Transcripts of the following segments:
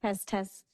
Test, test.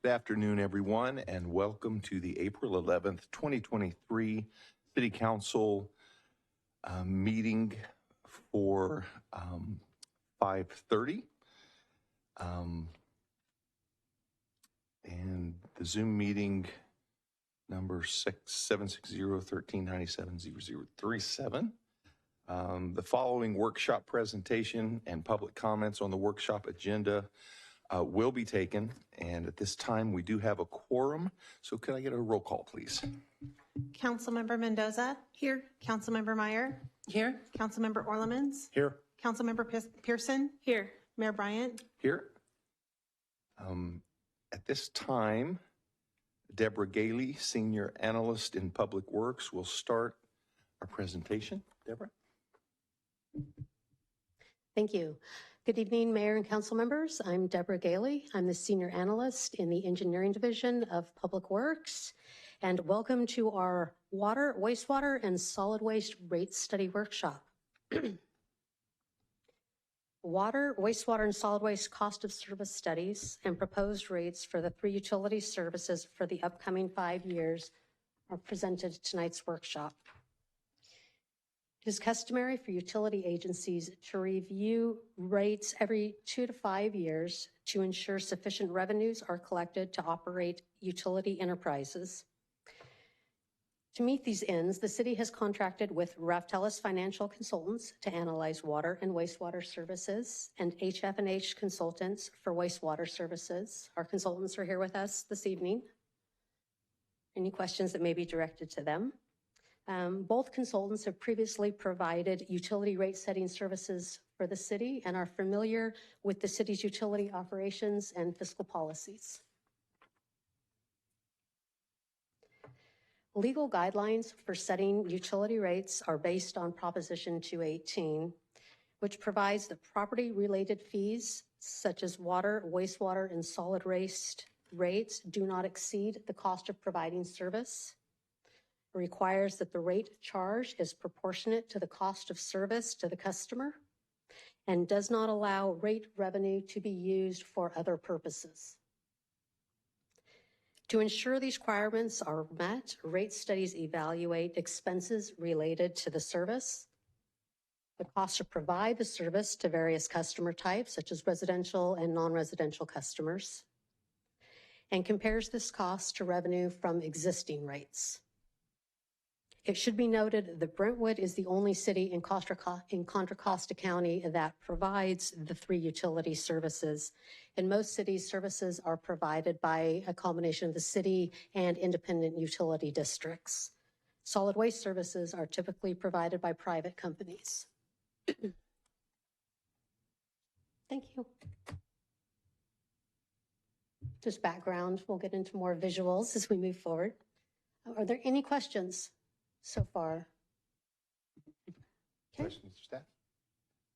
Good afternoon, everyone, and welcome to the April 11th, 2023 City Council meeting for 5:30. And the Zoom meeting number 760-1397-0037. The following workshop presentation and public comments on the workshop agenda will be taken, and at this time we do have a quorum. So could I get a roll call, please? Councilmember Mendoza. Here. Councilmember Meyer. Here. Councilmember Orlemans. Here. Councilmember Pearson. Here. Mayor Bryant. Here. At this time, Deborah Gailey, Senior Analyst in Public Works, will start our presentation. Deborah? Thank you. Good evening, Mayor and Council members. I'm Deborah Gailey. I'm the Senior Analyst in the Engineering Division of Public Works. And welcome to our Water, Wastewater, and Solid Waste Rate Study Workshop. Water, wastewater, and solid waste cost of service studies and proposed rates for the 3 utility services for the upcoming 5 years are presented at tonight's workshop. It is customary for utility agencies to review rates every 2 to 5 years to ensure sufficient revenues are collected to operate utility enterprises. To meet these ends, the city has contracted with Raftellus Financial Consultants to analyze water and wastewater services and HF&H Consultants for wastewater services. Our consultants are here with us this evening. Any questions that may be directed to them? Both consultants have previously provided utility rate setting services for the city and are familiar with the city's utility operations and fiscal policies. Legal guidelines for setting utility rates are based on Proposition 218, which provides that property-related fees such as water, wastewater, and solid waste rates do not exceed the cost of providing service. Requires that the rate charged is proportionate to the cost of service to the customer and does not allow rate revenue to be used for other purposes. To ensure these requirements are met, rate studies evaluate expenses related to the service, the cost to provide the service to various customer types, such as residential and non-residential customers, and compares this cost to revenue from existing rates. It should be noted that Brentwood is the only city in Contra Costa County that provides the 3 utility services. In most cities, services are provided by a combination of the city and independent utility districts. Solid waste services are typically provided by private companies. Thank you. Just background, we'll get into more visuals as we move forward. Are there any questions so far? Okay. Questions, staff?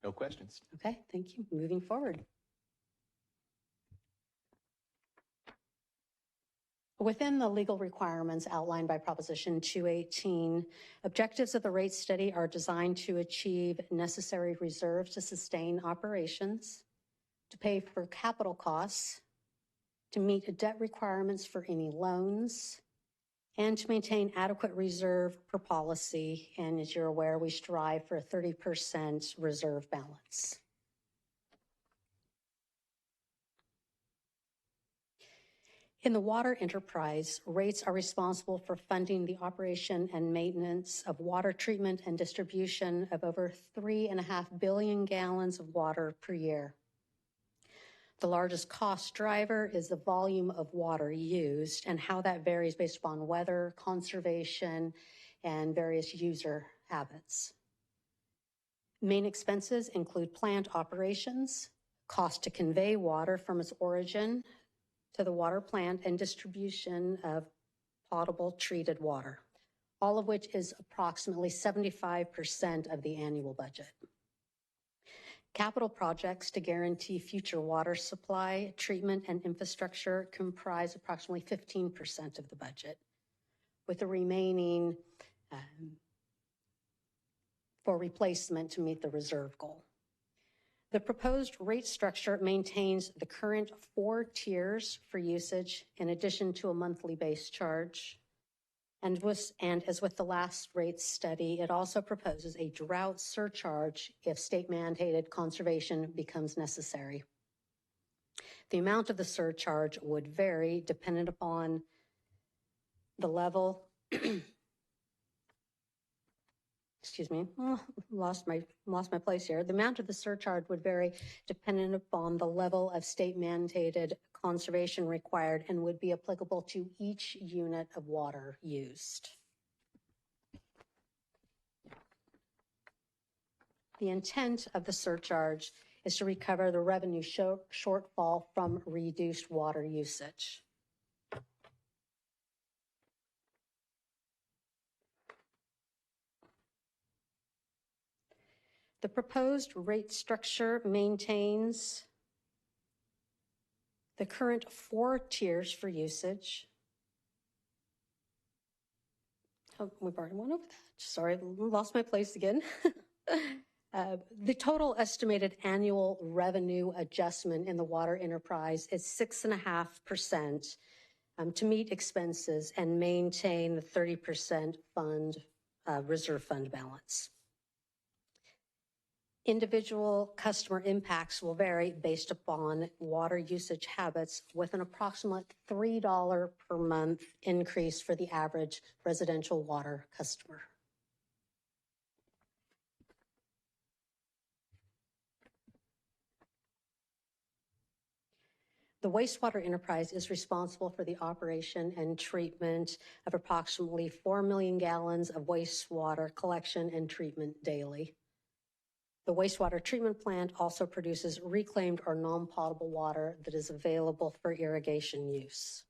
No questions. Okay, thank you. Moving forward. Within the legal requirements outlined by Proposition 218, objectives of the rate study are designed to achieve necessary reserves to sustain operations, to pay for capital costs, to meet debt requirements for any loans, and to maintain adequate reserve per policy. And as you're aware, we strive for a 30% reserve balance. In the water enterprise, rates are responsible for funding the operation and maintenance of water treatment and distribution of over 3.5 billion gallons of water per year. The largest cost driver is the volume of water used and how that varies based upon weather, conservation, and various user habits. Main expenses include plant operations, cost to convey water from its origin to the water plant, and distribution of potable treated water, all of which is approximately 75% of the annual budget. Capital projects to guarantee future water supply, treatment, and infrastructure comprise approximately 15% of the budget, with the remaining for replacement to meet the reserve goal. The proposed rate structure maintains the current 4 tiers for usage in addition to a monthly base charge. And as with the last rate study, it also proposes a drought surcharge if state mandated conservation becomes necessary. The amount of the surcharge would vary dependent upon the level, excuse me, lost my place here. The amount of the surcharge would vary dependent upon the level of state mandated conservation required and would be applicable to each unit of water used. The intent of the surcharge is to recover the revenue shortfall from reduced water usage. The proposed rate structure maintains the current 4 tiers for usage. Oh, we've already went over that. Sorry, lost my place again. The total estimated annual revenue adjustment in the water enterprise is 6.5% to meet expenses and maintain the 30% reserve fund balance. Individual customer impacts will vary based upon water usage habits, with an approximate $3 per month increase for the average residential water customer. The wastewater enterprise is responsible for the operation and treatment of approximately 4 million gallons of wastewater collection and treatment daily. The wastewater treatment plant also produces reclaimed or non-potable water that is available for irrigation use.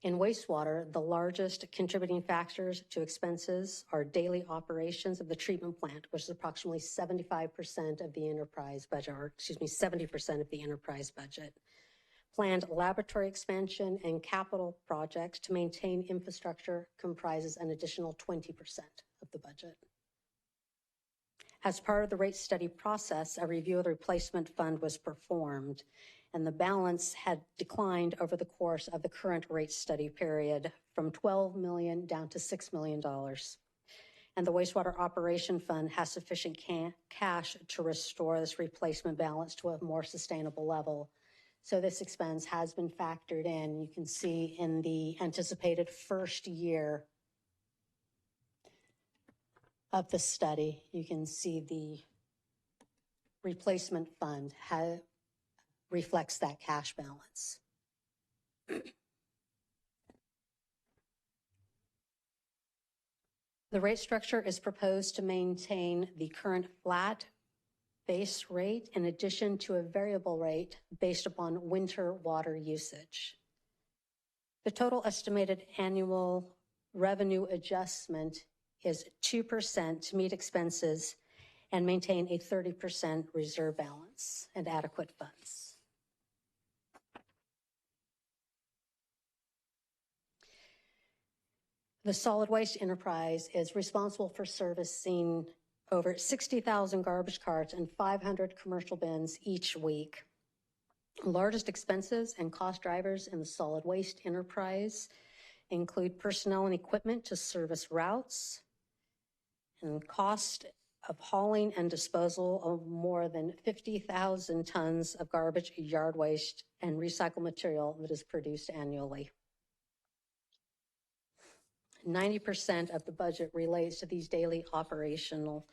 In wastewater, the largest contributing factors to expenses are daily operations of the treatment plant, which is approximately 75% of the enterprise budget, or 70% of the enterprise budget. Planned laboratory expansion and capital projects to maintain infrastructure comprises an additional 20% of the budget. As part of the rate study process, a review of the replacement fund was performed, and the balance had declined over the course of the current rate study period from $12 million down to $6 million. And the wastewater operation fund has sufficient cash to restore this replacement balance to a more sustainable level. So this expense has been factored in. You can see in the anticipated first year of the study, you can see the replacement fund reflects that cash balance. The rate structure is proposed to maintain the current flat base rate in addition to a variable rate based upon winter water usage. The total estimated annual revenue adjustment is 2% to meet expenses and maintain a 30% reserve balance and adequate funds. The solid waste enterprise is responsible for servicing over 60,000 garbage carts and 500 commercial bins each week. Largest expenses and cost drivers in the solid waste enterprise include personnel and equipment to service routes, and cost of hauling and disposal of more than 50,000 tons of garbage, yard waste, and recycled material that is produced annually. 90% of the budget relates to these daily operational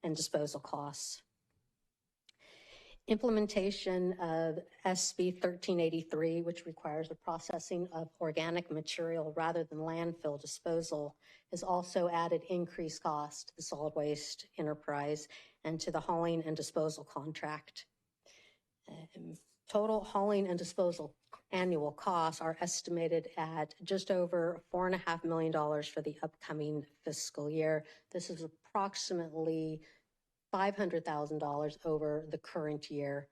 and disposal costs. Implementation of SB 1383, which requires the processing of organic material rather than landfill disposal, has also added increased cost to the solid waste enterprise and to the hauling and disposal contract. Total hauling and disposal annual costs are estimated at just over $4.5 million for the upcoming fiscal year. This is approximately $500,000 over the current year.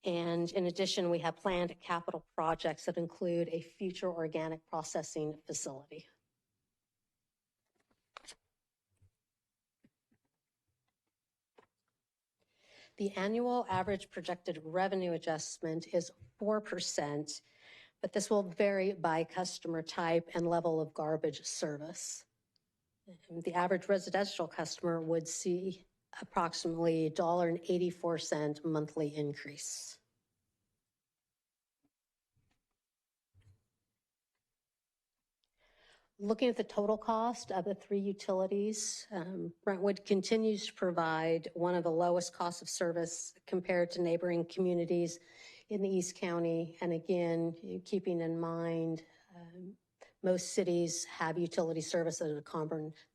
And in addition, we have planned capital projects that include a future organic processing facility. The annual average projected revenue adjustment is 4%, but this will vary by customer type and level of garbage service. The average residential customer would see approximately $1.84 monthly increase. Looking at the total cost of the three utilities, Brentwood continues to provide one of the lowest costs of service compared to neighboring communities in the East County. And again, keeping in mind, most cities have utility service as a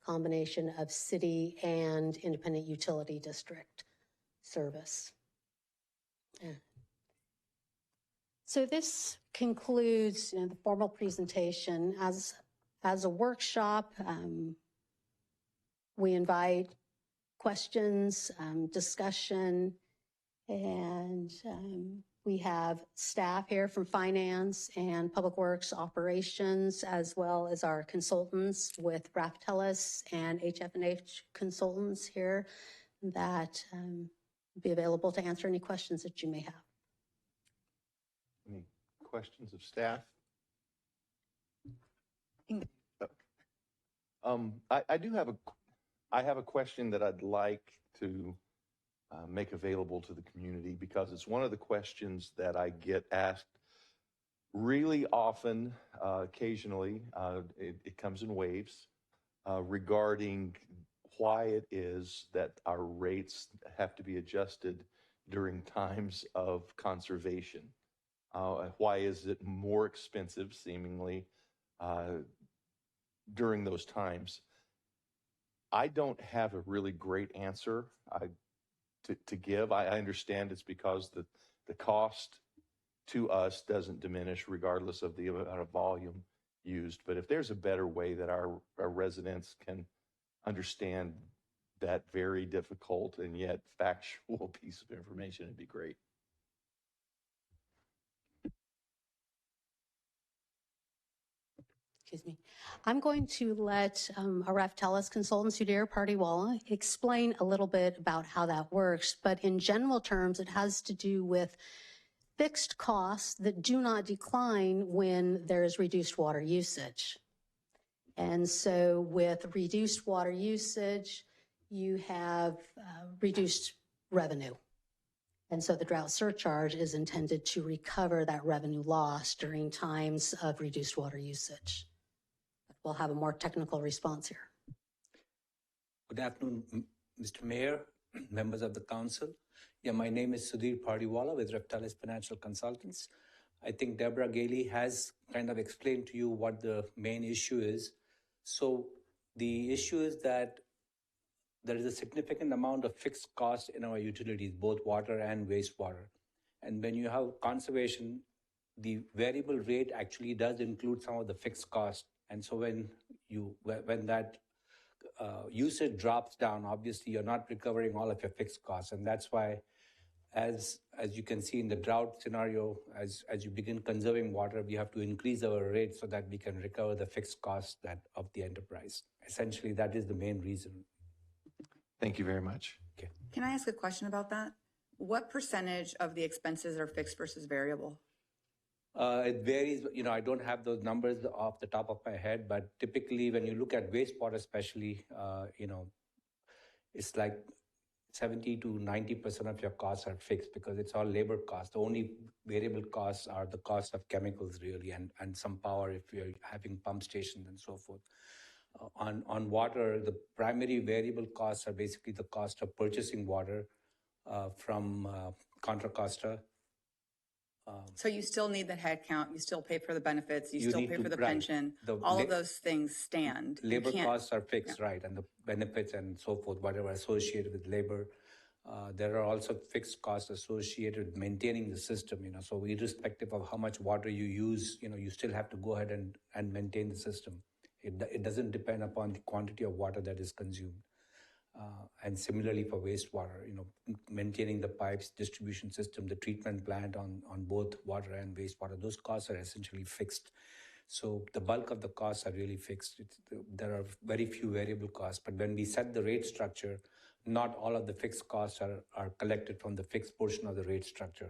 combination of city and independent utility district service. So this concludes the formal presentation. As a workshop, we invite questions, discussion, and we have staff here from finance and public works operations, as well as our consultants with Raftellus and HF&H consultants here that be available to answer any questions that you may have. Any questions of staff? I have a question that I'd like to make available to the community, because it's one of the questions that I get asked really often. Occasionally, it comes in waves regarding why it is that our rates have to be adjusted during times of conservation. Why is it more expensive, seemingly, during those times? I don't have a really great answer to give. I understand it's because the cost to us doesn't diminish regardless of the amount of volume used. But if there's a better way that our residents can understand that very difficult and yet factual piece of information, it'd be great. Excuse me. I'm going to let our Raftellus consultant, Sudhir Pardiwala, explain a little bit about how that works. But in general terms, it has to do with fixed costs that do not decline when there is reduced water usage. And so with reduced water usage, you have reduced revenue. And so the drought surcharge is intended to recover that revenue loss during times of reduced water usage. We'll have a more technical response here. Good afternoon, Mr. Mayor, members of the council. Yeah, my name is Sudhir Pardiwala with Raftellus Financial Consultants. I think Deborah Gailey has kind of explained to you what the main issue is. So the issue is that there is a significant amount of fixed cost in our utilities, both water and wastewater. And when you have conservation, the variable rate actually does include some of the fixed cost. And so when that usage drops down, obviously you're not recovering all of your fixed costs. And that's why, as you can see in the drought scenario, as you begin conserving water, we have to increase our rate so that we can recover the fixed cost of the enterprise. Essentially, that is the main reason. Thank you very much. Okay. Can I ask a question about that? What percentage of the expenses are fixed versus variable? It varies. I don't have those numbers off the top of my head, but typically when you look at wastewater especially, it's like 70 to 90% of your costs are fixed because it's all labor costs. The only variable costs are the cost of chemicals really, and some power if you're having pump stations and so forth. On water, the primary variable costs are basically the cost of purchasing water from Contra Costa. So you still need the head count, you still pay for the benefits, you still pay for the pension, all of those things stand. Labor costs are fixed, right, and the benefits and so forth, whatever associated with labor. There are also fixed costs associated with maintaining the system, so irrespective of how much water you use, you still have to go ahead and maintain the system. It doesn't depend upon the quantity of water that is consumed. And similarly for wastewater, maintaining the pipes, distribution system, the treatment plant on both water and wastewater, those costs are essentially fixed. So the bulk of the costs are really fixed. There are very few variable costs, but when we set the rate structure, not all of the fixed costs are collected from the fixed portion of the rate structure.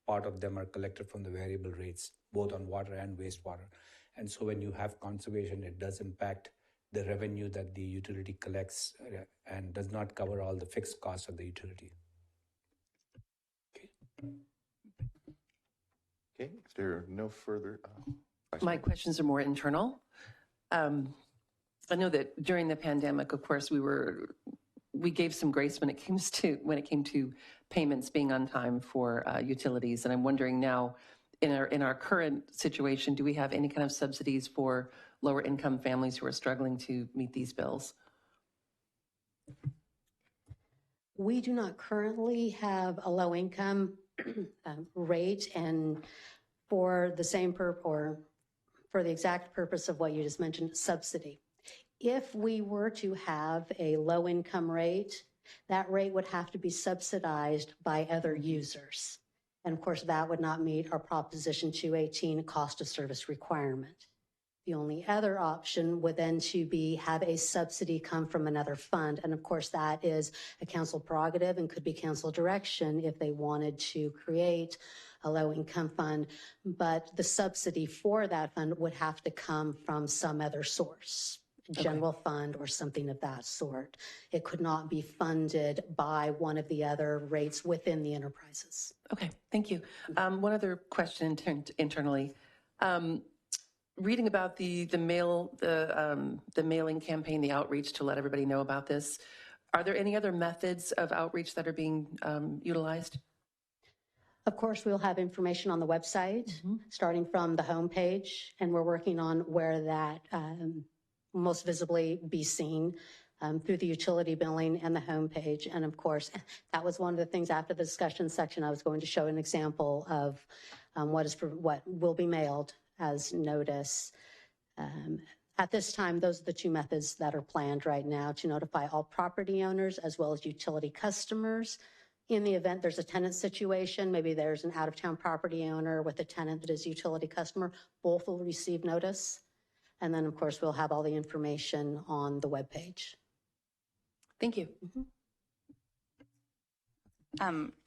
Part of them are collected from the variable rates, both on water and wastewater. And so when you have conservation, it does impact the revenue that the utility collects and does not cover all the fixed costs of the utility. Okay, if there are no further My questions are more internal. I know that during the pandemic, of course, we gave some grace when it came to payments being on time for utilities, and I'm wondering now, in our current situation, do we have any kind of subsidies for lower income families who are struggling to meet these bills? We do not currently have a low income rate, and for the same or for the exact purpose of what you just mentioned, subsidy. If we were to have a low income rate, that rate would have to be subsidized by other users. And of course, that would not meet our Proposition 218 cost of service requirement. The only other option would then have a subsidy come from another fund. And of course, that is a council prerogative and could be council direction if they wanted to create a low income fund. But the subsidy for that fund would have to come from some other source, general fund or something of that sort. It could not be funded by one of the other rates within the enterprises. Okay, thank you. One other question internally. Reading about the mailing campaign, the outreach to let everybody know about this, are there any other methods of outreach that are being utilized? Of course, we'll have information on the website, starting from the homepage, and we're working on where that most visibly be seen through the utility billing and the homepage. And of course, that was one of the things after the discussion section, I was going to show an example of what will be mailed as notice. At this time, those are the two methods that are planned right now to notify all property owners as well as utility customers. In the event there's a tenant situation, maybe there's an out-of-town property owner with a tenant that is a utility customer, both will receive notice. And then, of course, we'll have all the information on the webpage. Thank you.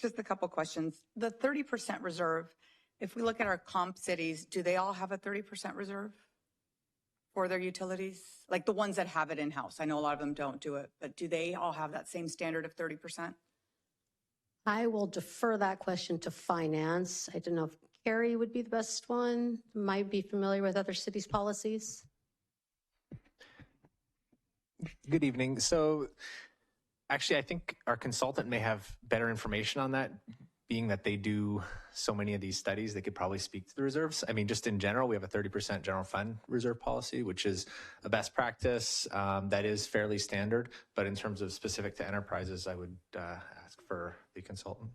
Just a couple questions. The 30% reserve, if we look at our comp cities, do they all have a 30% reserve for their utilities? Like the ones that have it in-house. I know a lot of them don't do it, but do they all have that same standard of 30%? I will defer that question to finance. I don't know if Carrie would be the best one. Might be familiar with other cities' policies. Good evening. So actually, I think our consultant may have better information on that, being that they do so many of these studies. They could probably speak to the reserves. I mean, just in general, we have a 30% general fund reserve policy, which is a best practice that is fairly standard. But in terms of specific to enterprises, I would ask for the consultant.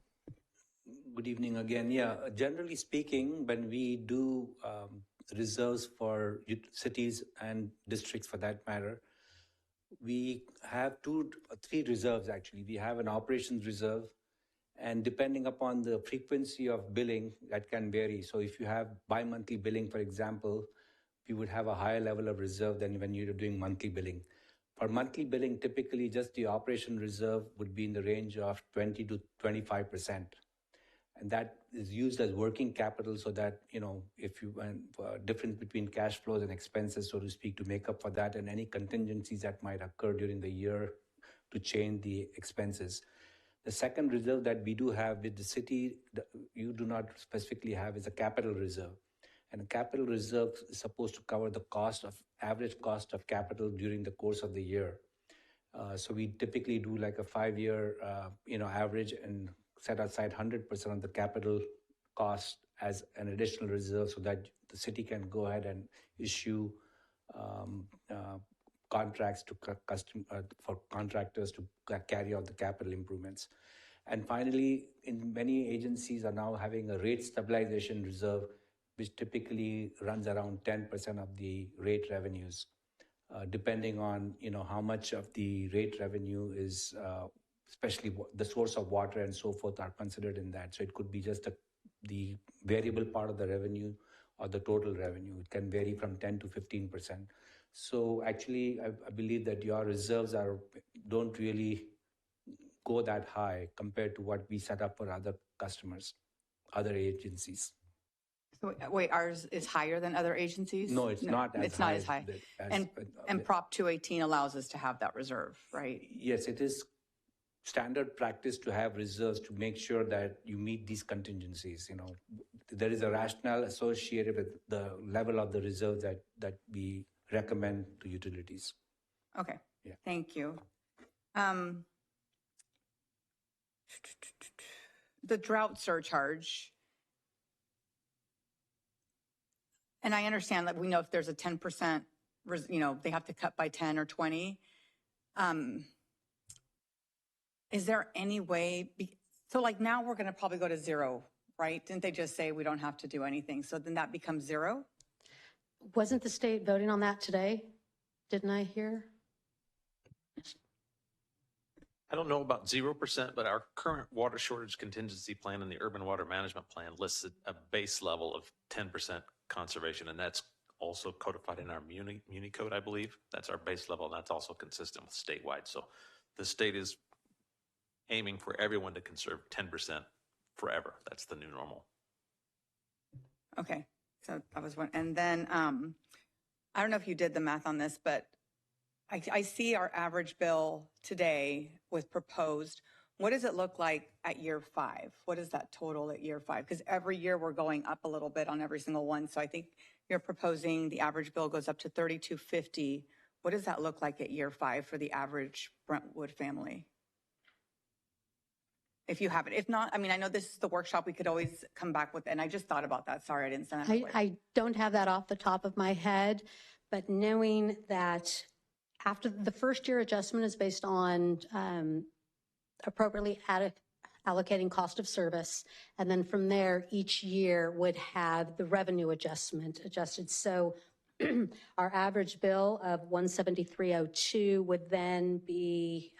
Good evening again. Yeah, generally speaking, when we do reserves for cities and districts for that matter, we have three reserves actually. We have an operations reserve, and depending upon the frequency of billing, that can vary. So if you have bi-monthly billing, for example, we would have a higher level of reserve than when you're doing monthly billing. For monthly billing, typically just the operation reserve would be in the range of 20 to 25%. And that is used as working capital so that, if you difference between cash flows and expenses, so to speak, to make up for that and any contingencies that might occur during the year to change the expenses. The second reserve that we do have with the city, you do not specifically have, is a capital reserve. And a capital reserve is supposed to cover the average cost of capital during the course of the year. So we typically do like a 5-year, average and set aside 100% of the capital cost as an additional reserve so that the city can go ahead and issue contracts for contractors to carry out the capital improvements. And finally, in many agencies are now having a rate stabilization reserve, which typically runs around 10% of the rate revenues, depending on how much of the rate revenue is, especially the source of water and so forth, are considered in that. So it could be just the variable part of the revenue, or the total revenue. It can vary from 10 to 15%. So actually, I believe that your reserves don't really go that high compared to what we set up for other customers, other agencies. So wait, ours is higher than other agencies? No, it's not as it's high. not as high. And Prop 218 allows us to have that reserve, right? Yes, it is standard practice to have reserves to make sure that you meet these contingencies. You know, there is a rationale associated with the level of the reserve that we recommend to utilities. Okay, Yeah. thank you. The drought surcharge, and I understand that we know if there's a 10%, they have to cut by 10 or 20. Is there any way, so like now we're going to probably go to zero, right? Didn't they just say we don't have to do anything? So then that becomes zero? Wasn't the state voting on that today? Didn't I hear? I don't know about 0%, but our current water shortage contingency plan and the urban water management plan lists a base level of 10% conservation, and that's also codified in our Muni code, I believe. That's our base level, and that's also consistent with statewide. So the state is aiming for everyone to conserve 10% forever. That's the new normal. Okay, so that was one. And then I don't know if you did the math on this, but I see our average bill today with proposed. What does it look like at year 5? What is that total at year 5? Because every year we're going up a little bit on every single one. So I think you're proposing the average bill goes up to $32.50. What does that look like at year 5 for the average Brentwood family? If you have it. If not, I mean, I know this is the workshop we could always come back with, and I just thought about that. Sorry, I didn't send that away. I don't have that off the top of my head, but knowing that after the first year adjustment is based on appropriately allocating cost of service, and then from there, each year would have the revenue adjustment adjusted. So our average bill of $173.02 would then be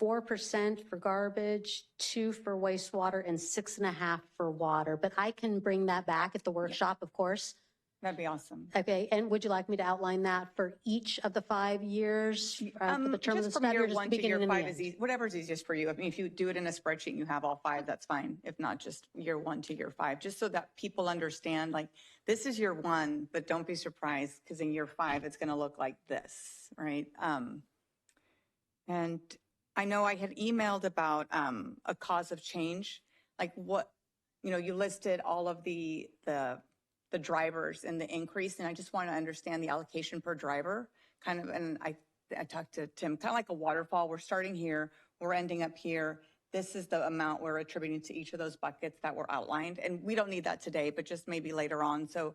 4% for garbage, 2% for wastewater, and 6.5% for water. But I can bring that back at the workshop, of course. That'd be awesome. Okay, and would you like me to outline that for each of the 5 years for the term of the Just from study, year or just 1 the to year beginning and 5 the is end? whatever's easiest for you. I mean, if you do it in a spreadsheet and you have all 5, that's fine. If not, just year 1 to year 5, just so that people understand, like, this is year 1, but don't be surprised because in year 5, it's going to look like this, right? And I know I had emailed about a cause of change, like what, you listed all of the drivers and the increase, and I just want to understand the allocation per driver, kind of, and I talked to Tim, kind of like a waterfall. We're starting here, we're ending up here. This is the amount we're attributing to each of those buckets that were outlined, and we don't need that today, but just maybe later on. So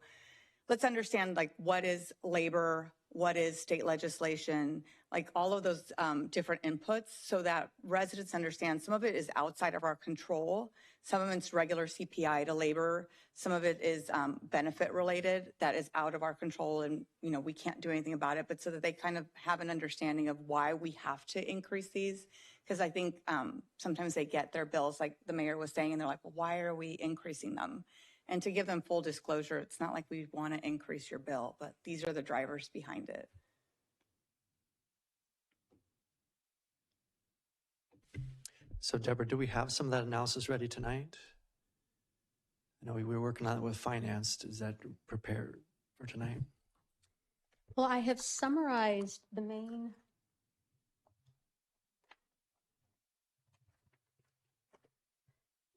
let's understand, like, what is labor, what is state legislation, like all of those different inputs, so that residents understand some of it is outside of our control. Some of it's regular CPI to labor. Some of it is benefit related that is out of our control, and we can't do anything about it, but so that they kind of have an understanding of why we have to increase these. Because I think sometimes they get their bills, like the mayor was saying, and they're like, well, why are we increasing them? And to give them full disclosure, it's not like we want to increase your bill, but these are the drivers behind it. So Deborah, do we have some of that analysis ready tonight? I know we were working on it with finance. Is that prepared for tonight? Well, I have summarized the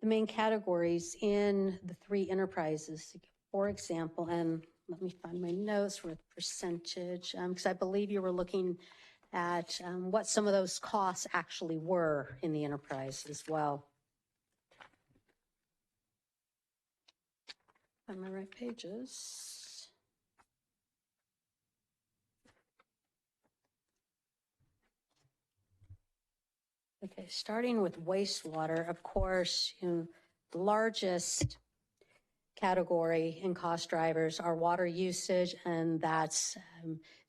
main categories in the 3 enterprises. For example, and let me find my notes with percentage, because I believe you were looking at what some of those costs actually were in the enterprise as well. On my right pages. Okay, starting with wastewater, of course, the largest category in cost drivers are water usage, and that's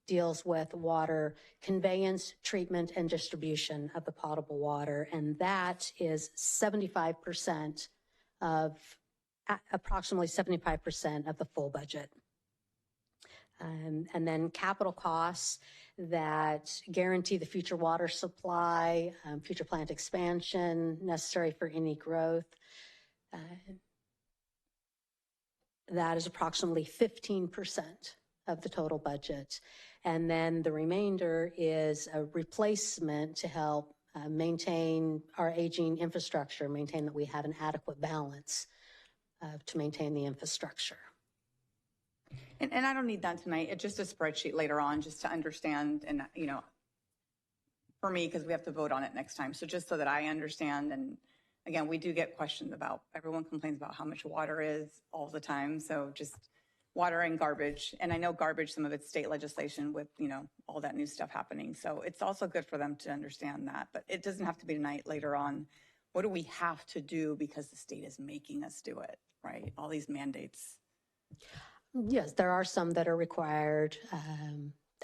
deals with water conveyance, treatment, and distribution of the potable water. And that is 75% of approximately 75% of the full budget. And then capital costs that guarantee the future water supply, future plant expansion necessary for any growth. That is approximately 15% of the total budget. And then the remainder is a replacement to help maintain our aging infrastructure, maintain that we have an adequate balance to maintain the infrastructure. And I don't need that tonight. It's just a spreadsheet later on, just to understand, and, you know, for me, because we have to vote on it next time. So just so that I understand, and again, we do get questions about, everyone complains about how much water is all the time. So just water and garbage. And I know garbage, some of it's state legislation with, you know, all that new stuff happening. So it's also good for them to understand that, but it doesn't have to be tonight, later on. What do we have to do because the state is making us do it, right? All these mandates. Yes, there are some that are required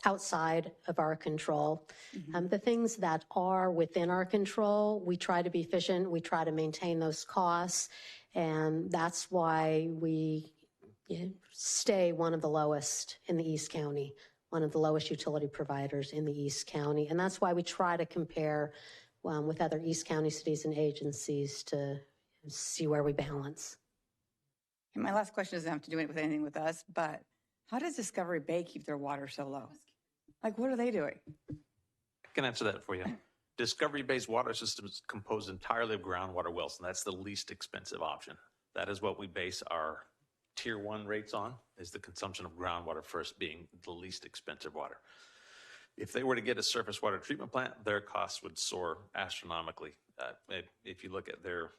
outside of our control. The things that are within our control, we try to be efficient, we try to maintain those costs, and that's why we stay one of the lowest in the East County, one of the lowest utility providers in the East County, and that's why we try to compare with other East County cities and agencies to see where we balance. And my last question doesn't have to do with anything with us, but how does Discovery Bay keep their water so low? Like, what are they doing? I can answer that for you. Discovery Bay's water system is composed entirely of groundwater wells, and that's the least expensive option. That is what we base our tier 1 rates on, is the consumption of groundwater first being the least expensive water. If they were to get a surface water treatment plant, their costs would soar astronomically. If you look at their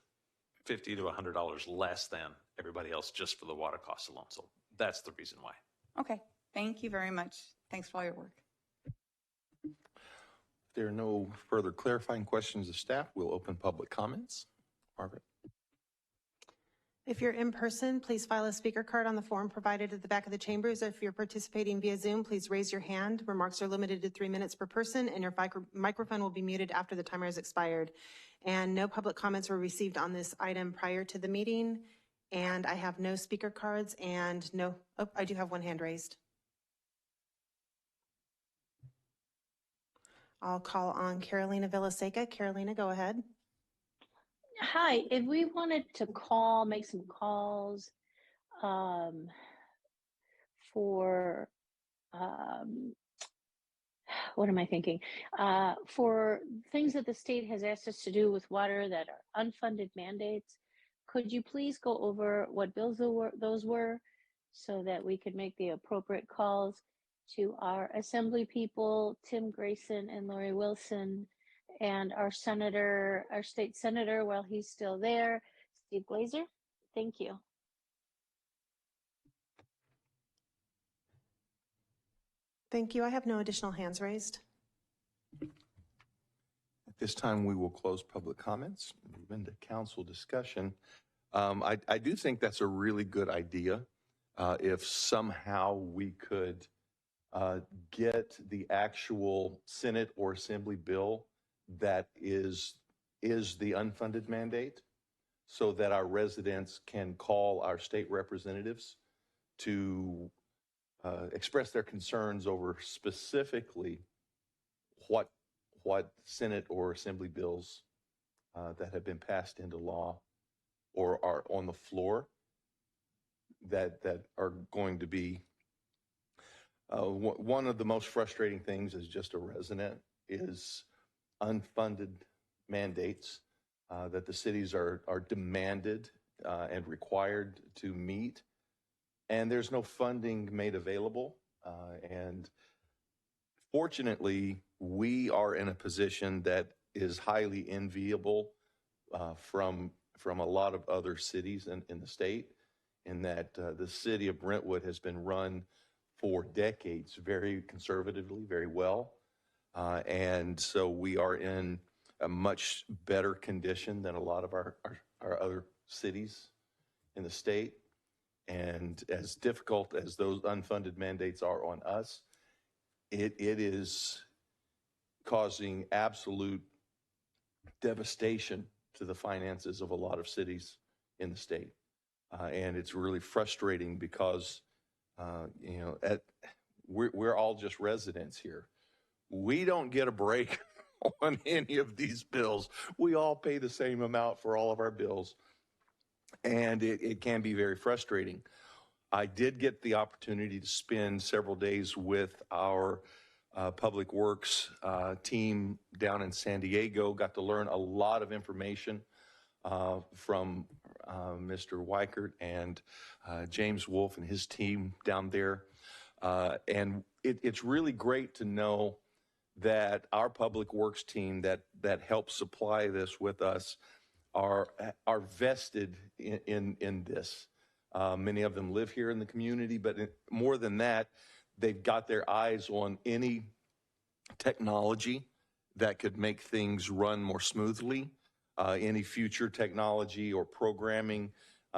$50 to $100 less than everybody else just for the water costs alone. So that's the reason why. Okay, thank you very much. Thanks for all your work. If there are no further clarifying questions of staff, we'll open public comments. Margaret. If you're in person, please file a speaker card on the form provided at the back of the chambers. If you're participating via Zoom, please raise your hand. Remarks are limited to 3 minutes per person, and your microphone will be muted after the timer has expired. And no public comments were received on this item prior to the meeting. And I have no speaker cards and no, oh, I do have one hand raised. I'll call on Carolina Villaseca. Carolina, go ahead. Hi, if we wanted to make some calls for, what am I thinking? For things that the state has asked us to do with water that are unfunded mandates, could you please go over what bills those were so that we could make the appropriate calls to our assembly people, Tim Grayson and Lori Wilson, and our state senator, while he's still there, Steve Glazer? Thank you. Thank you. I have no additional hands raised. At this time, we will close public comments, move into council discussion. I do think that's a really good idea. If somehow we could get the actual Senate or Assembly bill that is the unfunded mandate, so that our residents can call our state representatives to express their concerns over specifically what Senate or Assembly bills that have been passed into law or are on the floor that are going to be one of the most frustrating things as just a resident is unfunded mandates that the cities are demanded and required to meet, and there's no funding made available. And fortunately, we are in a position that is highly enviable from a lot of other cities in the state, in that the city of Brentwood has been run for decades very conservatively, very well. And so we are in a much better condition than a lot of our other cities in the state. And as difficult as those unfunded mandates are on us, it is causing absolute devastation to the finances of a lot of cities in the state. And it's really frustrating because, we're all just residents here. We don't get a break on any of these bills. We all pay the same amount for all of our bills. And it can be very frustrating. I did get the opportunity to spend several days with our Public Works team down in San Diego, got to learn a lot of information from Mr. Weichert and James Wolf and his team down there. And it's really great to know that our Public Works team that helps supply this with us are vested in this. Many of them live here in the community, but more than that, they've got their eyes on any technology that could make things run more smoothly, any future technology or programming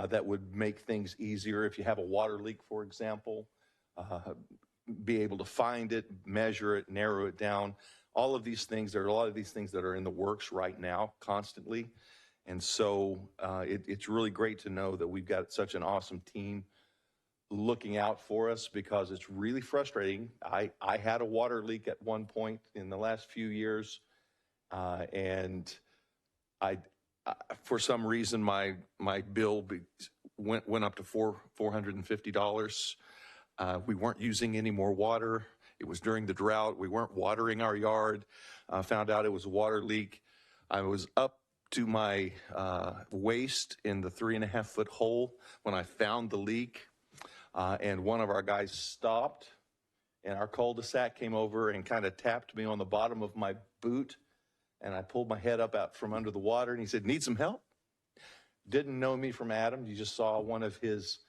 that would make things easier. If you have a water leak, for example, be able to find it, measure it, narrow it down. All of these things, there are a lot of these things that are in the works right now constantly. And so it's really great to know that we've got such an awesome team looking out for us, because it's really frustrating. I had a water leak at one point in the last few years, and I for some reason my bill went up to $450. We weren't using any more water. It was during the drought. We weren't watering our yard. Found out it was a water leak. I was up to my waist in the 3.5-foot hole when I found the leak. And one of our guys stopped, and our cul-de-sac came over and kind of tapped me on the bottom of my boot. And I pulled my head up out from under the water, and he said, "Need some help?" Didn't know me from Adam. You just saw one of his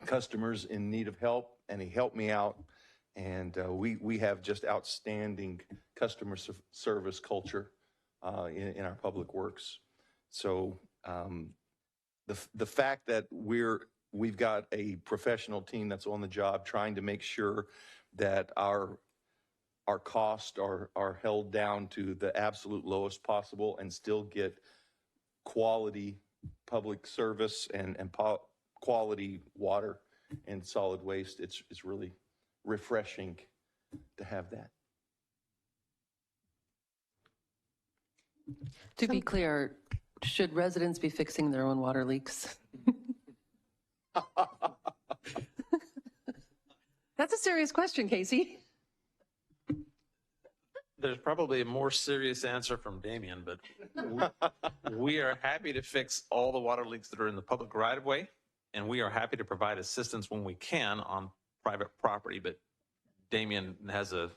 customers in need of help, and he helped me out. And we have just outstanding customer service culture in our Public Works. So the fact that we've got a professional team that's on the job trying to make sure that our costs are held down to the absolute lowest possible and still get quality public service and quality water and solid waste, it's really refreshing to have that. To be clear, should residents be fixing their own water leaks? That's a serious question, Casey. There's probably a more serious answer from Damien, but we are happy to fix all the water leaks that are in the public right-of-way, and we are happy to provide assistance when we can on private property, but Damien has a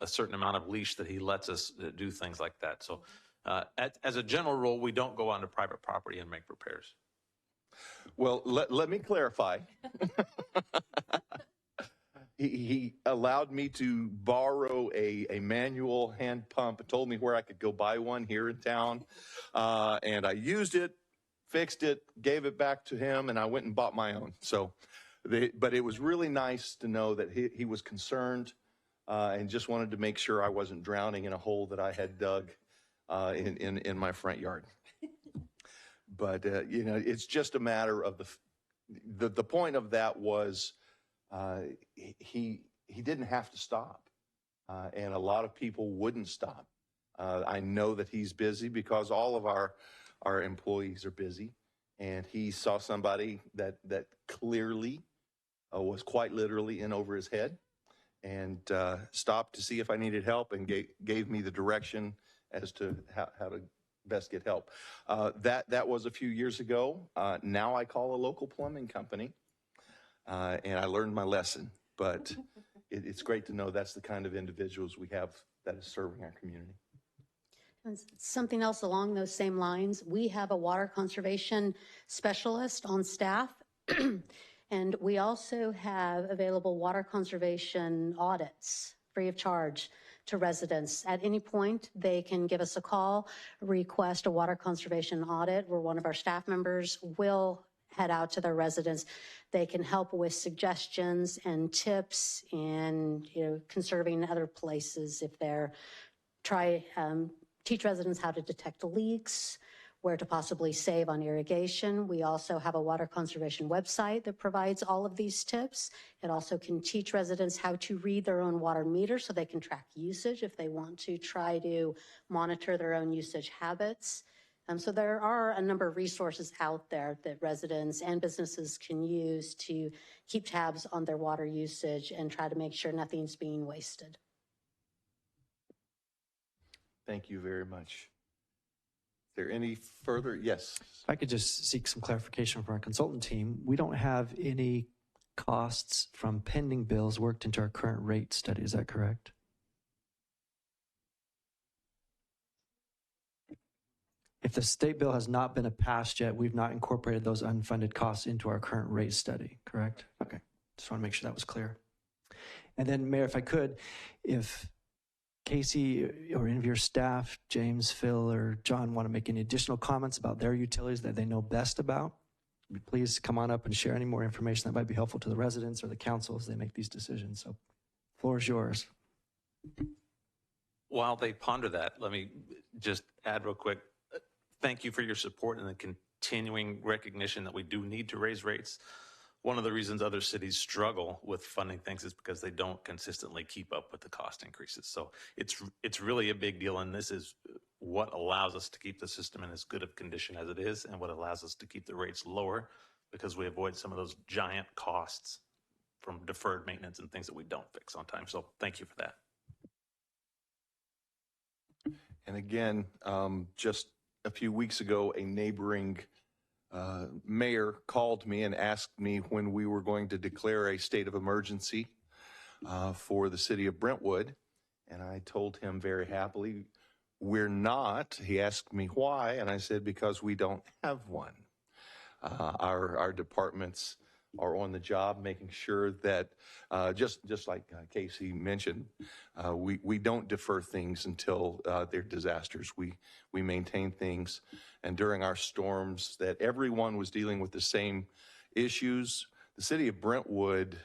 certain amount of leash that he lets us do things like that. So as a general rule, we don't go onto private property and make repairs. Well, let me clarify. He allowed me to borrow a manual hand pump and told me where I could go buy one here in town. And I used it, fixed it, gave it back to him, and I went and bought my own. So, but it was really nice to know that he was concerned and just wanted to make sure I wasn't drowning in a hole that I had dug in my front yard. But, it's just a matter of the point of that was he didn't have to stop. And a lot of people wouldn't stop. I know that he's busy because all of our employees are busy. And he saw somebody that clearly was quite literally in over his head and stopped to see if I needed help and gave me the direction as to how to best get help. That was a few years ago. Now I call a local plumbing company, and I learned my lesson. But it's great to know that's the kind of individuals we have that is serving our community. Something else along those same lines, we have a water conservation specialist on staff, and we also have available water conservation audits free of charge to residents. At any point, they can give us a call, request a water conservation audit, where one of our staff members will head out to their residents. They can help with suggestions and tips and conserving other places if they're teach residents how to detect leaks, where to possibly save on irrigation. We also have a water conservation website that provides all of these tips. It also can teach residents how to read their own water meter so they can track usage if they want to try to monitor their own usage habits. So there are a number of resources out there that residents and businesses can use to keep tabs on their water usage and try to make sure nothing's being wasted. Thank you very much. Is there any further? Yes. If I could just seek some clarification from our consultant team, we don't have any costs from pending bills worked into our current rate study. Is that correct? If the state bill has not been passed yet, we've not incorporated those unfunded costs into our current rate study, correct? Okay, just want to make sure that was clear. And then, Mayor, if I could, if Casey or any of your staff, James, Phil, or John, want to make any additional comments about their utilities that they know best about, please come on up and share any more information that might be helpful to the residents or the council as they make these decisions. So, floor is yours. While they ponder that, let me just add real quick. Thank you for your support and the continuing recognition that we do need to raise rates. One of the reasons other cities struggle with funding things is because they don't consistently keep up with the cost increases. So it's really a big deal, and this is what allows us to keep the system in as good of condition as it is, and what allows us to keep the rates lower, because we avoid some of those giant costs from deferred maintenance and things that we don't fix on time. So thank you for that. And again, just a few weeks ago, a neighboring mayor called me and asked me when we were going to declare a state of emergency for the city of Brentwood. And I told him very happily, we're not. He asked me why, and I said, because we don't have one. Our departments are on the job making sure that, just like Casey mentioned, we don't defer things until they're disasters. We maintain things, and during our storms that everyone was dealing with the same issues. The city of Brentwood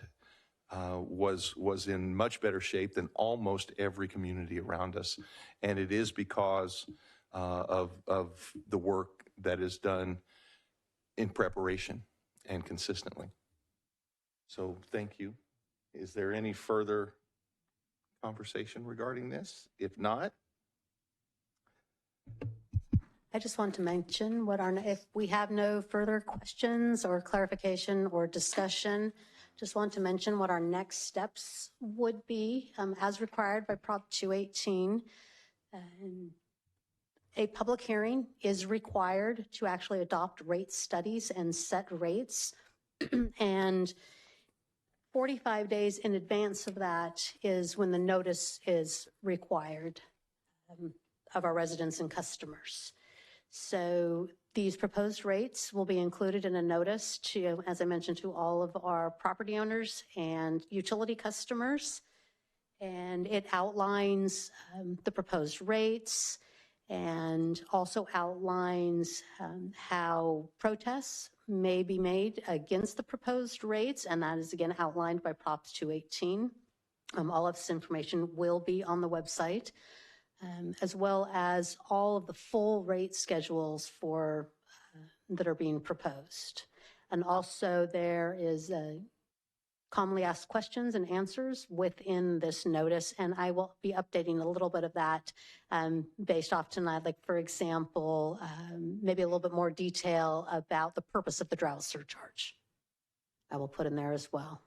was in much better shape than almost every community around us, and it is because of the work that is done in preparation and consistently. So thank you. Is there any further conversation regarding this? If not, I just want to mention if we have no further questions or clarification or discussion, just want to mention what our next steps would be as required by Prop 218. A public hearing is required to actually adopt rate studies and set rates. And 45 days in advance of that is when the notice is required of our residents and customers. So these proposed rates will be included in a notice to, as I mentioned, to all of our property owners and utility customers. And it outlines the proposed rates and also outlines how protests may be made against the proposed rates. And that is again outlined by Prop 218. All of this information will be on the website. As well as all of the full rate schedules for that are being proposed. And also there is commonly asked questions and answers within this notice, and I will be updating a little bit of that based off tonight. Like, for example, maybe a little bit more detail about the purpose of the drought surcharge. I will put in there as well.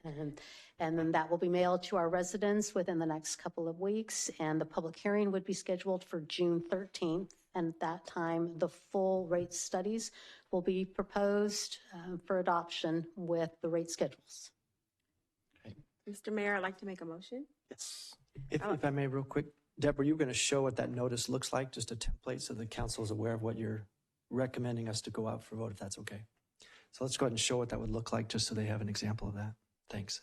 And then that will be mailed to our residents within the next couple of weeks. And the public hearing would be scheduled for June 13th. And at that time, the full rate studies will be proposed for adoption with the rate schedules. okay. Mr. Mayor, I'd like to make a motion. Yes. If I may, real quick, Deborah, you were going to show what that notice looks like, just a template so the council is aware of what you're recommending us to go out for vote, if that's okay. So let's go ahead and show what that would look like, just so they have an example of that. Thanks.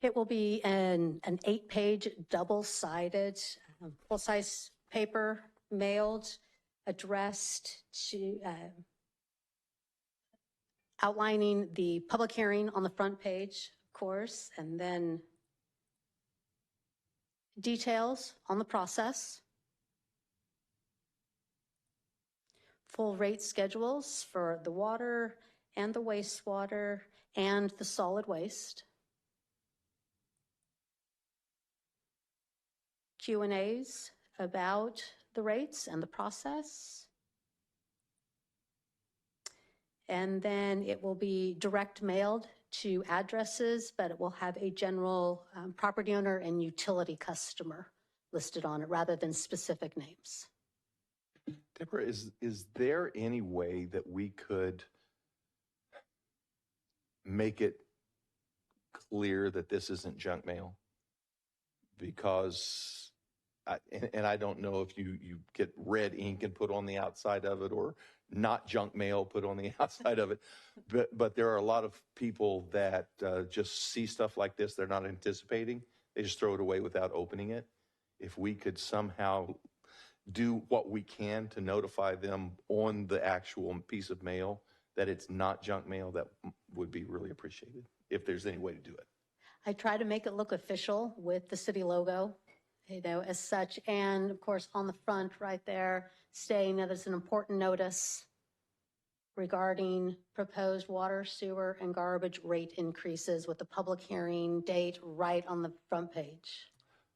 It will be an 8-page, double-sided, full-size paper mailed, addressed to, outlining the public hearing on the front page, of course, and then details on the process, full rate schedules for the water and the wastewater and the solid waste, Q&As about the rates and the process. And then it will be direct mailed to addresses, but it will have a general property owner and utility customer listed on it rather than specific names. Deborah, is there any way that we could make it clear that this isn't junk mail? Because, and I don't know if you get red ink and put on the outside of it or not junk mail put on the outside of it, but there are a lot of people that just see stuff like this they're not anticipating. They just throw it away without opening it. If we could somehow do what we can to notify them on the actual piece of mail that it's not junk mail, that would be really appreciated, if there's any way to do it. I try to make it look official with the city logo, as such. And of course, on the front right there, saying that it's an important notice regarding proposed water, sewer, and garbage rate increases with the public hearing date right on the front page.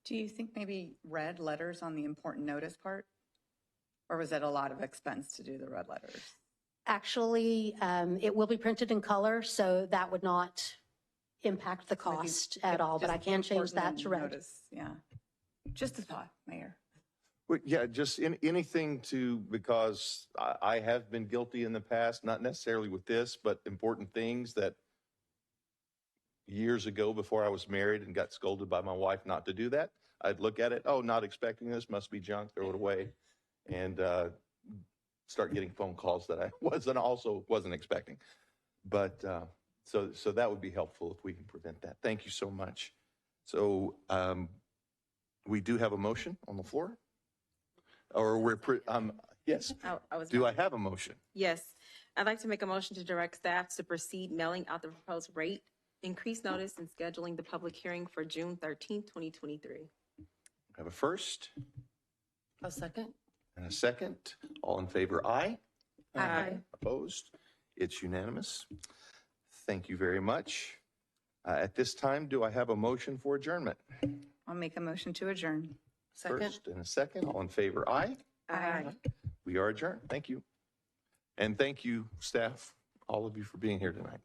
Do you think maybe red letters on the important notice part? Or was it a lot of expense to do the red letters? Actually, it will be printed in color, so that would not impact the cost at all, but I can change that to red. Notice, yeah. Just a thought, Mayor. Well, yeah, just anything because I have been guilty in the past, not necessarily with this, but important things that years ago before I was married and got scolded by my wife not to do that. I'd look at it, oh, not expecting this, must be junk, throw it away, and start getting phone calls that I wasn't expecting. But so that would be helpful if we can prevent that. Thank you so much. So we do have a motion on the floor, or yes. Do I have a motion? Yes. I'd like to make a motion to direct staff to proceed mailing out the proposed rate increase notice and scheduling the public hearing for June 13th, 2023. I have a first. A second. And a second. All in favor, aye. Aye. Opposed? It's unanimous. Thank you very much. At this time, do I have a motion for adjournment? I'll make a motion to adjourn. Second. First and a second. All in favor, aye. Aye. We are adjourned. Thank you. And thank you, staff, all of you, for being here tonight.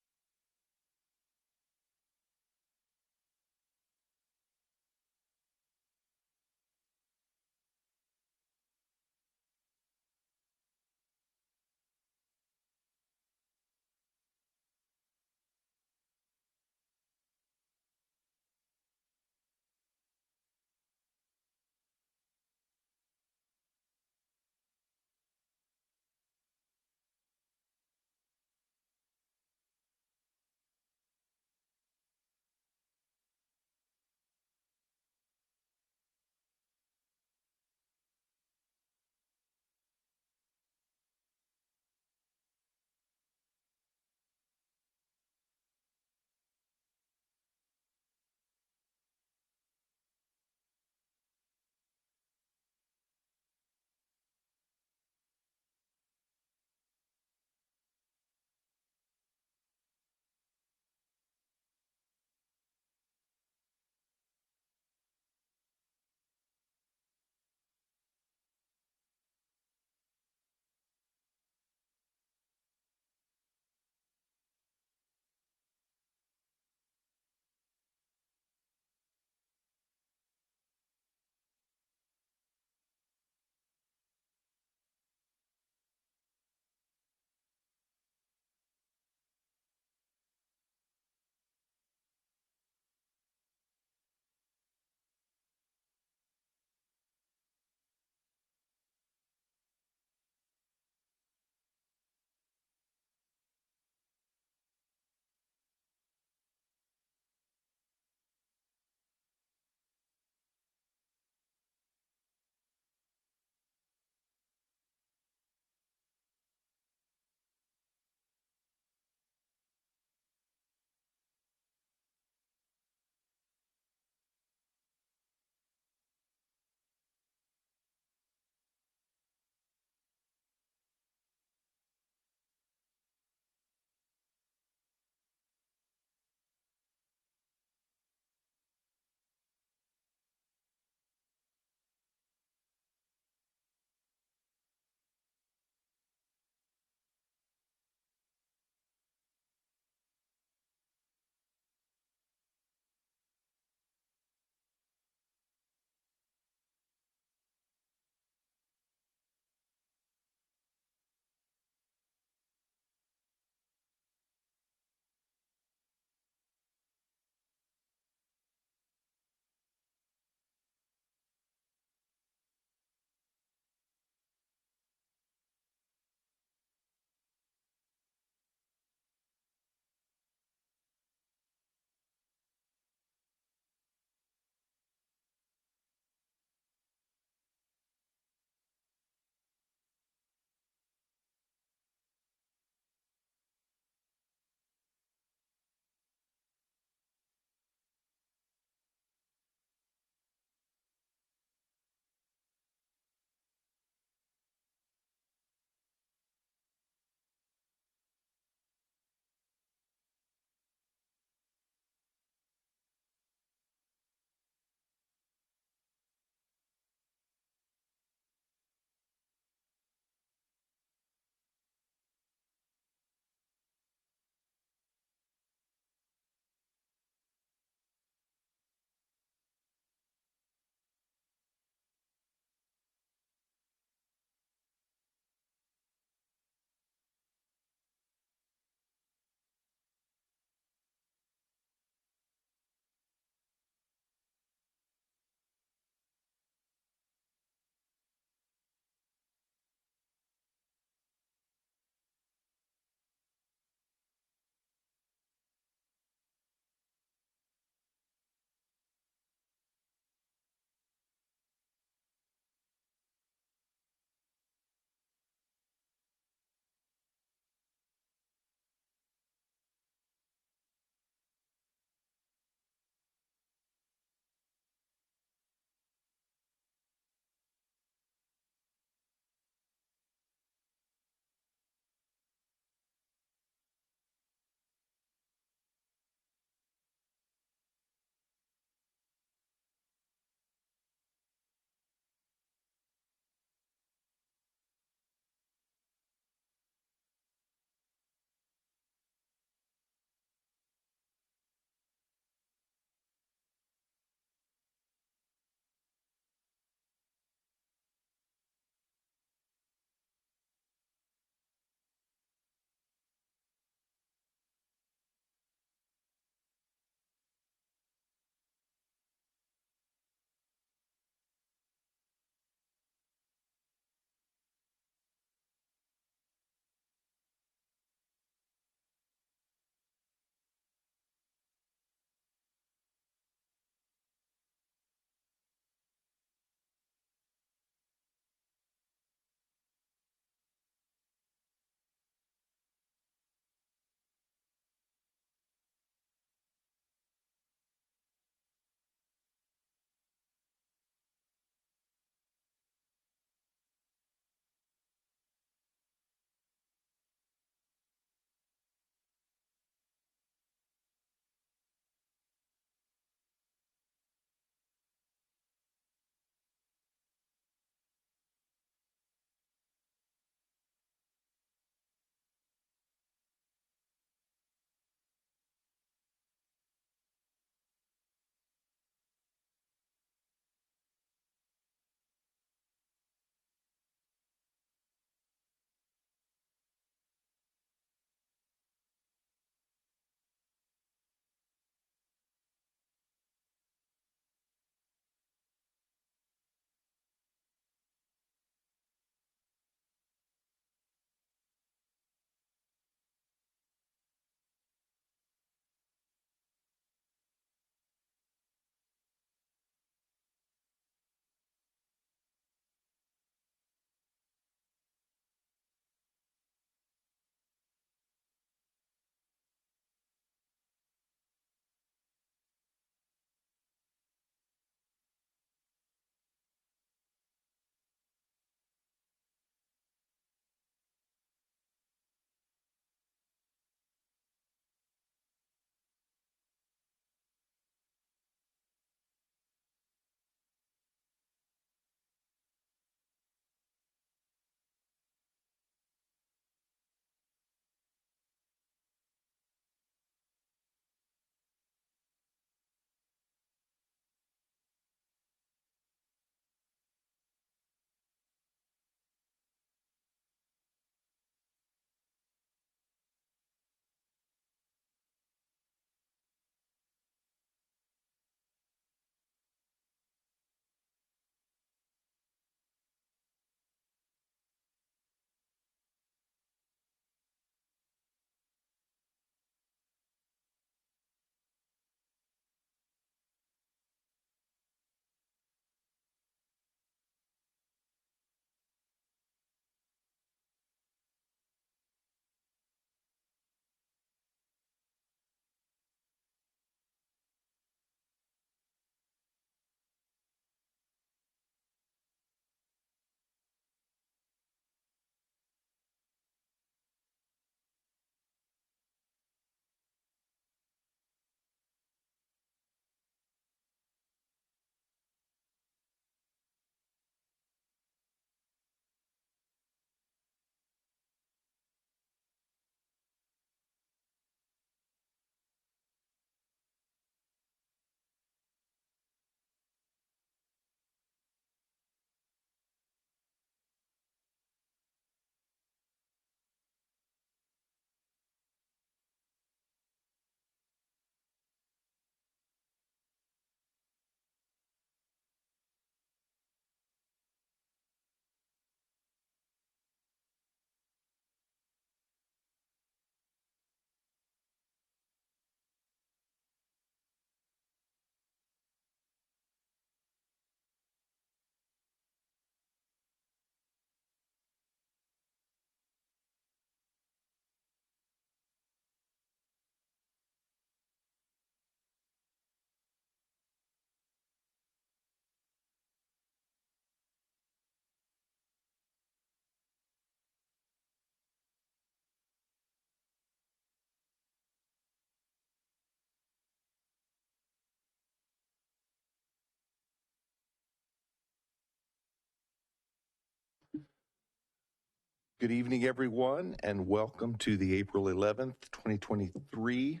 Good evening, everyone, and welcome to the April 11th, 2023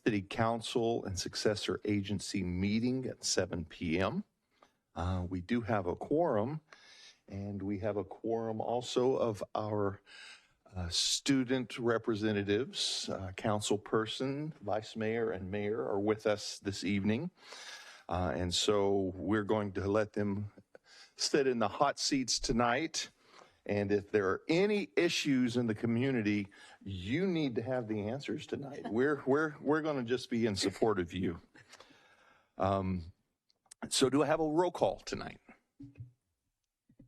City Council and Successor Agency meeting at 7 p.m. We do have a quorum, and we have a quorum also of our student representatives, councilperson, vice mayor, and mayor are with us this evening. And so we're going to let them sit in the hot seats tonight. And if there are any issues in the community, you need to have the answers tonight. We're going to just be in support of you. So do I have a roll call tonight?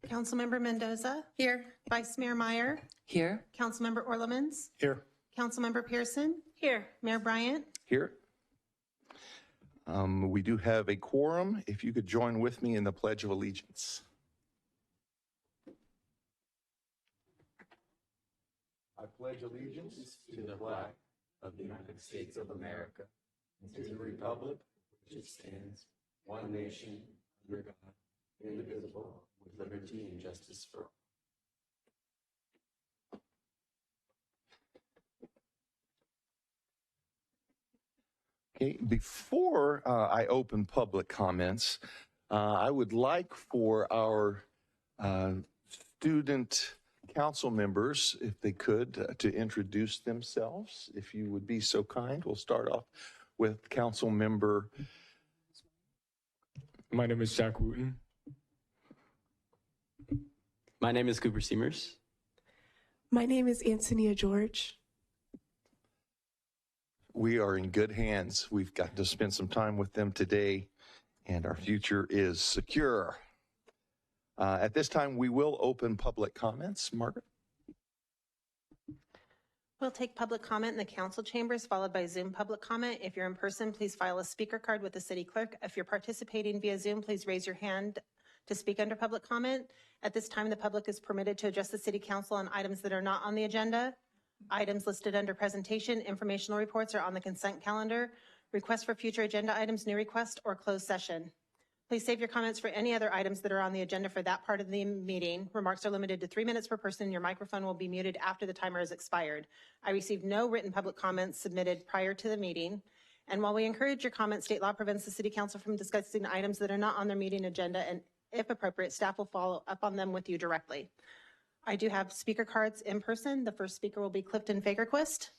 Councilmember Mendoza. Here. Vice Mayor Meyer. Here? Councilmember Orlemans. Here. Councilmember Pearson. Here. Mayor Bryant. Here. We do have a quorum. If you could join with me in the Pledge of Allegiance. I pledge allegiance to the flag of the United States of America and to the republic which stands, one nation, under God, indivisible, with liberty and justice for all. Okay, before I open public comments, I would like for our student council members, if they could, to introduce themselves, if you would be so kind. We'll start off with council member. My name is Jack Wooten. My name is Cooper Seamers. My name is Antonia George. We are in good hands. We've got to spend some time with them today, and our future is secure. At this time, we will open public comments. Margaret? We'll take public comment in the council chambers, followed by Zoom public comment. If you're in person, please file a speaker card with the city clerk. If you're participating via Zoom, please raise your hand to speak under public comment. At this time, the public is permitted to address the city council on items that are not on the agenda. Items listed under presentation, informational reports are on the consent calendar. Requests for future agenda items, new request, or closed session. Please save your comments for any other items that are on the agenda for that part of the meeting. Remarks are limited to 3 minutes per person. Your microphone will be muted after the timer has expired. I received no written public comments submitted prior to the meeting. And while we encourage your comments, state law prevents the city council from discussing items that are not on their meeting agenda, and if appropriate, staff will follow up on them with you directly. I do have speaker cards in person. The first speaker will be Clifton Fagerquist.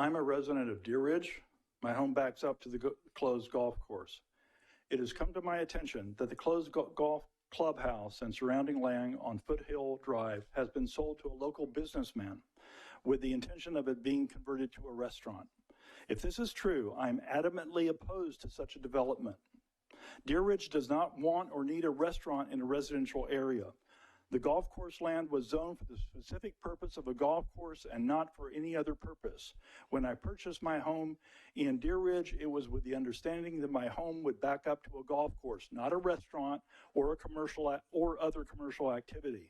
I'm a resident of Deer Ridge. My home backs up to the closed golf course. It has come to my attention that the closed golf clubhouse and surrounding land on Foothill Drive has been sold to a local businessman with the intention of it being converted to a restaurant. If this is true, I'm adamantly opposed to such a development. Deer Ridge does not want or need a restaurant in a residential area. The golf course land was zoned for the specific purpose of a golf course and not for any other purpose. When I purchased my home in Deer Ridge, it was with the understanding that my home would back up to a golf course, not a restaurant or a commercial or other commercial activity.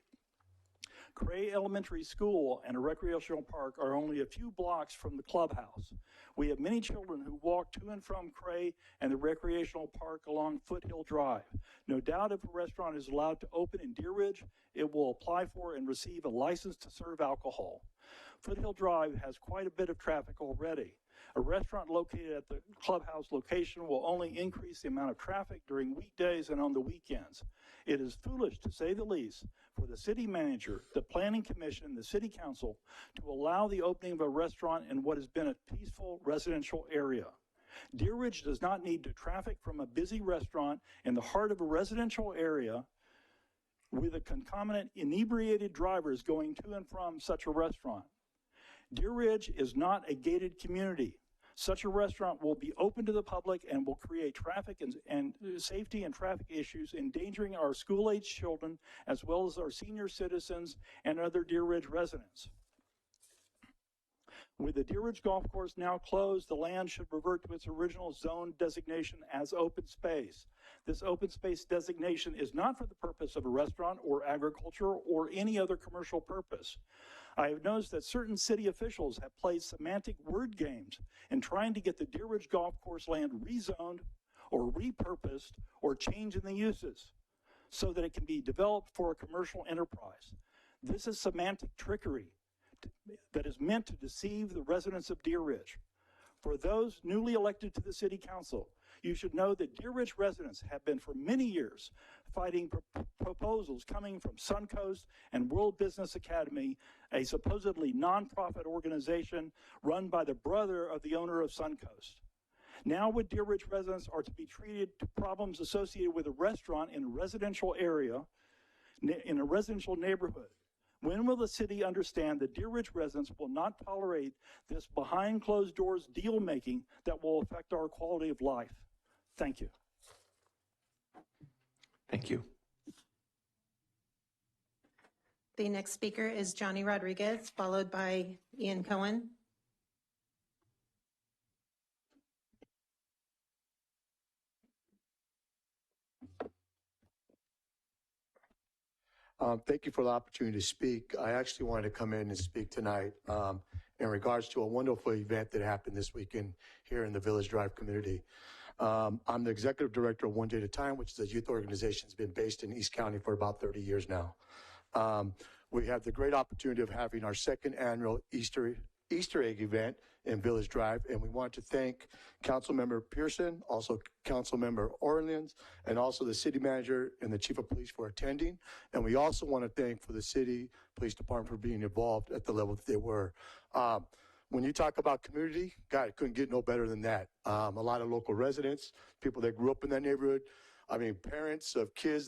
Cray Elementary School and a recreational park are only a few blocks from the clubhouse. We have many children who walk to and from Cray and the recreational park along Foothill Drive. No doubt if a restaurant is allowed to open in Deer Ridge, it will apply for and receive a license to serve alcohol. Foothill Drive has quite a bit of traffic already. A restaurant located at the clubhouse location will only increase the amount of traffic during weekdays and on the weekends. It is foolish, to say the least, for the city manager, the planning commission, and the city council to allow the opening of a restaurant in what has been a peaceful residential area. Deer Ridge does not need to traffic from a busy restaurant in the heart of a residential area with a concomitant inebriated drivers going to and from such a restaurant. Deer Ridge is not a gated community. Such a restaurant will be open to the public and will create traffic and safety and traffic issues, endangering our school-age children as well as our senior citizens and other Deer Ridge residents. With the Deer Ridge Golf Course now closed, the land should revert to its original zone designation as open space. This open space designation is not for the purpose of a restaurant or agriculture or any other commercial purpose. I have noticed that certain city officials have played semantic word games in trying to get the Deer Ridge Golf Course land rezoned or repurposed or changed in the uses so that it can be developed for a commercial enterprise. This is semantic trickery that is meant to deceive the residents of Deer Ridge. For those newly elected to the City Council, you should know that Deer Ridge residents have been for many years fighting proposals coming from Suncoast and World Business Academy, a supposedly nonprofit organization run by the brother of the owner of Suncoast. Now with Deer Ridge residents are to be treated to problems associated with a restaurant in a residential area, in a residential neighborhood. When will the city understand that Deer Ridge residents will not tolerate this behind closed doors deal making that will affect our quality of life? Thank you. Thank you. The next speaker is Johnny Rodriguez, followed by Ian Cohen. Thank you for the opportunity to speak. I actually wanted to come in and speak tonight in regards to a wonderful event that happened this weekend here in the Village Drive community. I'm the executive director of One Day at a Time, which is a youth organization that's been based in East County for about 30 years now. We have the great opportunity of having our second annual Easter egg event in Village Drive, and we want to thank Councilmember Pearson, also Councilmember Orleans, and also the city manager and the chief of police for attending. And we also want to thank for the city police department for being involved at the level that they were. When you talk about community, God, it couldn't get no better than that. A lot of local residents, people that grew up in that neighborhood, I mean, parents of kids,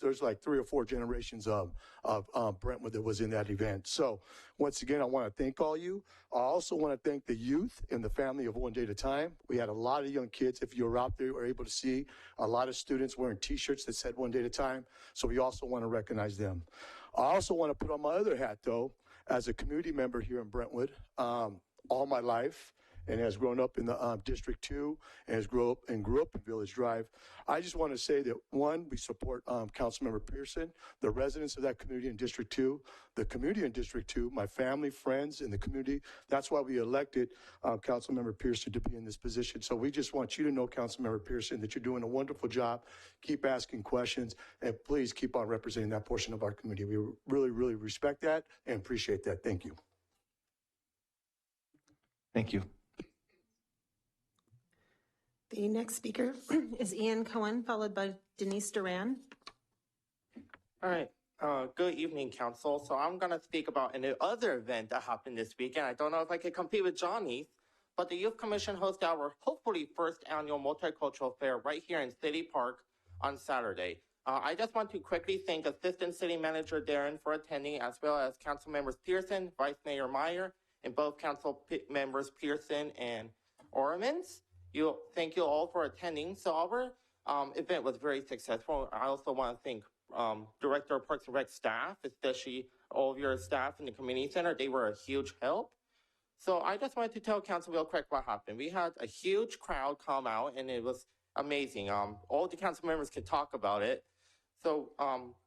there's like 3 or 4 generations of Brentwood that was in that event. So once again, I want to thank all you. I also want to thank the youth and the family of One Day at a Time. We had a lot of young kids. If you were out there, you were able to see a lot of students wearing t-shirts that said One Day at a Time. So we also want to recognize them. I also want to put on my other hat though, as a community member here in Brentwood, all my life, and has grown up in the District 2 and grew up in Village Drive. I just want to say that, one, we support Councilmember Pearson, the residents of that community in District 2, the community in District 2, my family, friends in the community. That's why we elected Councilmember Pearson to be in this position. So we just want you to know, Councilmember Pearson, that you're doing a wonderful job. Keep asking questions, and please keep on representing that portion of our community. We really, really respect that and appreciate that. Thank you. Thank you. The next speaker is Ian Cohen, followed by Denise Duran. All right. Good evening, Council. So I'm going to speak about an other event that happened this weekend. I don't know if I can compete with Johnny's, but the Youth Commission hosted our hopefully first annual multicultural fair right here in City Park on Saturday. I just want to quickly thank Assistant City Manager Darren for attending, as well as Council Members Pearson, Vice Mayor Meyer, and both Council Members Pearson and Ormans. Thank you all for attending. So our event was very successful. I also want to thank Director of Parks and Rec staff, especially all of your staff in the community center. They were a huge help. So I just wanted to tell Council real quick what happened. We had a huge crowd come out, and it was amazing. All the council members could talk about it. So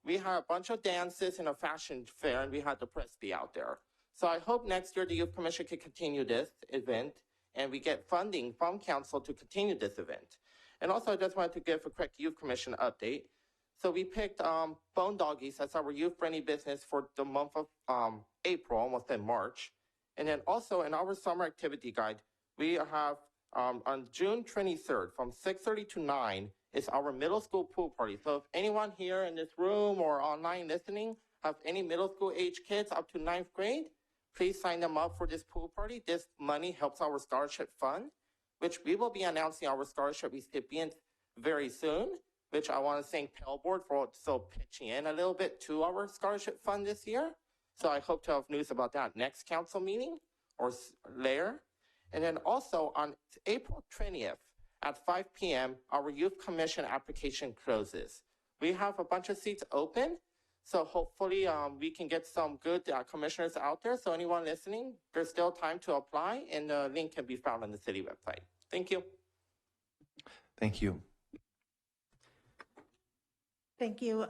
we had a bunch of dances and a fashion fair, and we had the press be out there. So I hope next year the Youth Commission can continue this event, and we get funding from council to continue this event. And also, I just wanted to give a quick Youth Commission update. So we picked Bone Doggies as our youth-friendly business for the month of April, almost in March. And then also in our summer activity guide, we have on June 23rd from 6:30 to 9 is our middle school pool party. So if anyone here in this room or online listening have any middle school age kids up to 9th grade, please sign them up for this pool party. This money helps our scholarship fund, which we will be announcing our scholarship recipients very soon, which I want to thank Pell Board for also pitching in a little bit to our scholarship fund this year. So I hope to have news about that next council meeting or later. And then also on April 20th at 5 p.m., our Youth Commission application closes. We have a bunch of seats open. So hopefully we can get some good commissioners out there. So anyone listening, there's still time to apply, and the link can be found on the city website. Thank you. Thank you. Thank you.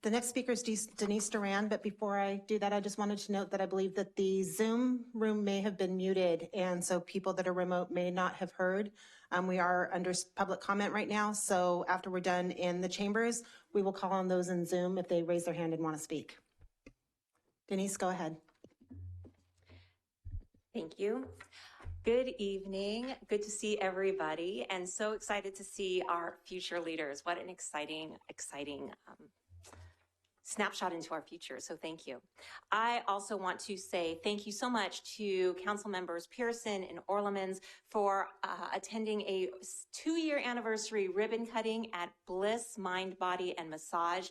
The next speaker is Denise Duran, but before I do that, I just wanted to note that I believe that the Zoom room may have been muted, and so people that are remote may not have heard. We are under public comment right now, so after we're done in the chambers, we will call on those in Zoom if they raise their hand and want to speak. Denise, go ahead. Thank you. Good evening. Good to see everybody, and so excited to see our future leaders. What an exciting snapshot into our future. So thank you. I also want to say thank you so much to Councilmembers Pearson and Orlemans for attending a 2-year anniversary ribbon cutting at Bliss Mind, Body, and Massage.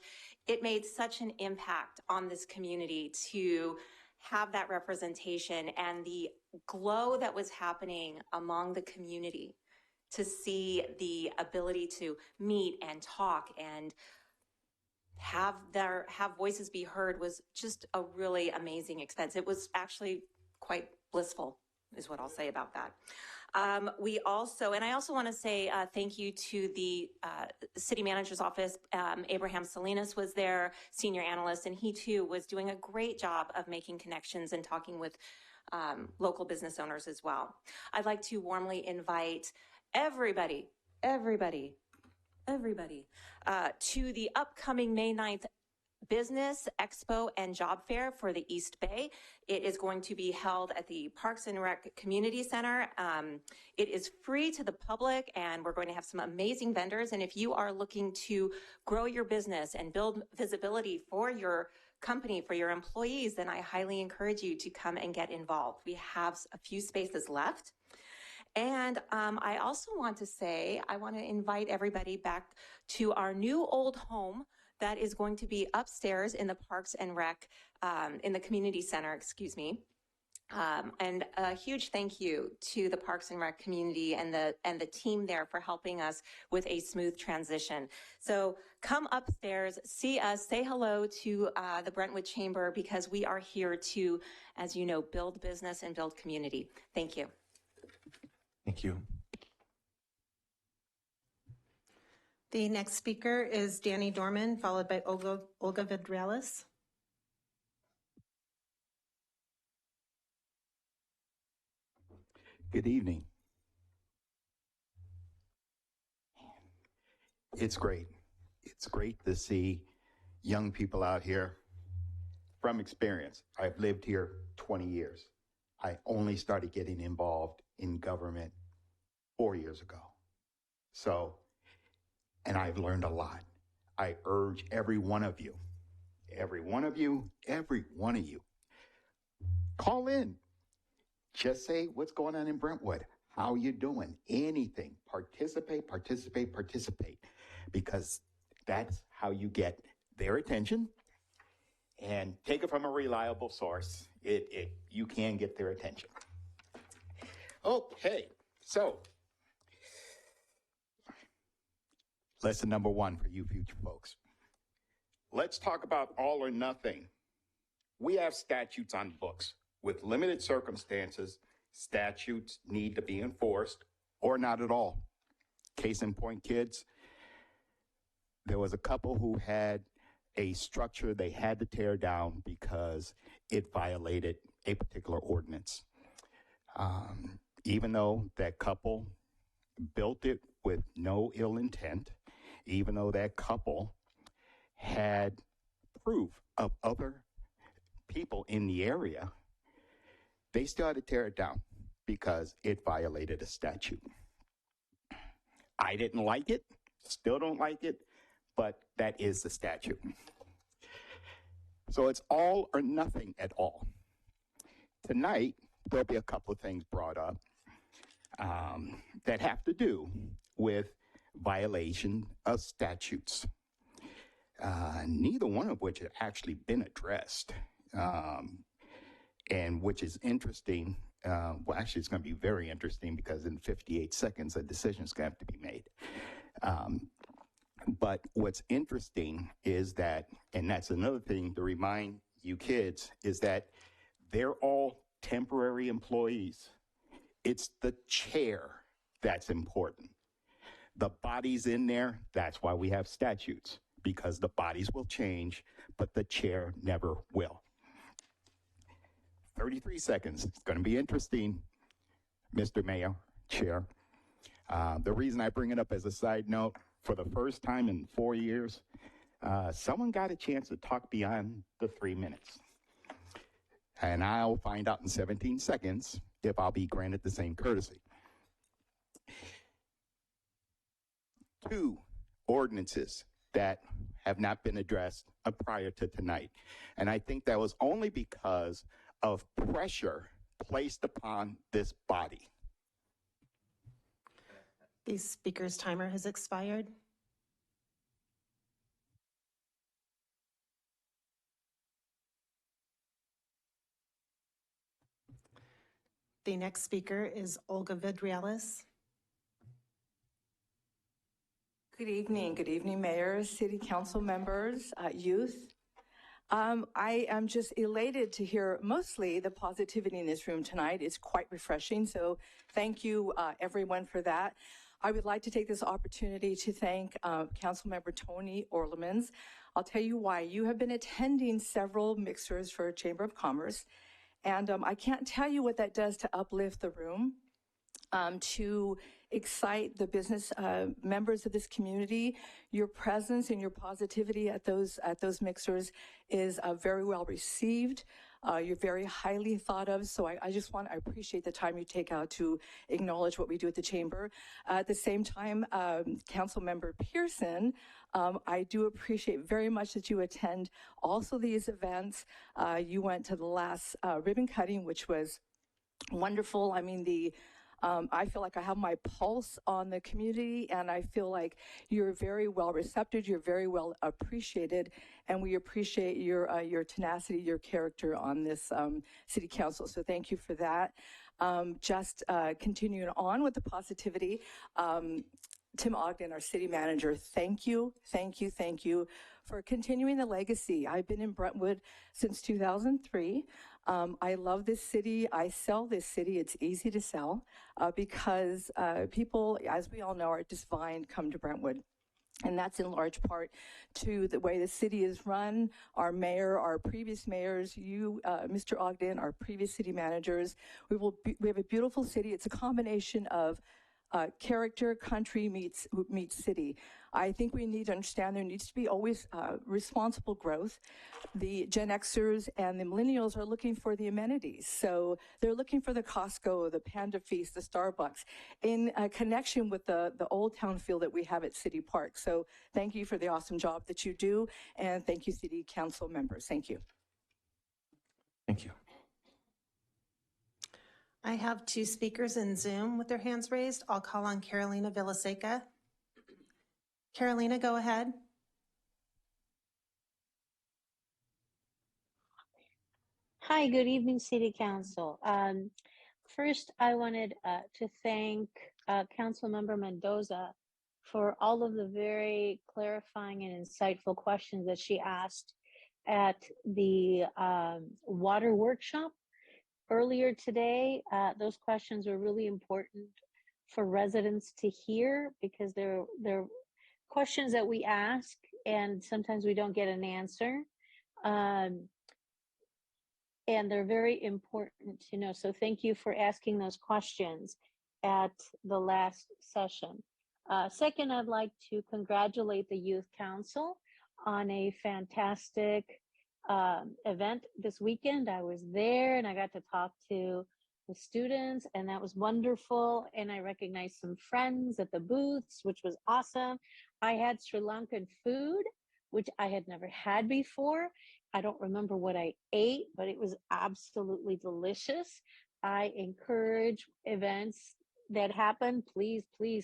It made such an impact on this community to have that representation and the glow that was happening among the community, to see the ability to meet and talk and have voices be heard was just a really amazing experience. It was actually quite blissful, is what I'll say about that. I also want to say thank you to the city manager's office. Abraham Salinas was there, senior analyst, and he too was doing a great job of making connections and talking with local business owners as well. I'd like to warmly invite everybody to the upcoming May 9th Business Expo and Job Fair for the East Bay. It is going to be held at the Parks and Rec Community Center. It is free to the public, and we're going to have some amazing vendors. And if you are looking to grow your business and build visibility for your company, for your employees, then I highly encourage you to come and get involved. We have a few spaces left. And I also want to say, I want to invite everybody back to our new old home that is going to be upstairs in the Parks and Rec, in the community center, excuse me. And a huge thank you to the Parks and Rec community and the team there for helping us with a smooth transition. So come upstairs, see us, say hello to the Brentwood Chamber, because we are here to, as you know, build business and build community. Thank you. Thank you. The next speaker is Danny Dorman, followed by Olga Vidralis. Good evening. It's great. It's great to see young people out here. From experience, I've lived here 20 years. I only started getting involved in government 4 years ago. And I've learned a lot. I urge every one of you, call in. Just say what's going on in Brentwood. How you doing? Anything. Participate. Because that's how you get their attention. And take it from a reliable source. You can get their attention. Okay, so lesson number 1 for you future folks. Let's talk about all or nothing. We have statutes on books. With limited circumstances, statutes need to be enforced or not at all. Case in point, kids, there was a couple who had a structure they had to tear down because it violated a particular ordinance. Even though that couple built it with no ill intent, even though that couple had proof of other people in the area, they still had to tear it down because it violated a statute. I didn't like it, still don't like it, but that is the statute. So it's all or nothing at all. Tonight, there'll be a couple of things brought up that have to do with violation of statutes. Neither one of which have actually been addressed, and which is interesting. Well, actually, it's going to be very interesting because in 58 seconds, a decision is going to have to be made. But what's interesting is that, and that's another thing to remind you kids, is that they're all temporary employees. It's the chair that's important. The bodies in there, that's why we have statutes, because the bodies will change, but the chair never will. 33 seconds. It's going to be interesting, Mr. Mayor, Chair. The reason I bring it up as a side note, for the first time in 4 years, someone got a chance to talk beyond the 3 minutes. And I'll find out in 17 seconds if I'll be granted the same courtesy. 2 ordinances that have not been addressed prior to tonight. And I think that was only because of pressure placed upon this body. The speaker's timer has expired. The next speaker is Olga Vidrialis. Good evening, Mayor, City Council members, youth. I am just elated to hear mostly the positivity in this room tonight. It's quite refreshing, so thank you, everyone, for that. I would like to take this opportunity to thank Councilmember Tony Orlemans. I'll tell you why. You have been attending several mixers for Chamber of Commerce, and I can't tell you what that does to uplift the room, to excite the business members of this community. Your presence and your positivity at those mixers is very well received. You're very highly thought of, so I appreciate the time you take out to acknowledge what we do at the Chamber. At the same time, Councilmember Pearson, I do appreciate very much that you attend also these events. You went to the last ribbon cutting, which was wonderful. I mean, I feel like I have my pulse on the community, and I feel like you're very well receptive, you're very well appreciated, and we appreciate your tenacity, your character on this City Council. So thank you for that. Just continuing on with the positivity, Tim Ogden, our city manager, thank you for continuing the legacy. I've been in Brentwood since 2003. I love this city. I sell this city. It's easy to sell because people, as we all know, are divine come to Brentwood. And that's in large part to the way the city is run, our mayor, our previous mayors, you, Mr. Ogden, our previous city managers. We have a beautiful city. It's a combination of character, country meets city. I think we need to understand there needs to be always responsible growth. The Gen Xers and the millennials are looking for the amenities. So they're looking for the Costco, the Panda Feast, the Starbucks in connection with the old town feel that we have at City Park. So thank you for the awesome job that you do. And thank you, City Council members. Thank you. Thank you. I have 2 speakers in Zoom with their hands raised. I'll call on Carolina Villaseca. Carolina, go ahead. Hi, good evening, City Council. First, I wanted to thank Councilmember Mendoza for all of the very clarifying and insightful questions that she asked at the water workshop earlier today. Those questions were really important for residents to hear because they're questions that we ask and sometimes we don't get an answer. And they're very important to know. So thank you for asking those questions at the last session. Second, I'd like to congratulate the Youth Council on a fantastic event this weekend. I was there and I got to talk to the students, and that was wonderful. And I recognized some friends at the booths, which was awesome. I had Sri Lankan food, which I had never had before. I don't remember what I ate, but it was absolutely delicious. I encourage events that happen. Please,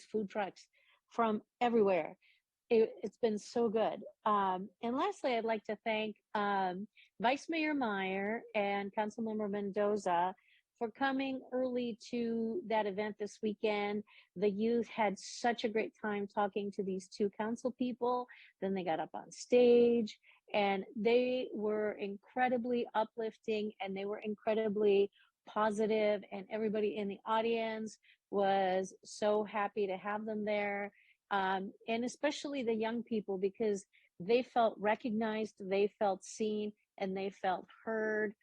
food trucks from everywhere. It's been so good. And lastly, I'd like to thank Vice Mayor Meyer and Councilmember Mendoza for coming early to that event this weekend. The youth had such a great time talking to these 2 council people. Then they got up on stage and they were incredibly uplifting and they were incredibly positive, and everybody in the audience was so happy to have them there. And especially the young people, because they felt recognized, they felt seen, and they felt heard,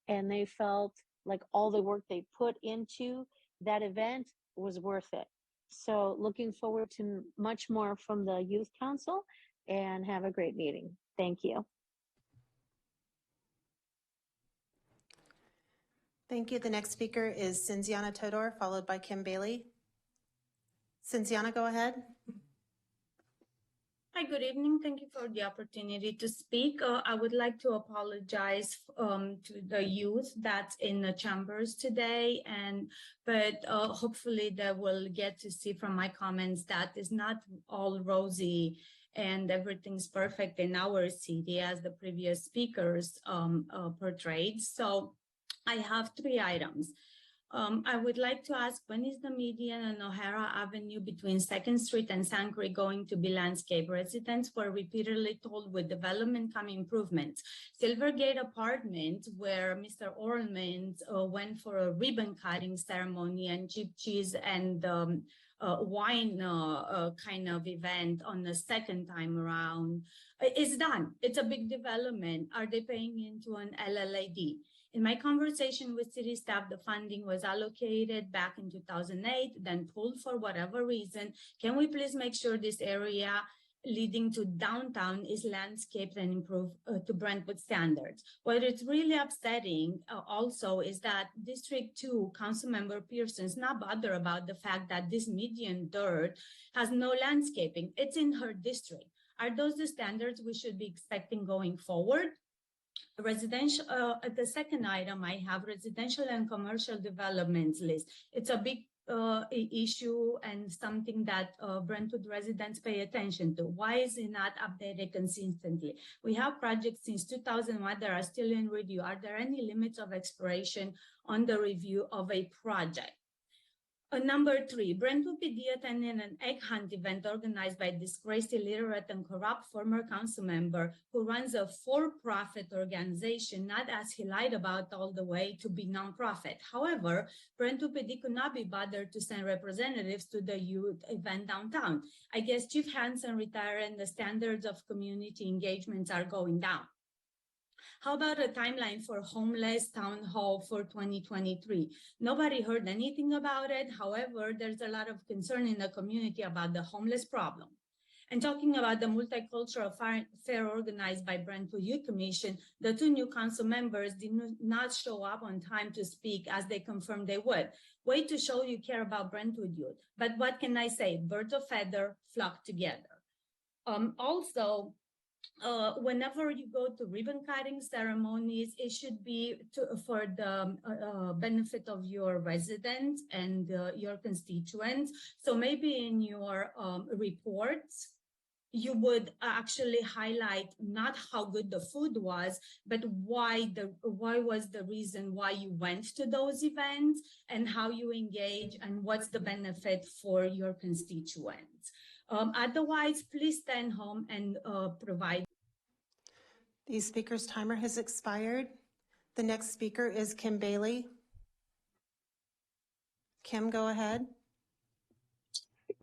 and they felt like all the work they put into that event was worth it. So looking forward to much more from the Youth Council, and have a great meeting. Thank you. Thank you. The next speaker is Cinziana Todor, followed by Kim Bailey. Cinziana, go ahead. Hi, good evening. Thank you for the opportunity to speak. I would like to apologize to the youth that's in the chambers today, but hopefully they will get to see from my comments that it's not all rosy and everything's perfect in our city as the previous speakers portrayed. So I have 3 items. I would like to ask, when is the median on O'Hara Avenue between 2nd Street and Sanctuary going to be landscaped? Residents were repeatedly told with development come improvements. Silvergate Apartment, where Mr. Orleman went for a ribbon cutting ceremony and cheap cheese and wine kind of event on the second time around, is done. It's a big development. Are they paying into an LLAD? In my conversation with city staff, the funding was allocated back in 2008, then pulled for whatever reason. Can we please make sure this area leading to downtown is landscaped and improved to Brentwood standards? What it's really upsetting also is that District 2 Councilmember Pearson is not bothered about the fact that this median dirt has no landscaping. It's in her district. Are those the standards we should be expecting going forward? Residential, the second item I have, residential and commercial developments list. It's a big issue and something that Brentwood residents pay attention to. Why is it not updated consistently? We have projects since 2001 that are still in review. Are there any limits of expiration on the review of a project? Number 3, Brentwood PD attended an egg hunt event organized by a disgraced, illiterate, and corrupt former council member who runs a for-profit organization, not, as he lied about all the way, to be nonprofit. However, Brentwood PD could not be bothered to send representatives to the youth event downtown. I guess Chief Hansen retired and the standards of community engagements are going down. How about a timeline for homeless town hall for 2023? Nobody heard anything about it. However, there's a lot of concern in the community about the homeless problem. And talking about the multicultural fair organized by Brentwood Youth Commission, the 2 new council members did not show up on time to speak as they confirmed they would. Way to show you care about Brentwood youth. But what can I say? Birds of feather flock together. Also, whenever you go to ribbon cutting ceremonies, it should be for the benefit of your residents and your constituents. So maybe in your reports, you would actually highlight not how good the food was, but why was the reason why you went to those events and how you engage and what's the benefit for your constituents. Otherwise, please stand home and provide. The speaker's timer has expired. The next speaker is Kim Bailey. Kim, go ahead.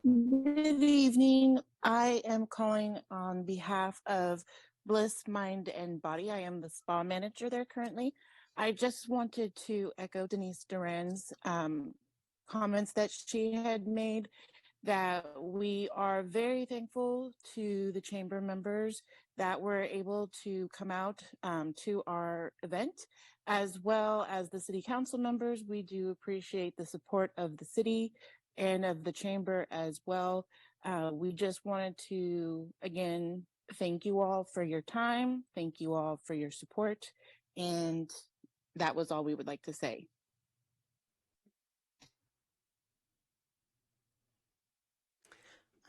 Good evening. I am calling on behalf of Bliss Mind and Body. I am the spa manager there currently. I just wanted to echo Denise Duran's comments that she had made, that we are very thankful to the chamber members that were able to come out to our event, as well as the city council members. We do appreciate the support of the city and of the chamber as well. We just wanted to, again, thank you all for your time. Thank you all for your support. And that was all we would like to say.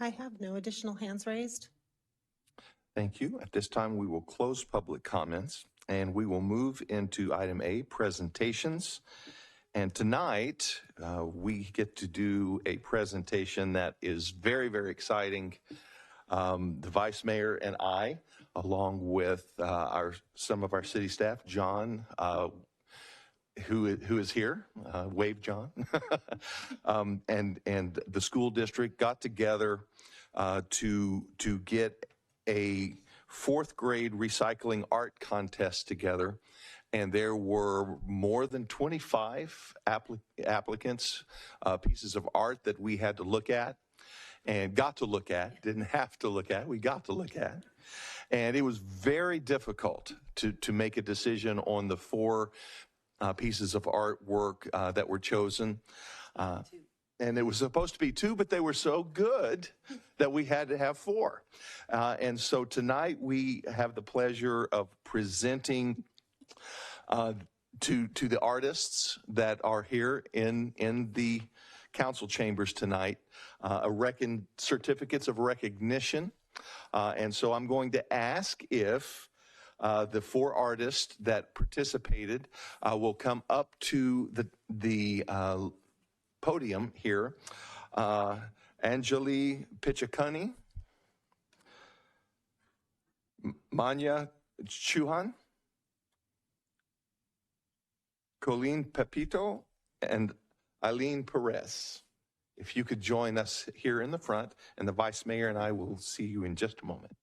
I have no additional hands raised. Thank you. At this time, we will close public comments and we will move into item A, presentations. And tonight, we get to do a presentation that is very, very exciting. The Vice Mayor and I, along with some of our city staff, John, who is here, wave John, and the school district got together to get a fourth grade recycling art contest together, and there were more than 25 applicants, pieces of art that we had to look at and got to look at, didn't have to look at, we got to look at. And it was very difficult to make a decision on the four pieces of artwork that were chosen. And it was supposed to be two, but they were so good that we had to have four. And so tonight we have the pleasure of presenting to the artists that are here in the council chambers tonight, certificates of recognition. And so I'm going to ask if the four artists that participated will come up to the podium here. Anjali Pichakani, Manya Chuhan, Colleen Pepito, and Eileen Perez. If you could join us here in the front, and the Vice Mayor and I will see you in just a moment.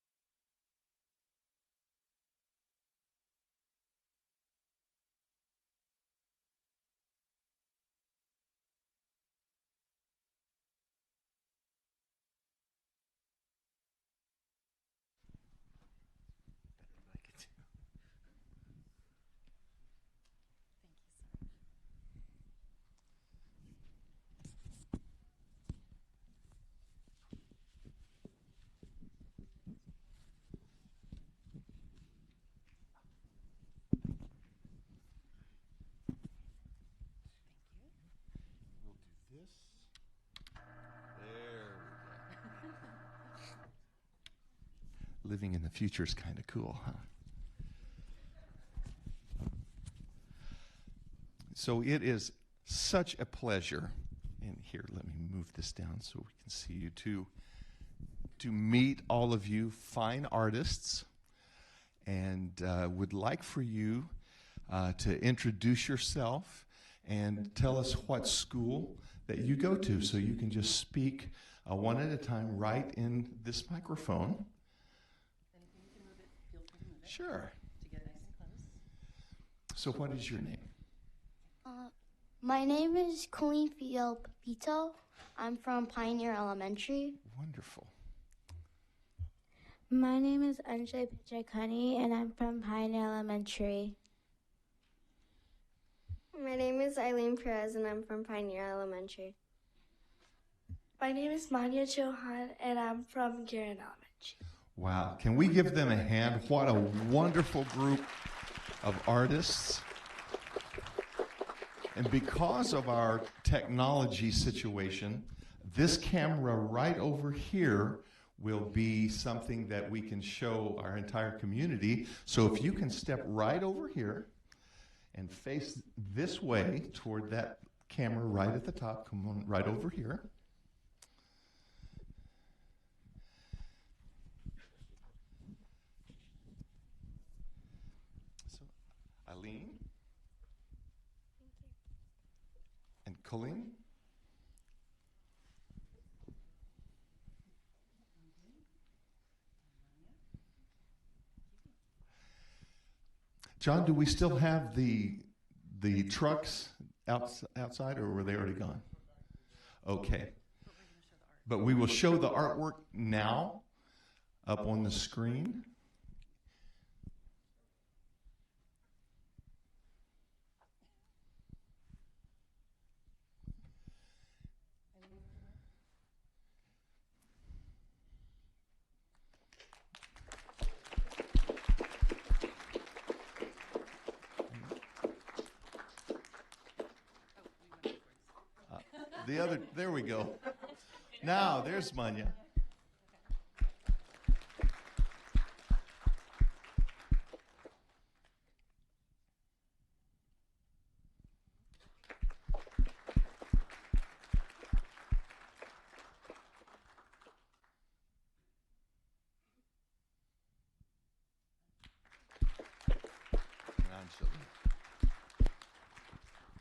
Living in the future is kind of cool, huh? So it is such a pleasure, and here, let me move this down so we can see you, to meet all of you fine artists, and would like for you to introduce yourself and tell us what school that you go to, so you can just speak one at a time right in this microphone. Sure. To get nice and close. So what is your name? My name is Colleen Pepito. I'm from Pioneer Elementary. Wonderful. My name is Anjali Pichakani, and I'm from Pioneer Elementary. My name is Eileen Perez, and I'm from Pioneer Elementary. My name is Manya Chohan, and I'm from Guerin Elementary. Wow. Can we give them a hand? What a wonderful group of artists. And because of our technology situation, this camera right over here will be something that we can show our entire community. So if you can step right over here and face this way toward that camera right at the top, come on right over here. Eileen and Colleen. John, do we still have the trucks outside, or were they already gone? Okay. But we will show the artwork now up on the screen. There we go. Now, there's Manya.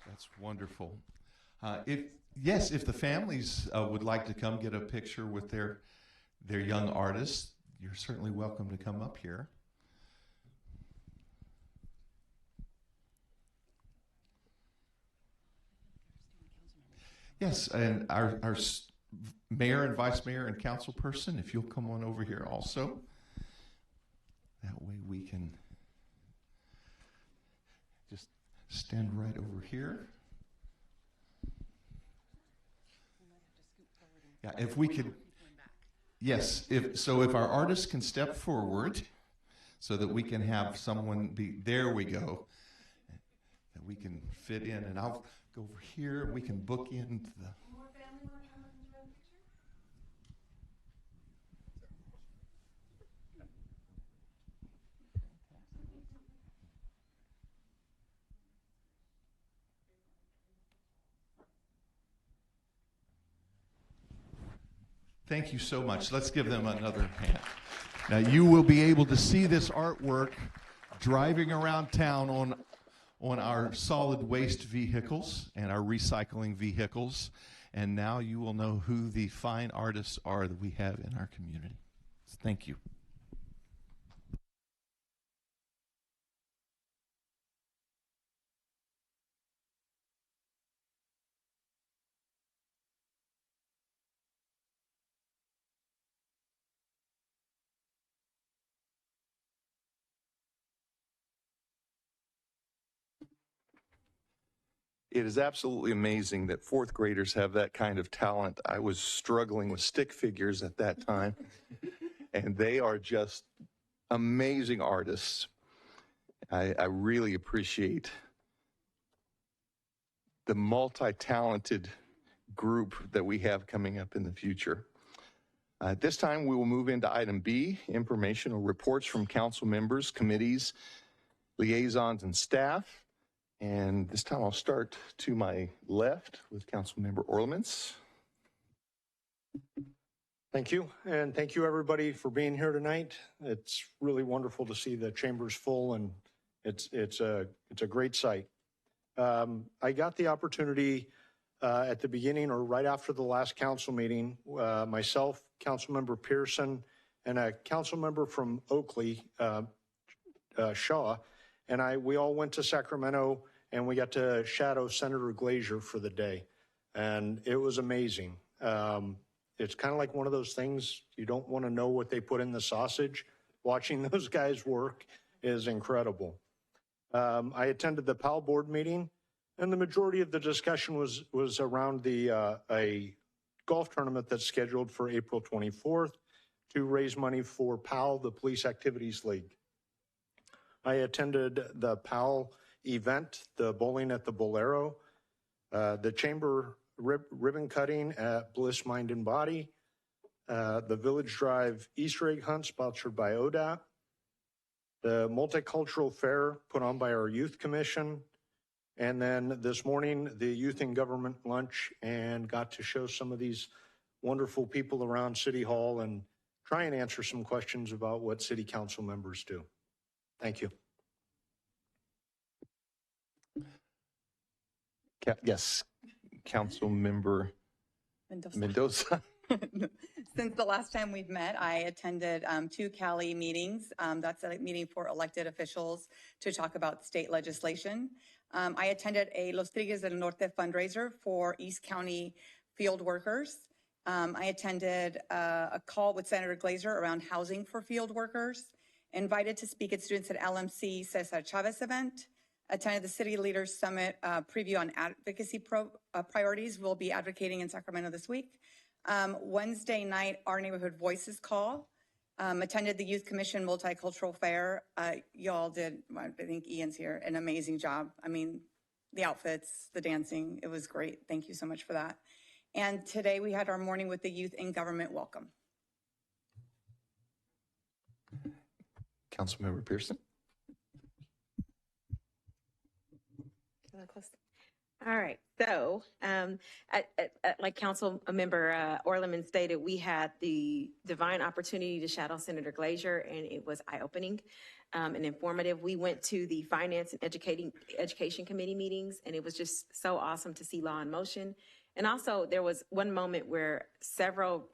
That's wonderful. If the families would like to come get a picture with their young artists, you're certainly welcome to come up here. Yes, and our mayor and vice mayor and council person, if you'll come on over here also. That way we can just stand right over here. Yeah, if we could, yes, if our artists can step forward so that we can have someone be, there we go, that we can fit in, and I'll go over here, we can book in the. Thank you so much. Let's give them another hand. Now you will be able to see this artwork driving around town on our solid waste vehicles and our recycling vehicles. And now you will know who the fine artists are that we have in our community. Thank you. It is absolutely amazing that fourth graders have that kind of talent. I was struggling with stick figures at that time, and they are just amazing artists. I really appreciate the multi-talented group that we have coming up in the future. At this time, we will move into item B, informational reports from council members, committees, liaisons, and staff. And this time I'll start to my left with Councilmember Orlemans. Thank you, and thank you everybody for being here tonight. It's really wonderful to see the chambers full, and it's a great sight. I got the opportunity at the beginning or right after the last council meeting, myself, Councilmember Pearson, and a council member from Oakley, Shaw, and we all went to Sacramento, and we got to shadow Senator Glazer for the day, and it was amazing. It's kind of like one of those things, you don't want to know what they put in the sausage. Watching those guys work is incredible. I attended the PAL board meeting, and the majority of the discussion was around a golf tournament that's scheduled for April 24th to raise money for PAL, the Police Activities League. I attended the PAL event, the bowling at the Bolero, the chamber ribbon cutting at Bliss Mind and Body, the Village Drive Easter egg hunt sponsored by ODAP, the multicultural fair put on by our youth commission, and then this morning the youth in government lunch, and got to show some of these wonderful people around City Hall and try and answer some questions about what city council members do. Thank you. Yes, Council Member Mendoza. Since the last time we've met, I attended 2 Cali meetings. That's a meeting for elected officials to talk about state legislation. I attended a Los Tigres del Norte fundraiser for East County field workers. I attended a call with Senator Glazer around housing for field workers. Invited to speak at students at LMC Cesar Chavez event. Attended the City Leaders Summit preview on advocacy priorities. We'll be advocating in Sacramento this week. Wednesday night, our Neighborhood Voices call. Attended the Youth Commission Multicultural Fair. Y'all did, I think Ian's here, an amazing job. I mean, the outfits, the dancing, it was great. Thank you so much for that. And today we had our morning with the Youth in Government welcome. Councilmember Pearson. All right, so like Council Member Orleman stated, we had the divine opportunity to shadow Senator Glazer, and it was eye-opening and informative. We went to the Finance and Education Committee meetings, and it was just so awesome to see law in motion. And also, there was one moment where several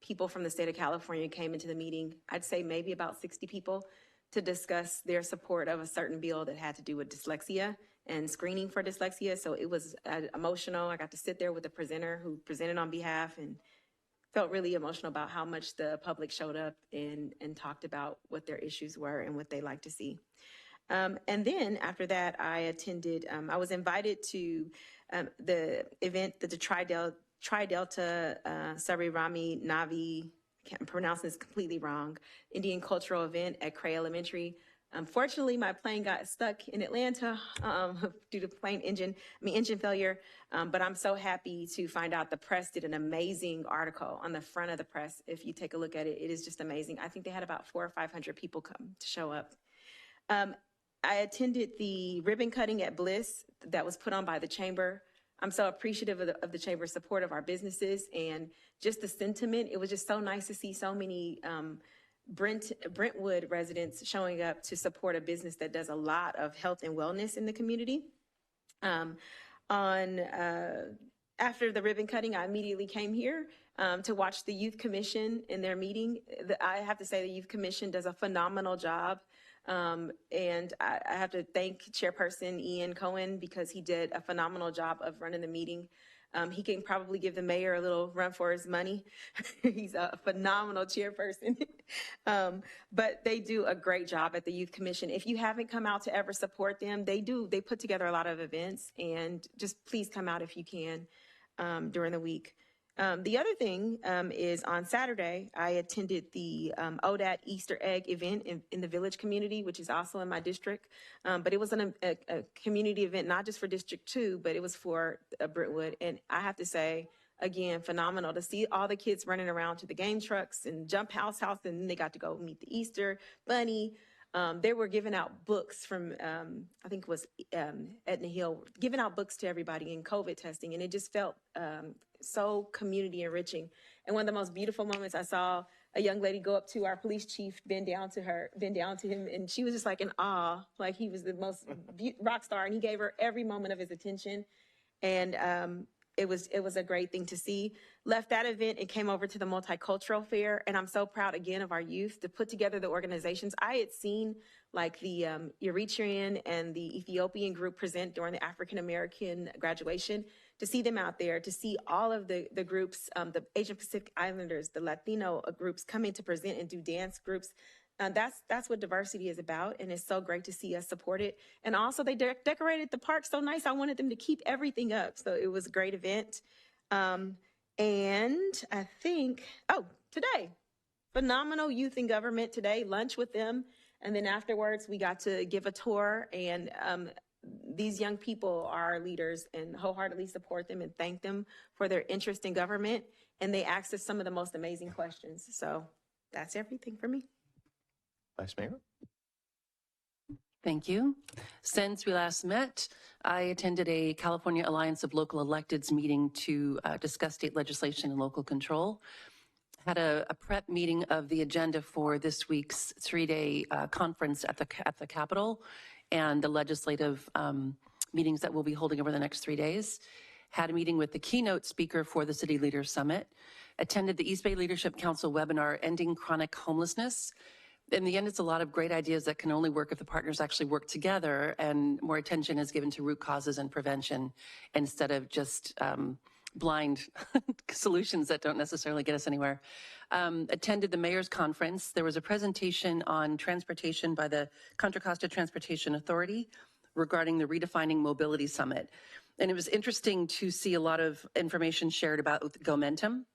people from the state of California came into the meeting. I'd say maybe about 60 people to discuss their support of a certain bill that had to do with dyslexia and screening for dyslexia. So it was emotional. I got to sit there with the presenter who presented on behalf and felt really emotional about how much the public showed up and talked about what their issues were and what they like to see. And then after that, I attended, I was invited to the event that the Tri-Delta Sarirami Navi, I can't pronounce this completely wrong, Indian cultural event at Cray Elementary. Unfortunately, my plane got stuck in Atlanta due to engine failure. But I'm so happy to find out the press did an amazing article on the front of the press. If you take a look at it, it is just amazing. I think they had about 400 or 500 people come to show up. I attended the ribbon cutting at Bliss that was put on by the Chamber. I'm so appreciative of the Chamber's support of our businesses and just the sentiment. It was just so nice to see so many Brentwood residents showing up to support a business that does a lot of health and wellness in the community. After the ribbon cutting, I immediately came here to watch the Youth Commission in their meeting. I have to say the Youth Commission does a phenomenal job. And I have to thank Chairperson Ian Cohen because he did a phenomenal job of running the meeting. He can probably give the mayor a little run for his money. He's a phenomenal chairperson. But they do a great job at the Youth Commission. If you haven't come out to ever support them, they put together a lot of events, and just please come out if you can during the week. The other thing is on Saturday, I attended the ODAT Easter egg event in the Village community, which is also in my district. But it was a community event, not just for District 2, but it was for Brentwood. And I have to say, again, phenomenal to see all the kids running around to the game trucks and jump house, and then they got to go meet the Easter Bunny. They were giving out books from, I think it was Etna Hill, giving out books to everybody in COVID testing. And it just felt so community enriching. And one of the most beautiful moments, I saw a young lady go up to our police chief, bend down to him. And she was just like in awe, like he was the most rock star. And he gave her every moment of his attention. And it was a great thing to see. Left that event and came over to the multicultural fair. And I'm so proud again of our youth to put together the organizations. I had seen like the Eritrean and the Ethiopian group present during the African American graduation. To see them out there, to see all of the groups, the Asian Pacific Islanders, the Latino groups coming to present and do dance groups. That's what diversity is about, and it's so great to see us support it. And also, they decorated the park so nice. I wanted them to keep everything up, so it was a great event. And I think, today, phenomenal youth in government today, lunch with them, and then afterwards we got to give a tour. And these young people are our leaders, and wholeheartedly support them and thank them for their interest in government. And they asked us some of the most amazing questions. So that's everything for me. Vice Mayor? Thank you. Since we last met, I attended a California Alliance of Local Electeds meeting to discuss state legislation and local control. Had a prep meeting of the agenda for this week's 3-day conference at the Capitol and the legislative meetings that we'll be holding over the next 3 days. Had a meeting with the keynote speaker for the City Leaders Summit. Attended the East Bay Leadership Council webinar, Ending Chronic Homelessness. In the end, it's a lot of great ideas that can only work if the partners actually work together, and more attention is given to root causes and prevention instead of just blind solutions that don't necessarily get us anywhere. Attended the Mayor's Conference. There was a presentation on transportation by the Contra Costa Transportation Authority regarding the Redefining Mobility Summit. And it was interesting to see a lot of information shared about Momentum.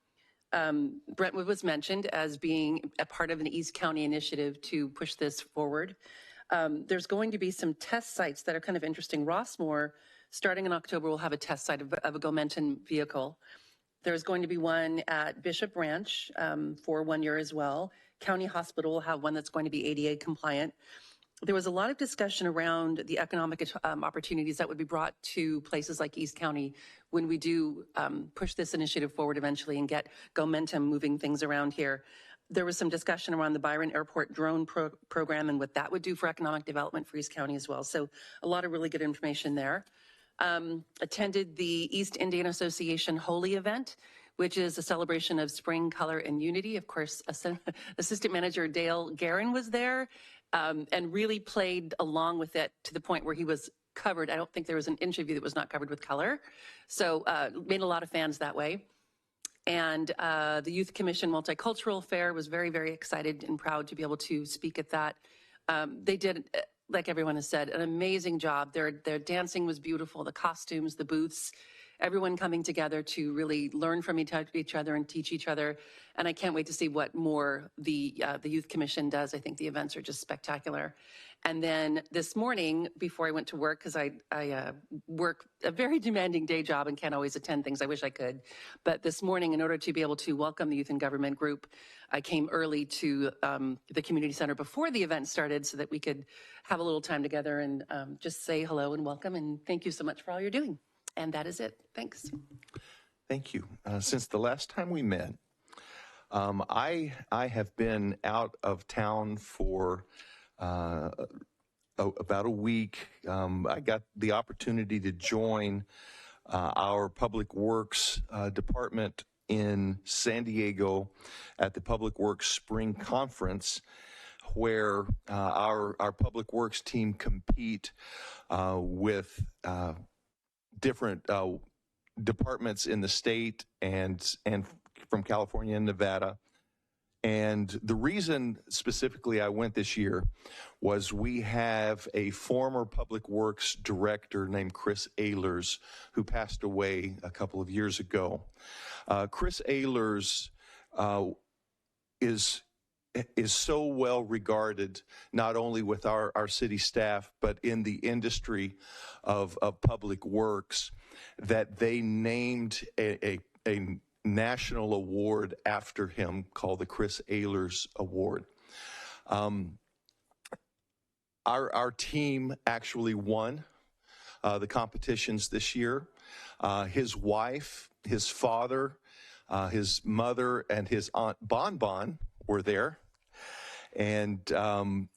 Brentwood was mentioned as being a part of an East County initiative to push this forward. There's going to be some test sites that are kind of interesting. Rossmore, starting in October, will have a test site of a Momentum vehicle. There's going to be one at Bishop Ranch for 1 year as well. County Hospital will have one that's going to be ADA compliant. There was a lot of discussion around the economic opportunities that would be brought to places like East County when we do push this initiative forward eventually and get Momentum moving things around here. There was some discussion around the Byron Airport drone program and what that would do for economic development for East County as well. So a lot of really good information there. attended the East Indian Association Holy event, which is a celebration of spring, color, and unity. Of course, Assistant Manager Dale Guerin was there and really played along with it to the point where he was covered. I don't think there was an inch of you that was not covered with color. So made a lot of fans that way. And the Youth Commission Multicultural Fair was very, very excited and proud to be able to speak at that. They did, like everyone has said, an amazing job. Their dancing was beautiful, the costumes, the booths, everyone coming together to really learn from each other and teach each other. And I can't wait to see what more the Youth Commission does. I think the events are just spectacular. And then this morning, before I went to work, because I work a very demanding day job and can't always attend things, I wish I could. But this morning, in order to be able to welcome the Youth in Government group, I came early to the community center before the event started so that we could have a little time together and just say hello and welcome. And thank you so much for all you're doing. And that is it. Thanks. Thank you. Since the last time we met, I have been out of town for about a week. I got the opportunity to join our Public Works department in San Diego at the Public Works Spring Conference, where our Public Works team compete with different departments in the state and from California and Nevada. And the reason specifically I went this year was we have a former Public Works director named Chris Ehlers who passed away a couple of years ago. Chris Ehlers is so well regarded, not only with our city staff, but in the industry of public works, that they named a national award after him called the Chris Ehlers Award. Our team actually won the competitions this year. His wife, his father, his mother, and his aunt Bonbon were there. And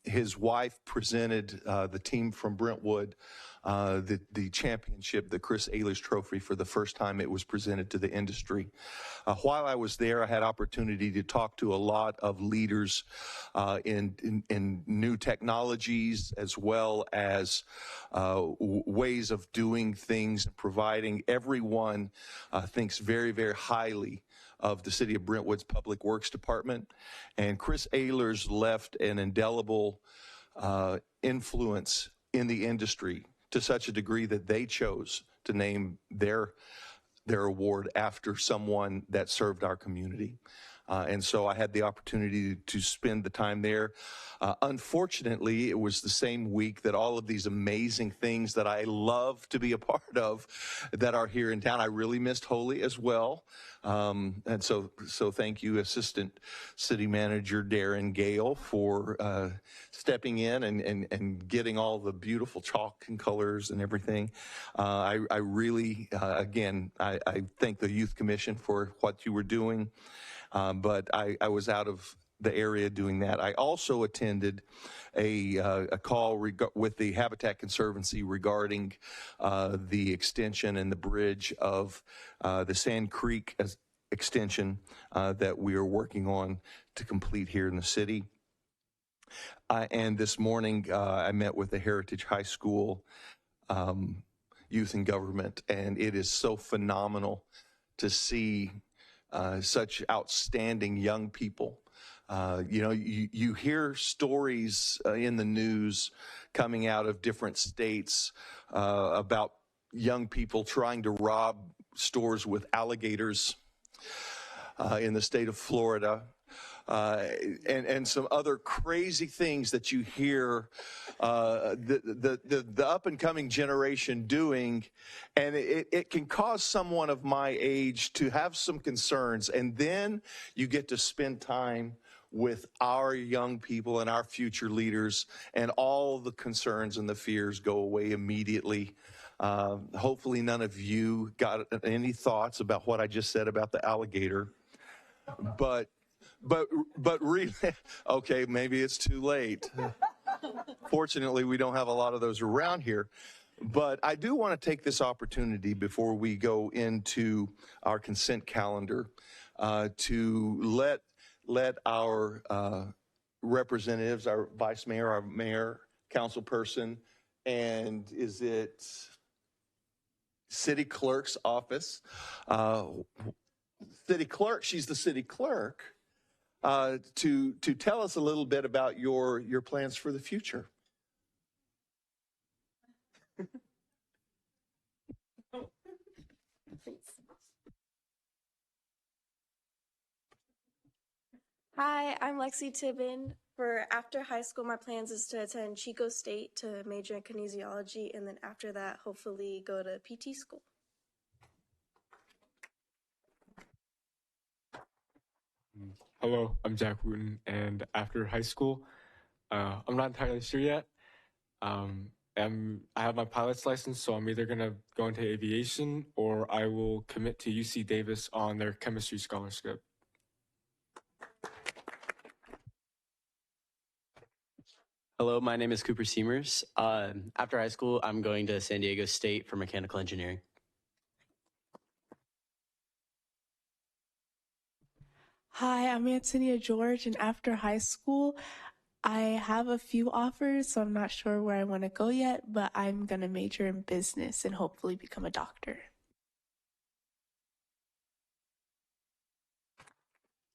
his wife presented the team from Brentwood the championship, the Chris Ehlers Trophy, for the first time it was presented to the industry. While I was there, I had opportunity to talk to a lot of leaders in new technologies, as well as ways of doing things and providing. Everyone thinks very, very highly of the City of Brentwood's Public Works Department. And Chris Ehlers left an indelible influence in the industry to such a degree that they chose to name their award after someone that served our community. And so I had the opportunity to spend the time there. Unfortunately, it was the same week that all of these amazing things that I love to be a part of that are here in town. I really missed Holy as well. And so thank you, Assistant City Manager Darren Gale, for stepping in and getting all the beautiful chalk and colors and everything. I really, again, I thank the Youth Commission for what you were doing. But I was out of the area doing that. I also attended a call with the Habitat Conservancy regarding the extension and the bridge of the Sand Creek extension that we are working on to complete here in the city. And this morning, I met with the Heritage High School Youth in Government, and it is so phenomenal to see such outstanding young people. You hear stories in the news coming out of different states about young people trying to rob stores with alligators in the state of Florida. And some other crazy things that you hear the up-and-coming generation doing, and it can cause someone of my age to have some concerns. And then you get to spend time with our young people and our future leaders, and all the concerns and the fears go away immediately. Hopefully none of you got any thoughts about what I just said about the alligator. But really, okay, maybe it's too late. Fortunately, we don't have a lot of those around here. But I do want to take this opportunity before we go into our consent calendar to let our representatives, our vice mayor, our mayor, council person, and is it city clerk's office? City clerk, she's the city clerk, to tell us a little bit about your plans for the future. Hi, I'm Lexi Tibbin. For after high school, my plans is to attend Chico State to major in kinesiology, and then after that, hopefully go to PT school. Hello, I'm Jack Wooten, and after high school, I'm not entirely sure yet. I have my pilot's license, so I'm either gonna go into aviation or I will commit to UC Davis on their chemistry scholarship. Hello, my name is Cooper Seamers. After high school, I'm going to San Diego State for mechanical engineering. Hi, I'm Antonia George, and after high school, I have a few offers, so I'm not sure where I want to go yet, but I'm going to major in business and hopefully become a doctor.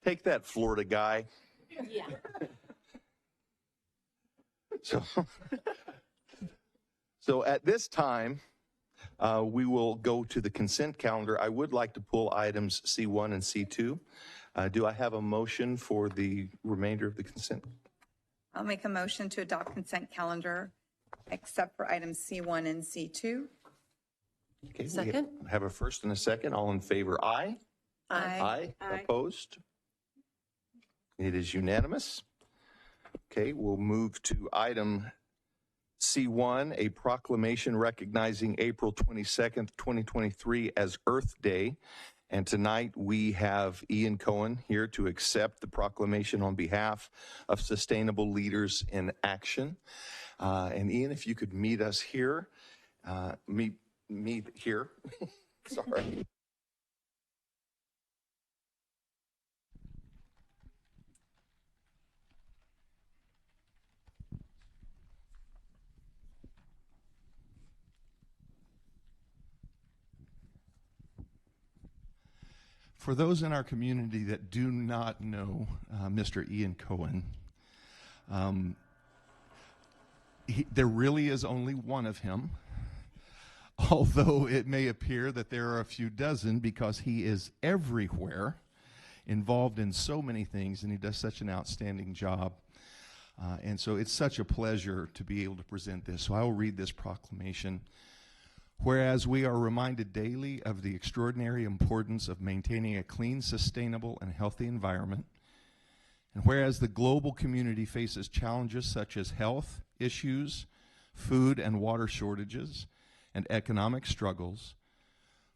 Take that, Florida guy. Yeah. So at this time, we will go to the consent calendar. I would like to pull items C1 and C2. Do I have a motion for the remainder of the consent? I'll make a motion to adopt consent calendar, except for items C1 and C2. Okay, Second. We have a first and a second. All in favor, aye. Aye. Aye. Opposed? It is unanimous. Okay, we'll move to item C1, a proclamation recognizing April 22nd, 2023 as Earth Day. And tonight we have Ian Cohen here to accept the proclamation on behalf of Sustainable Leaders in Action. And Ian, if you could meet us here, meet here, sorry. For those in our community that do not know Mr. Ian Cohen, there really is only one of him, although it may appear that there are a few dozen because he is everywhere, involved in so many things, and he does such an outstanding job. And so it's such a pleasure to be able to present this. So I will read this proclamation. Whereas we are reminded daily of the extraordinary importance of maintaining a clean, sustainable, and healthy environment, and whereas the global community faces challenges such as health issues, food and water shortages, and economic struggles,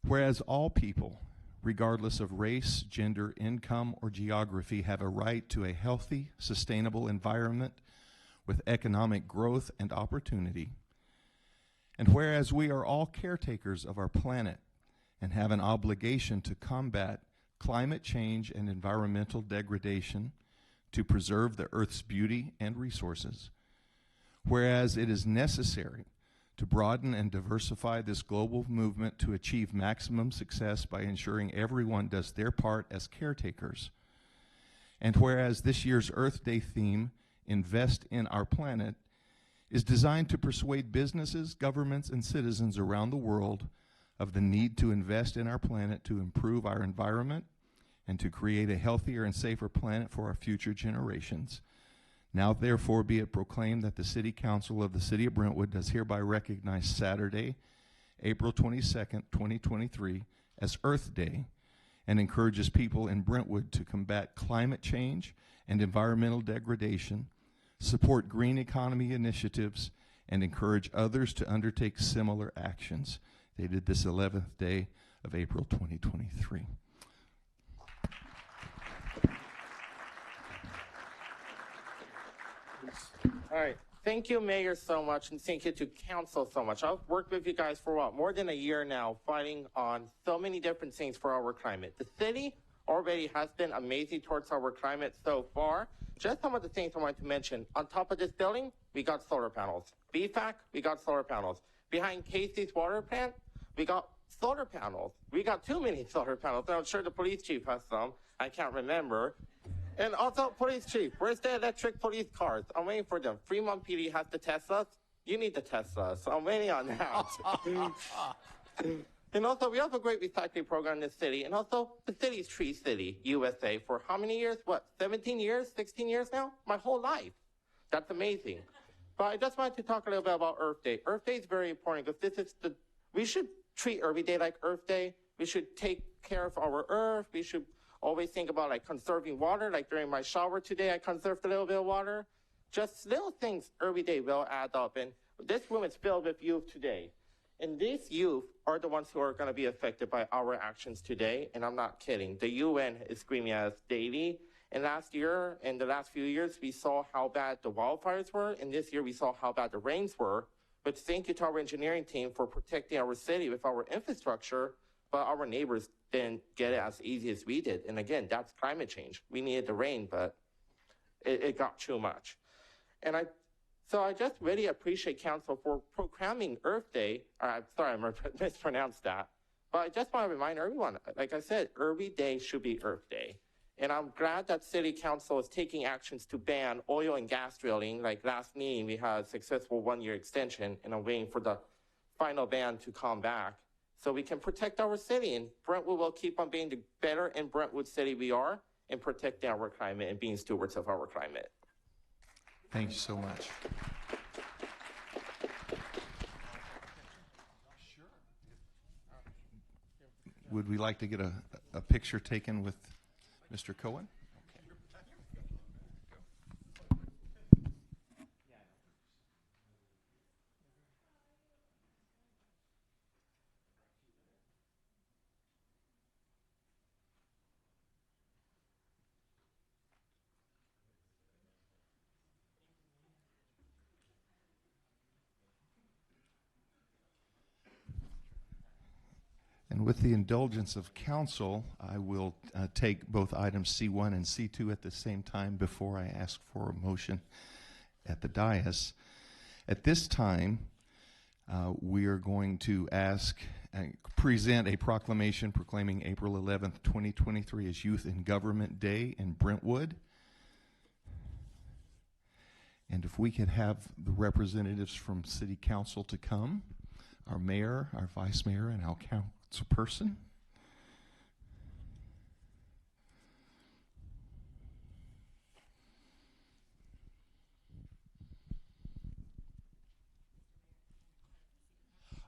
whereas all people, regardless of race, gender, income, or geography, have a right to a healthy, sustainable environment with economic growth and opportunity, and whereas we are all caretakers of our planet and have an obligation to combat climate change and environmental degradation to preserve the Earth's beauty and resources, whereas it is necessary to broaden and diversify this global movement to achieve maximum success by ensuring everyone does their part as caretakers, and whereas this year's Earth Day theme, Invest in Our Planet, is designed to persuade businesses, governments, and citizens around the world of the need to invest in our planet to improve our environment and to create a healthier and safer planet for our future generations. Now, therefore, be it proclaimed that the City Council of the City of Brentwood does hereby recognize Saturday, April 22nd, 2023, as Earth Day and encourages people in Brentwood to combat climate change and environmental degradation, support green economy initiatives, and encourage others to undertake similar actions. Dated this 11th day of April 2023. All right. Thank you, Mayor, so much, and thank you to Council so much. I've worked with you guys for what, more than a year now, fighting on so many different things for our climate. The city already has been amazing towards our climate so far. Just some of the things I want to mention. On top of this building, we got solar panels. BFAC, we got solar panels. Behind Casey's water plant, we got solar panels. We got too many solar panels. I'm sure the police chief has some. I can't remember. And also, police chief, where's the electric police cars? I'm waiting for them. Fremont PD has the Teslas. You need the Teslas. I'm waiting on that. And also, we have a great recycling program in the city. And also, the city's Tree City, USA, for how many years? What, 17 years, 16 years now? My whole life. That's amazing. But I just wanted to talk a little bit about Earth Day. Earth Day is very important because we should treat every day like Earth Day. We should take care of our Earth. We should always think about like conserving water. Like during my shower today, I conserved a little bit of water. Just little things every day will add up. And this room is filled with youth today. And these youth are the ones who are going to be affected by our actions today. And I'm not kidding. The UN is screaming at us daily. And last year, and the last few years, we saw how bad the wildfires were. And this year, we saw how bad the rains were. But thank you to our engineering team for protecting our city with our infrastructure. But our neighbors didn't get it as easy as we did. And again, that's climate change. We needed the rain, but it got too much. And so I just really appreciate Council for proclaiming Earth Day. Sorry, I mispronounced that. But I just want to remind everyone, like I said, every day should be Earth Day. And I'm glad that City Council is taking actions to ban oil and gas drilling. Like last meeting, we had a successful 1-year extension, and I'm waiting for the final ban to come back so we can protect our city. And Brentwood will keep on being the better in Brentwood city we are in protecting our climate and being stewards of our climate. Thank you so much. Would we like to get a picture taken with Mr. Cohen? And with the indulgence of council, I will take both items C1 and C2 at the same time before I ask for a motion at the dais. At this time, we are going to present a proclamation proclaiming April 11th, 2023 as Youth in Government Day in Brentwood. And if we could have the representatives from City Council to come, our mayor, our vice mayor, and our councilperson.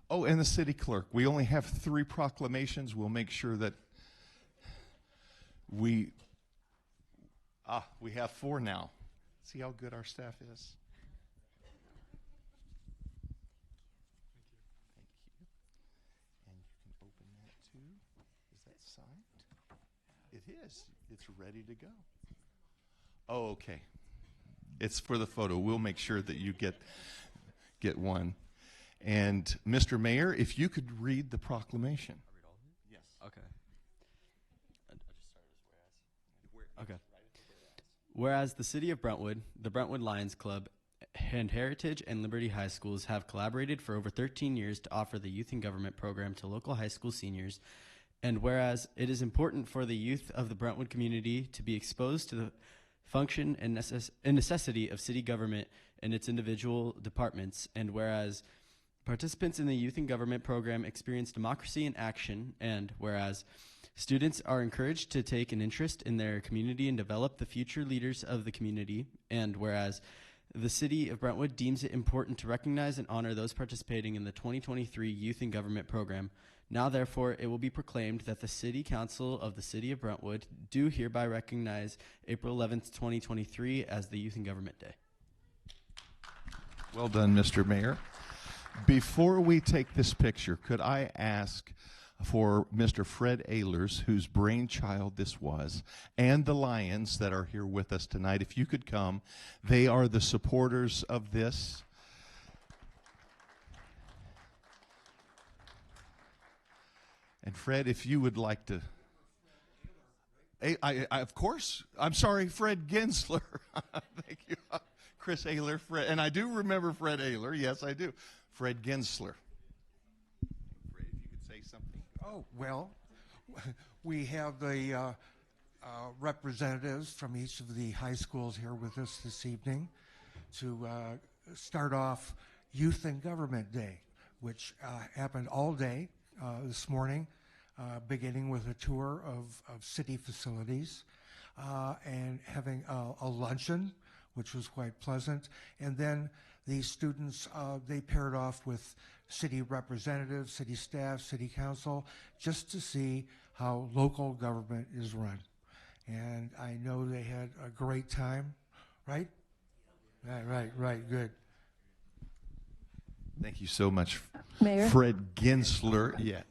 Oh, and the city clerk. We only have 3 proclamations. We'll make sure that we have 4 now. See how good our staff is? It is. It's ready to go. Oh, okay. It's for the photo. We'll make sure that you get one. And Mr. Mayor, if you could read the proclamation. I'll read all of it? Yes. Okay. I just started as whereas. Okay. Whereas the City of Brentwood, the Brentwood Lions Club, and Heritage and Liberty High Schools have collaborated for over 13 years to offer the Youth in Government program to local high school seniors. And whereas it is important for the youth of the Brentwood community to be exposed to the function and necessity of city government and its individual departments, and whereas participants in the Youth in Government program experience democracy in action, and whereas students are encouraged to take an interest in their community and develop the future leaders of the community, and whereas the City of Brentwood deems it important to recognize and honor those participating in the 2023 Youth in Government program. Now, therefore, it will be proclaimed that the City Council of the City of Brentwood do hereby recognize April 11th, 2023 as the Youth in Government Day. Well done, Mr. Mayor. Before we take this picture, could I ask for Mr. Fred Ehlers, whose brainchild this was, and the Lions that are here with us tonight. If you could come, they are the supporters of this. And Fred, if you would like to... I of course. I'm sorry, Fred Gensler. Thank you. Chris Ehler, Fred. And I do remember Fred Ehler. Yes, I do. Fred Gensler. Fred, if you could say something. Oh, well, we have the representatives from each of the high schools here with us this evening to start off Youth and Government Day, which happened all day this morning, beginning with a tour of city facilities and having a luncheon, which was quite pleasant. And then these students, they paired off with city representatives, city staff, city council, just to see how local government is run. And I know they had a great time, right? Right, good. Thank you so much, Mayor? Fred Gensler. Yes.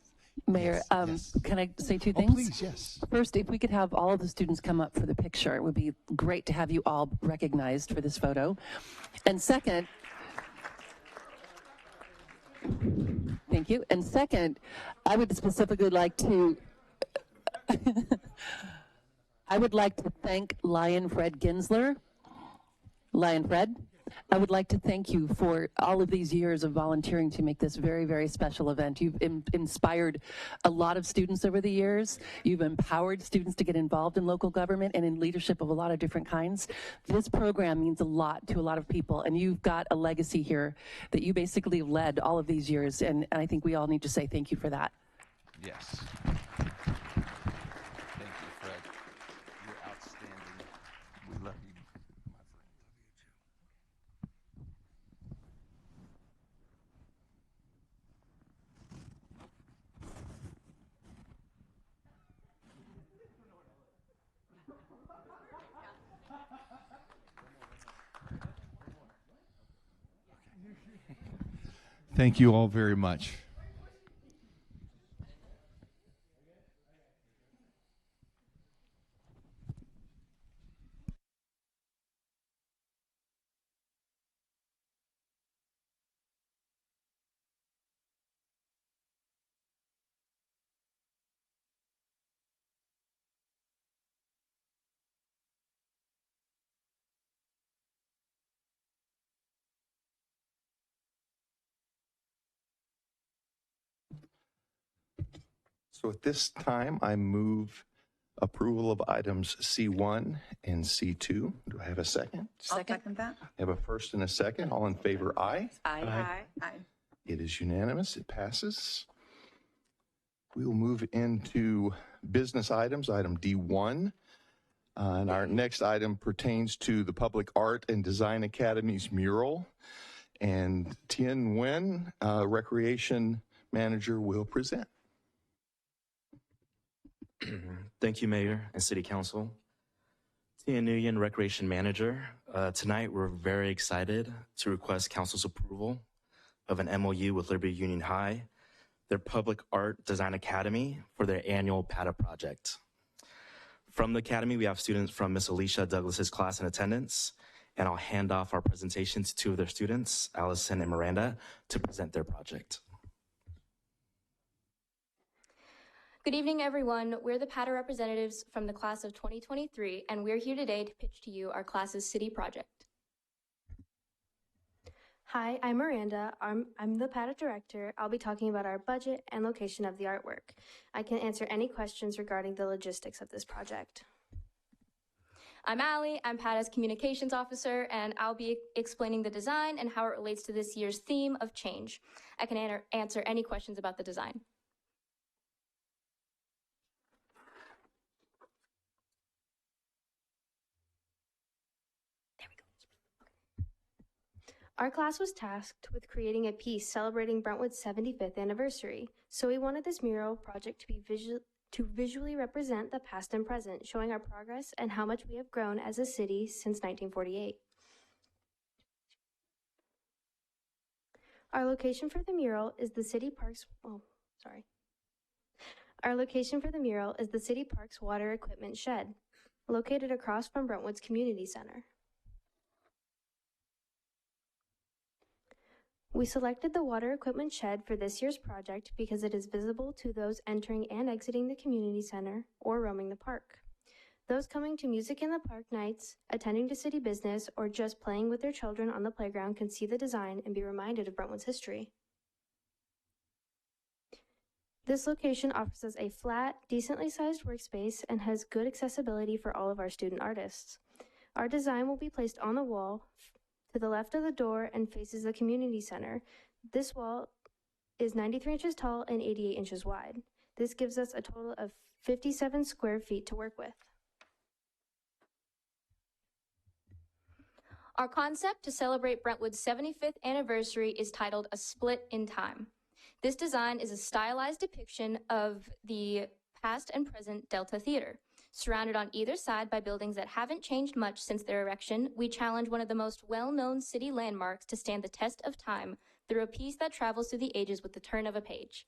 Mayor, Yes. can I say two Oh, things? please, yes. First, if we could have all of the students come up for the picture, it would be great to have you all recognized for this photo. And second, thank you. And second, I would specifically like to, I would like to thank Lion Fred Gensler. Lion Fred, I would like to thank you for all of these years of volunteering to make this very, very special event. You've inspired a lot of students over the years. You've empowered students to get involved in local government and in leadership of a lot of different kinds. This program means a lot to a lot of people, and you've got a legacy here that you basically led all of these years, and I think we all need to say thank you for that. Yes. Thank you, Fred. You're outstanding. We love you, my friend. Thank you all very much. So at this time, I move approval of items C1 and C2. Do I have a second? I'll second that. I have a first and a second. All in favor, aye. Aye. It is unanimous. It passes. We will move into business items, item D1. And our next item pertains to the Public Art and Design Academy's mural. And Tien Nguyen, Recreation Manager, will present. Thank you, Mayor and City Council. Tien Nguyen, Recreation Manager. Tonight, we're very excited to request Council's approval of an MOU with Liberty Union High, their Public Art Design Academy, for their annual PATA project. From the Academy, we have students from Miss Alicia Douglas's class in attendance, and I'll hand off our presentation to two of their students, Allison and Miranda, to present their project. Good evening, everyone. We're the PATA representatives from the class of 2023, and we're here today to pitch to you our class's city project. Hi, I'm Miranda. I'm the PATA director. I'll be talking about our budget and location of the artwork. I can answer any questions regarding the logistics of this project. I'm Allie. I'm PATA's communications officer, and I'll be explaining the design and how it relates to this year's theme of change. I can answer any questions about the design. Our class was tasked with creating a piece celebrating Brentwood's 75th anniversary, so we wanted this mural project to be visually represent the past and present, showing our progress and how much we have grown as a city since 1948. Our location for the mural is the city parks, Our location for the mural is the City Park's water equipment shed, located across from Brentwood's Community Center. We selected the water equipment shed for this year's project because it is visible to those entering and exiting the community center or roaming the park. Those coming to Music in the Park nights, attending to city business, or just playing with their children on the playground can see the design and be reminded of Brentwood's history. This location offers us a flat, decently sized workspace and has good accessibility for all of our student artists. Our design will be placed on the wall to the left of the door and faces the community center. This wall is 93 inches tall and 88 inches wide. This gives us a total of 57 square feet to work with. Our concept to celebrate Brentwood's 75th anniversary is titled A Split in Time. This design is a stylized depiction of the past and present Delta Theater. Surrounded on either side by buildings that haven't changed much since their erection, we challenge one of the most well-known city landmarks to stand the test of time through a piece that travels through the ages with the turn of a page.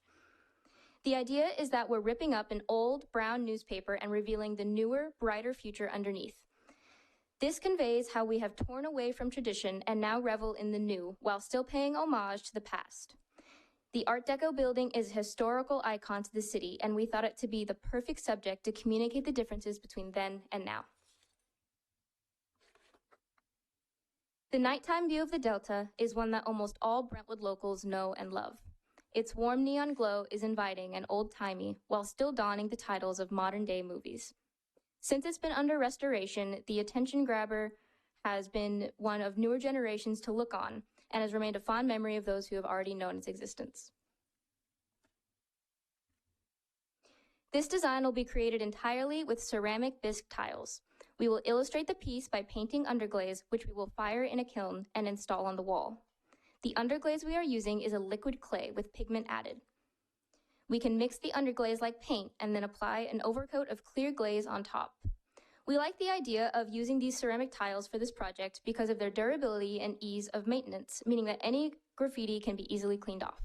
The idea is that we're ripping up an old brown newspaper and revealing the newer, brighter future underneath. This conveys how we have torn away from tradition and now revel in the new, while still paying homage to the past. The Art Deco building is a historical icon to the city, and we thought it to be the perfect subject to communicate the differences between then and now. The nighttime view of the Delta is one that almost all Brentwood locals know and love. Its warm neon glow is inviting and old-timey, while still donning the titles of modern-day movies. Since it's been under restoration, the attention grabber has been one of newer generations to look on, and has remained a fond memory of those who have already known its existence. This design will be created entirely with ceramic bisque tiles. We will illustrate the piece by painting underglaze, which we will fire in a kiln and install on the wall. The underglaze we are using is a liquid clay with pigment added. We can mix the underglaze like paint and then apply an overcoat of clear glaze on top. We like the idea of using these ceramic tiles for this project because of their durability and ease of maintenance, meaning that any graffiti can be easily cleaned off.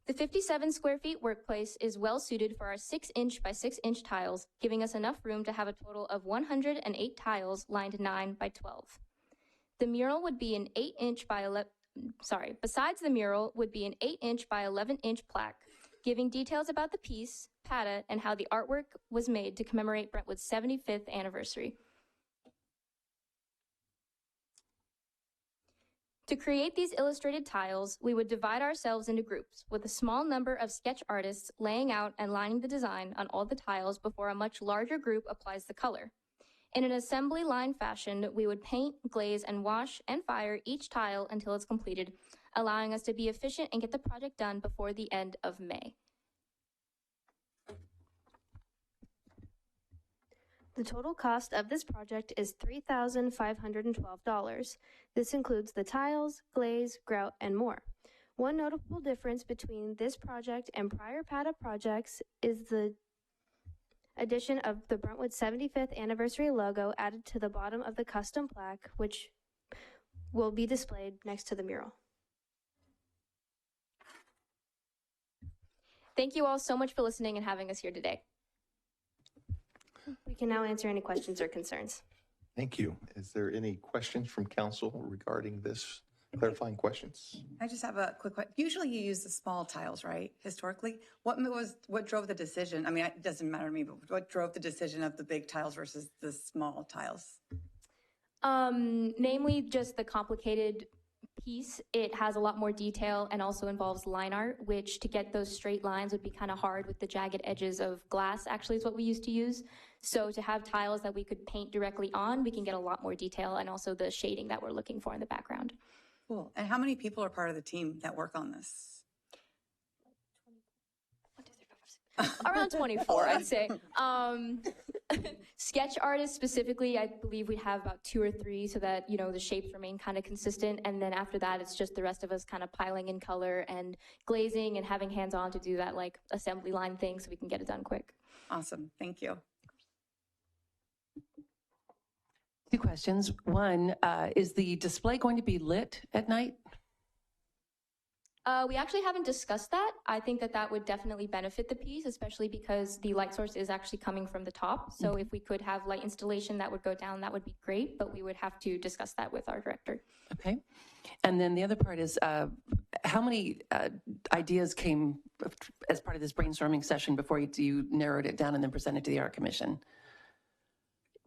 The 57 square feet workplace is well suited for our 6-inch by 6-inch tiles, giving us enough room to have a total of 108 tiles lined 9 by 12. The mural would be an 8-inch by 11, besides the mural would be an 8-inch by 11-inch plaque, giving details about the piece, PATA, and how the artwork was made to commemorate Brentwood's 75th anniversary. To create these illustrated tiles, we would divide ourselves into groups, with a small number of sketch artists laying out and lining the design on all the tiles before a much larger group applies the color. In an assembly line fashion, we would paint, glaze, and wash and fire each tile until it's completed, allowing us to be efficient and get the project done before the end of May. The total cost of this project is $3,512. This includes the tiles, glaze, grout, and more. One notable difference between this project and prior PATA projects is the addition of the Brentwood 75th anniversary logo added to the bottom of the custom plaque, which will be displayed next to the mural. Thank you all so much for listening and having us here today. We can now answer any questions or concerns. Thank you. Is there any questions from council regarding this? Clarifying questions? I just have a quick question. Usually you use the small tiles, right? Historically, what drove the decision? I mean, it doesn't matter to me, but what drove the decision of the big tiles versus the small tiles? Namely, just the complicated piece. It has a lot more detail and also involves line art, which to get those straight lines would be kind of hard with the jagged edges of glass, actually is what we used to use. So to have tiles that we could paint directly on, we can get a lot more detail and also the shading that we're looking for in the background. Cool. And how many people are part of the team that work on this? Around 24, I'd say. Sketch artists specifically, I believe we'd have about 2 or 3 so that, you know, the shapes remain kind of consistent. And then after that, it's just the rest of us kind of piling in color and glazing and having hands-on to do that like assembly line thing so we can get it done quick. Awesome. Thank you. 2 questions. One, is the display going to be lit at night? We actually haven't discussed that. I think that that would definitely benefit the piece, especially because the light source is actually coming from the top. So if we could have light installation that would go down, that would be great, but we would have to discuss that with our director. Okay. And then the other part is how many ideas came as part of this brainstorming session before you narrowed it down and then presented to the Art Commission?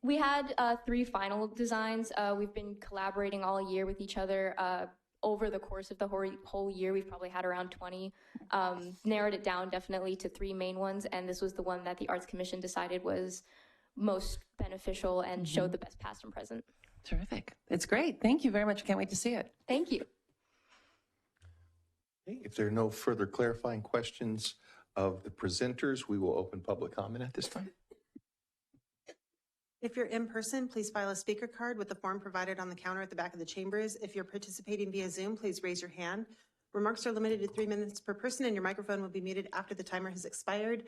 We had 3 final designs. We've been collaborating all year with each other. Over the course of the whole year, we've probably had around 20. Narrowed it down definitely to 3 main ones, and this was the one that the Arts Commission decided was most beneficial and showed the best past and present. Terrific. It's great. Thank you very much. Can't wait to see it. Thank you. Okay, if there are no further clarifying questions of the presenters, we will open public comment at this time. If you're in person, please file a speaker card with the form provided on the counter at the back of the chambers. If you're participating via Zoom, please raise your hand. Remarks are limited to 3 minutes per person, and your microphone will be muted after the timer has expired.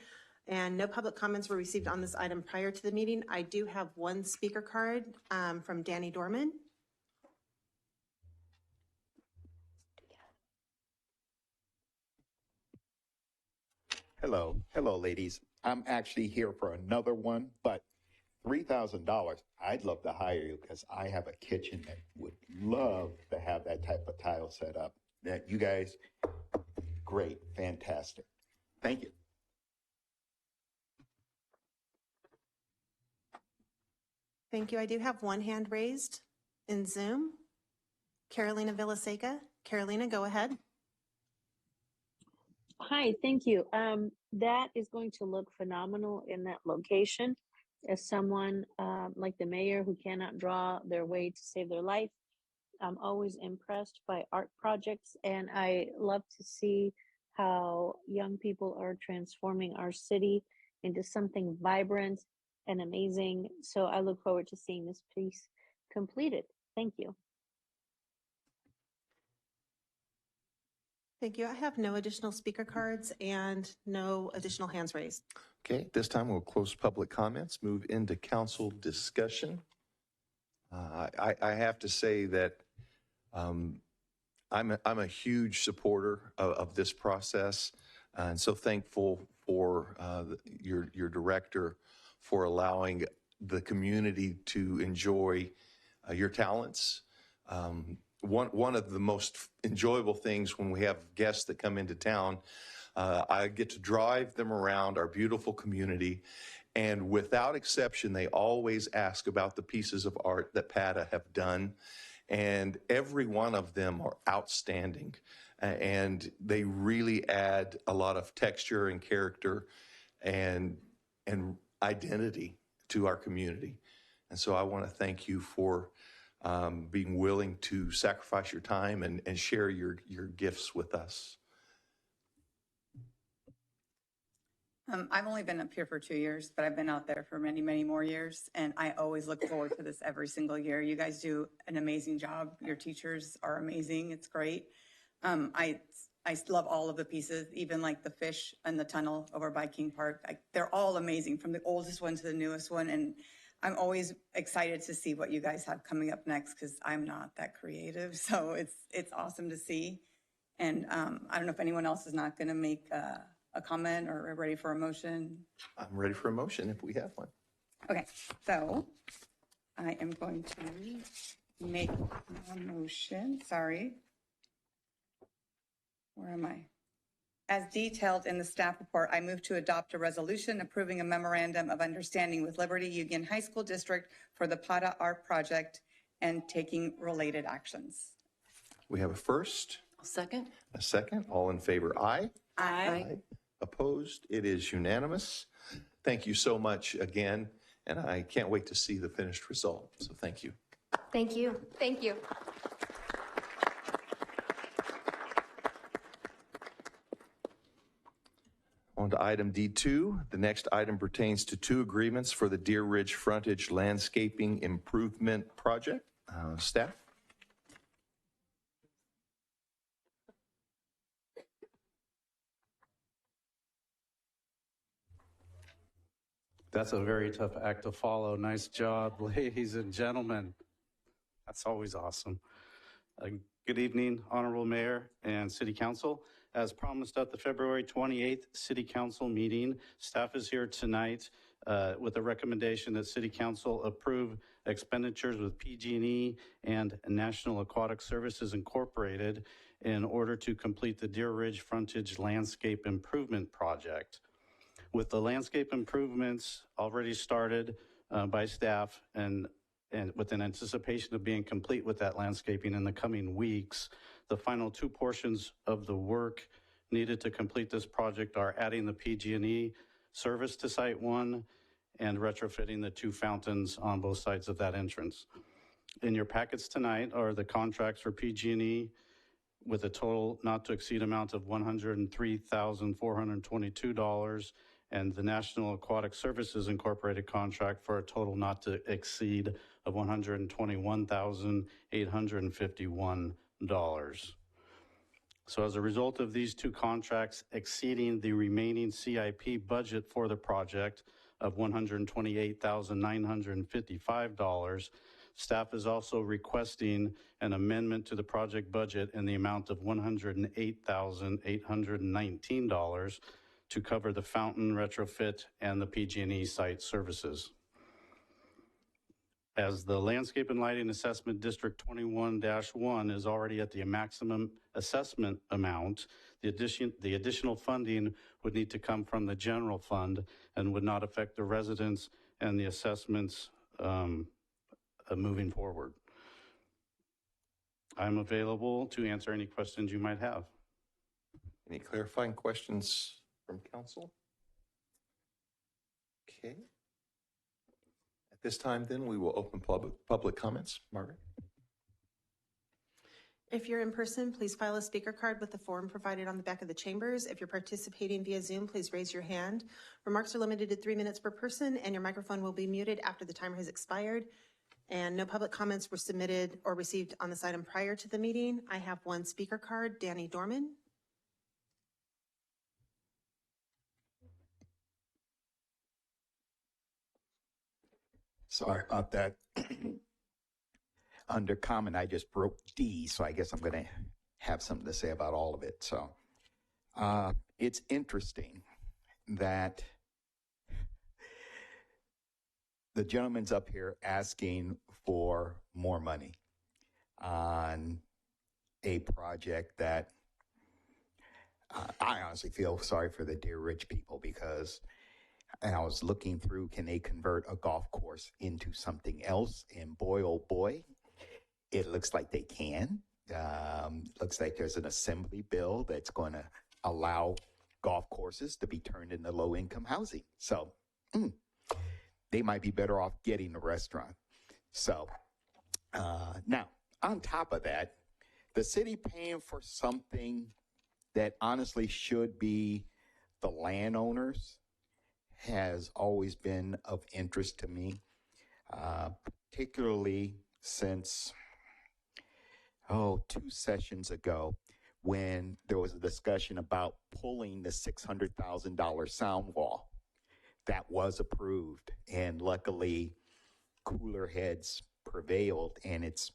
And no public comments were received on this item prior to the meeting. I do have 1 speaker card from Danny Dorman. Hello, ladies. I'm actually here for another one, but $3,000, I'd love to hire you because I have a kitchen that would love to have that type of tile set up. That you guys, great, fantastic. Thank you. Thank you. I do have 1 hand raised in Zoom. Carolina Villaseca. Carolina, go ahead. Hi, thank you. That is going to look phenomenal in that location. As someone like the mayor who cannot draw their way to save their life, I'm always impressed by art projects, and I love to see how young people are transforming our city into something vibrant and amazing. So I look forward to seeing this piece completed. Thank you. Thank you. I have no additional speaker cards and no additional hands raised. Okay, at this time we'll close public comments, move into council discussion. I have to say that I'm a huge supporter of this process, and so thankful for your director for allowing the community to enjoy your talents. One of the most enjoyable things when we have guests that come into town, I get to drive them around our beautiful community, and without exception, they always ask about the pieces of art that PATA have done, and every one of them are outstanding, and they really add a lot of texture and character and identity to our community. And so I want to thank you for being willing to sacrifice your time and share your gifts with us. I've only been up here for 2 years, but I've been out there for many, many more years. And I always look forward to this every single year. You guys do an amazing job. Your teachers are amazing. It's great. I love all of the pieces, even like the fish and the tunnel over by King Park. They're all amazing, from the oldest one to the newest one. And I'm always excited to see what you guys have coming up next, because I'm not that creative. So it's awesome to see. And I don't know if anyone else is not going to make a comment or ready for a motion. I'm ready for a motion if we have one. Okay, so I am going to make a motion. Sorry. Where am I? As detailed in the staff report, I move to adopt a resolution approving a memorandum of understanding with Liberty Union High School District for the PATA Art Project and taking related actions. We have a first. Second. A second. All in favor, aye. Aye. Opposed? It is unanimous. Thank you so much again, and I can't wait to see the finished result. So thank you. Thank you. Thank you. On to item D2. The next item pertains to 2 agreements for the Deer Ridge Frontage Landscaping Improvement Project. Staff? That's a very tough act to follow. Nice job, ladies and gentlemen. That's always awesome. Good evening, Honorable Mayor and City Council. As promised at the February 28th City Council meeting, staff is here tonight with a recommendation that City Council approve expenditures with PG&E and National Aquatic Services Incorporated in order to complete the Deer Ridge Frontage Landscape Improvement Project. With the landscape improvements already started by staff and with an anticipation of being complete with that landscaping in the coming weeks, the final two portions of the work needed to complete this project are adding the PG&E service to Site 1 and retrofitting the two fountains on both sides of that entrance. In your packets tonight are the contracts for PG&E with a total not to exceed amount of $103,422 and the National Aquatic Services Incorporated contract for a total not to exceed of $121,851. So as a result of these two contracts exceeding the remaining CIP budget for the project of $128,955, staff is also requesting an amendment to the project budget in the amount of $108,819 to cover the fountain retrofit and the PG&E site services. As the Landscape and Lighting Assessment District 21-1 is already at the maximum assessment amount, the additional funding would need to come from the general fund and would not affect the residents and the assessments moving forward. I'm available to answer any questions you might have. Any clarifying questions from council? Okay. At this time, then, we will open public comments. Margaret? If you're in person, please file a speaker card with the form provided on the back of the chambers. If you're participating via Zoom, please raise your hand. Remarks are limited to 3 minutes per person, and your microphone will be muted after the timer has expired. And no public comments were submitted or received on this item prior to the meeting. I have one speaker card, Danny Dorman. Sorry about that. Under comment, I just broke D, so I guess I'm going to have something to say about all of it. So it's interesting that the gentleman's up here asking for more money on a project that I honestly feel sorry for the Deer Ridge people, because I was looking through, can they convert a golf course into something else? And boy, oh boy, it looks like they can. Looks like there's an assembly bill that's going to allow golf courses to be turned into low-income housing. So they might be better off getting a restaurant. So now, on top of that, the city paying for something that honestly should be the landowners has always been of interest to me, particularly since, 2 sessions ago, when there was a discussion about pulling the $600,000 sound wall. That was approved, and luckily cooler heads prevailed, and it's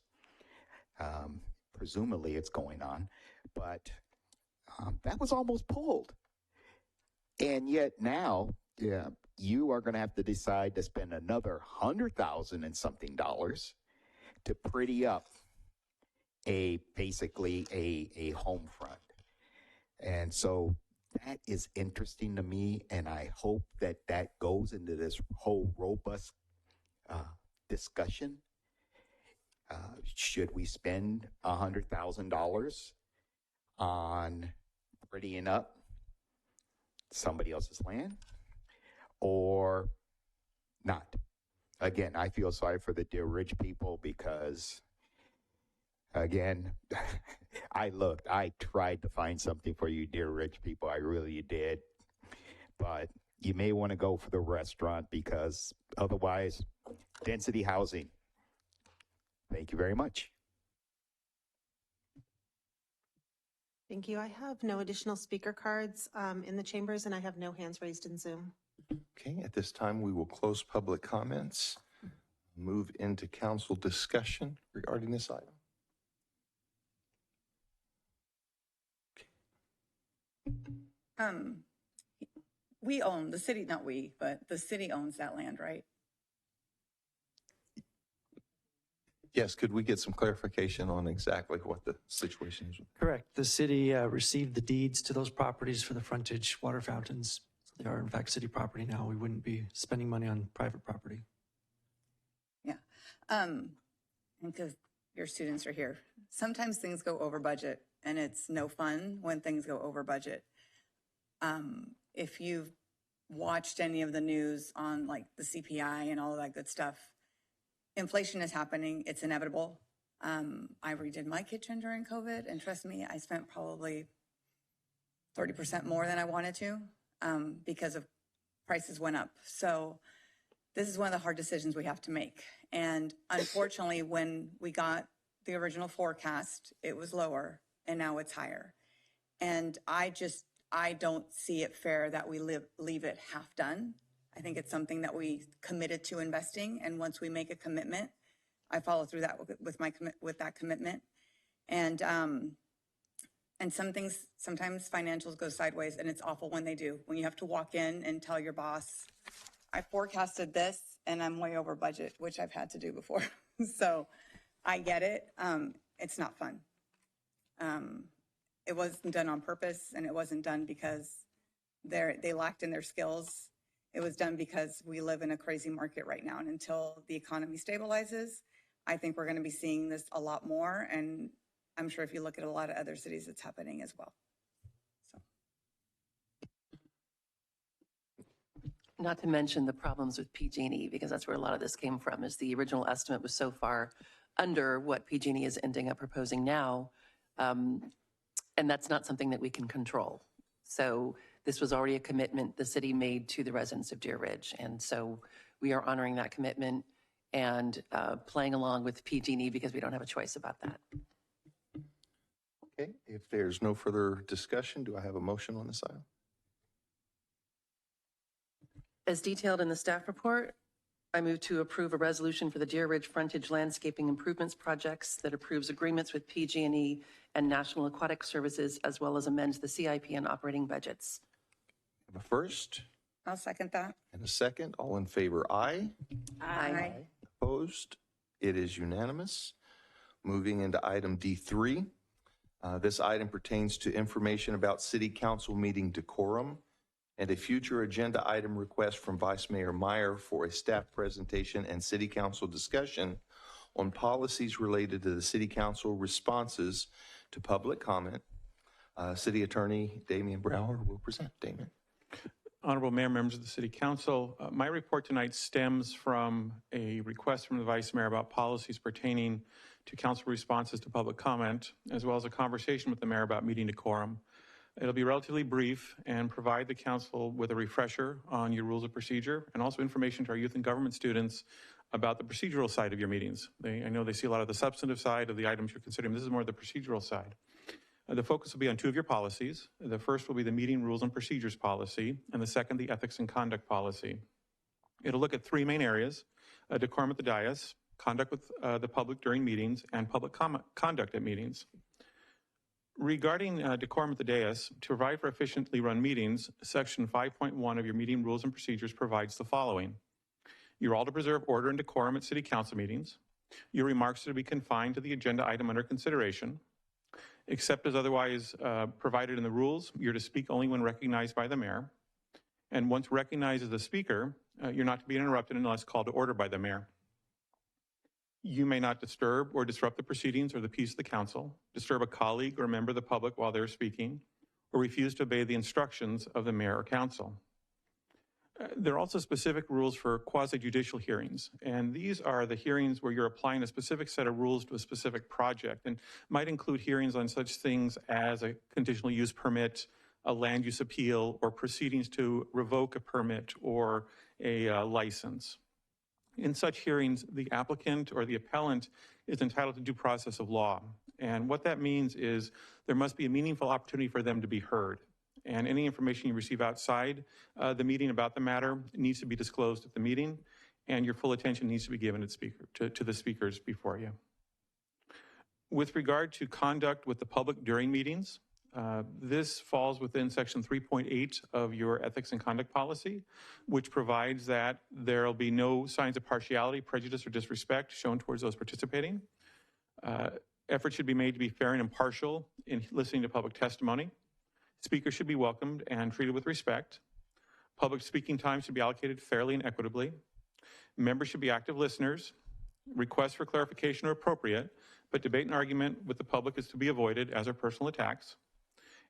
presumably it's going on, but that was almost pulled. And yet now, you are going to have to decide to spend another $100,000 and something to pretty up basically a home front. And so that is interesting to me, and I hope that goes into this whole robust discussion. Should we spend $100,000 on prettying up somebody else's land or not? Again, I feel sorry for the Deer Ridge people because, again, I tried to find something for you Deer Ridge people. I really did. But you may want to go for the restaurant, because otherwise, density housing. Thank you very much. Thank you. I have no additional speaker cards in the chambers, and I have no hands raised in Zoom. Okay, at this time, we will close public comments, move into council discussion regarding this item. We own, the city, not we, but the city owns that land, right? Yes, could we get some clarification on exactly what the situation is? Correct. The city received the deeds to those properties for the frontage water fountains. So they are in fact city property now. We wouldn't be spending money on private property. Yeah. Because your students are here. Sometimes things go over budget, and it's no fun when things go over budget. If you've watched any of the news on like the CPI and all of that good stuff, inflation is happening. It's inevitable. I redid my kitchen during COVID, and trust me, I spent probably 30% more than I wanted to because of prices went up. So this is one of the hard decisions we have to make. And unfortunately, when we got the original forecast, it was lower, and now it's higher. And I don't see it fair that we leave it half done. I think it's something that we committed to investing, and once we make a commitment, I follow through that with that commitment. And some things, sometimes financials go sideways, and it's awful when they do. When you have to walk in and tell your boss, I forecasted this and I'm way over budget, which I've had to do before. So I get it. It's not fun. It wasn't done on purpose, and it wasn't done because they lacked in their skills. It was done because we live in a crazy market right now. And until the economy stabilizes, I think we're going to be seeing this a lot more. And I'm sure if you look at a lot of other cities, it's happening as well. Not to mention the problems with PG&E, because that's where a lot of this came from, is the original estimate was so far under what PG&E is ending up proposing now. And that's not something that we can control. So this was already a commitment the city made to the residents of Deer Ridge. And so we are honoring that commitment and playing along with PG&E because we don't have a choice about that. Okay, if there's no further discussion, do I have a motion on this item? As detailed in the staff report, I move to approve a resolution for the Deer Ridge Frontage Landscaping Improvements Projects that approves agreements with PG&E and National Aquatic Services, as well as amends the CIP and operating budgets. I have a first. I'll second that. And a second. All in favor, aye. Aye. Opposed? It is unanimous. Moving into item D3. This item pertains to information about City Council meeting decorum and a future agenda item request from Vice Mayor Meyer for a staff presentation and City Council discussion on policies related to the City Council responses to public comment. City Attorney Damian Brower will present. Damian. Honorable Mayor, members of the City Council, my report tonight stems from a request from the Vice Mayor about policies pertaining to council responses to public comment, as well as a conversation with the Mayor about meeting decorum. It'll be relatively brief and provide the council with a refresher on your rules of procedure and also information to our youth and government students about the procedural side of your meetings. I know they see a lot of the substantive side of the items you're considering. This is more the procedural side. The focus will be on two of your policies. The first will be the meeting rules and procedures policy, and the second, the ethics and conduct policy. It'll look at three main areas: decorum at the dais, conduct with the public during meetings, and public conduct at meetings. Regarding decorum at the dais, to provide for efficiently run meetings, Section 5.1 of your meeting rules and procedures provides the following. You're all to preserve order and decorum at City Council meetings. Your remarks are to be confined to the agenda item under consideration. Except as otherwise provided in the rules, you're to speak only when recognized by the mayor. And once recognized as the speaker, you're not to be interrupted unless called to order by the mayor. You may not disturb or disrupt the proceedings or the peace of the council, disturb a colleague or a member of the public while they're speaking, or refuse to obey the instructions of the mayor or council. There are also specific rules for quasi-judicial hearings, and these are the hearings where you're applying a specific set of rules to a specific project, and might include hearings on such things as a conditional use permit, a land use appeal, or proceedings to revoke a permit or a license. In such hearings, the applicant or the appellant is entitled to due process of law, and what that means is there must be a meaningful opportunity for them to be heard. And any information you receive outside the meeting about the matter needs to be disclosed at the meeting, and your full attention needs to be given to the speakers before you. With regard to conduct with the public during meetings, This falls within section 3.8 of your ethics and conduct policy, which provides that there'll be no signs of partiality, prejudice, or disrespect shown towards those participating. Efforts should be made to be fair and impartial in listening to public testimony. Speakers should be welcomed and treated with respect. Public speaking time should be allocated fairly and equitably. Members should be active listeners. Requests for clarification are appropriate, but debate and argument with the public is to be avoided, as are personal attacks.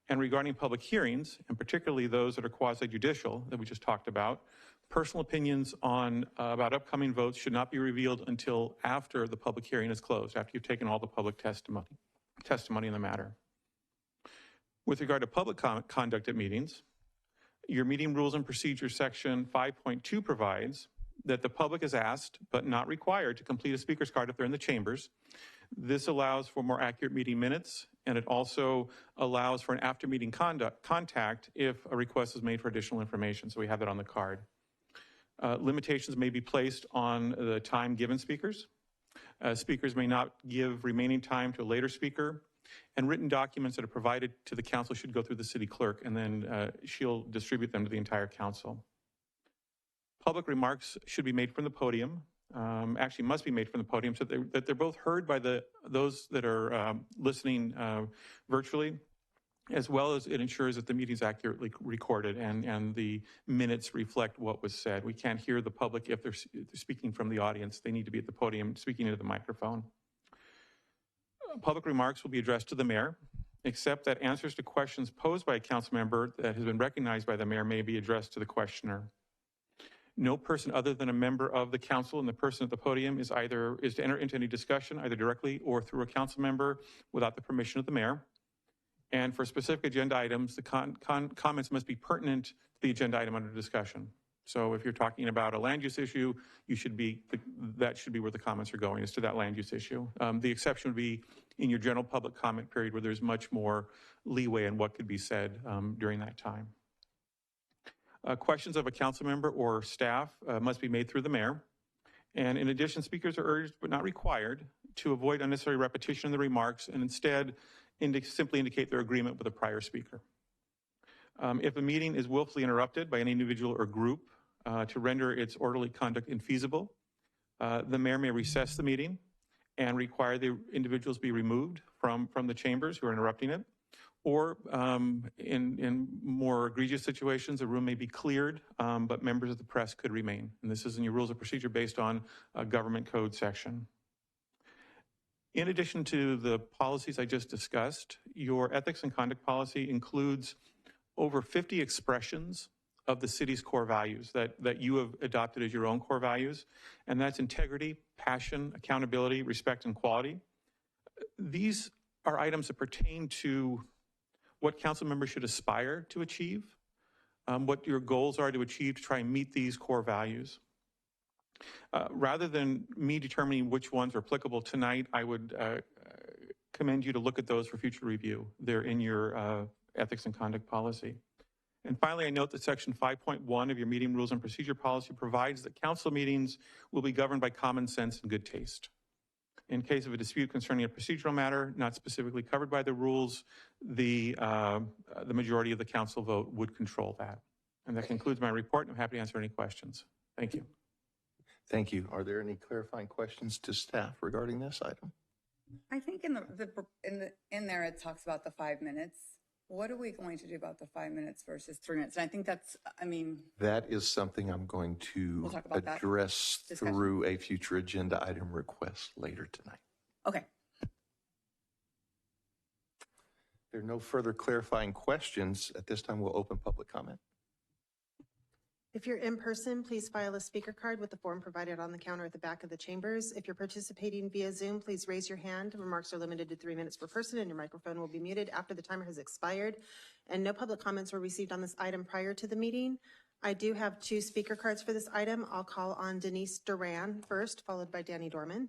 And regarding public hearings, and particularly those that are quasi-judicial that we just talked about, personal opinions on about upcoming votes should not be revealed until after the public hearing is closed, after you've taken all the public testimony in the matter. With regard to public conduct at meetings, your meeting rules and procedures section 5.2 provides that the public is asked, but not required, to complete a speaker's card if they're in the chambers. This allows for more accurate meeting minutes, and it also allows for an after-meeting contact if a request is made for additional information. So we have that on the card. Limitations may be placed on the time given speakers. Speakers may not give remaining time to a later speaker, and written documents that are provided to the council should go through the city clerk, and then she'll distribute them to the entire council. Public remarks should be made from the podium, actually must be made from the podium, so that they're both heard by those that are listening virtually, as well as it ensures that the meeting is accurately recorded and the minutes reflect what was said. We can't hear the public if they're speaking from the audience. They need to be at the podium speaking into the microphone. Public remarks will be addressed to the mayor, except that answers to questions posed by a council member that has been recognized by the mayor may be addressed to the questioner. No person other than a member of the council and the person at the podium is to enter into any discussion, either directly or through a council member, without the permission of the mayor. And for specific agenda items, the comments must be pertinent to the agenda item under discussion. So if you're talking about a land use issue, that should be where the comments are going, is to that land use issue. The exception would be in your general public comment period, where there's much more leeway in what could be said during that time. Questions of a council member or staff must be made through the mayor. And in addition, speakers are urged, but not required, to avoid unnecessary repetition in the remarks and instead simply indicate their agreement with a prior speaker. If a meeting is willfully interrupted by any individual or group to render its orderly conduct infeasible, the mayor may recess the meeting and require the individuals be removed from the chambers who are interrupting it. Or in more egregious situations, a room may be cleared, but members of the press could remain. And this is in your rules of procedure based on a government code section. In addition to the policies I just discussed, your ethics and conduct policy includes over 50 expressions of the city's core values that you have adopted as your own core values. And that's integrity, passion, accountability, respect, and quality. These are items that pertain to what council members should aspire to achieve, what your goals are to achieve to try and meet these core values. Rather than me determining which ones are applicable tonight, I would commend you to look at those for future review. They're in your ethics and conduct policy. And finally, I note that section 5.1 of your meeting rules and procedure policy provides that council meetings will be governed by common sense and good taste. In case of a dispute concerning a procedural matter not specifically covered by the rules, the majority of the council vote would control that. And that concludes my report, and I'm happy to answer any questions. Thank you. Thank you. Are there any clarifying questions to staff regarding this item? I think in there it talks about the 5 minutes. What are we going to do about the 5 minutes versus 3 minutes? And I think that's, that is something I'm going to address through a future agenda item request later tonight. Okay. There are no further clarifying questions. At this time, we'll open public comment. If you're in person, please file a speaker card with the form provided on the counter at the back of the chambers. If you're participating via Zoom, please raise your hand. Remarks are limited to 3 minutes per person, and your microphone will be muted after the timer has expired. And no public comments were received on this item prior to the meeting. I do have 2 speaker cards for this item. I'll call on Denise Duran first, followed by Danny Dorman.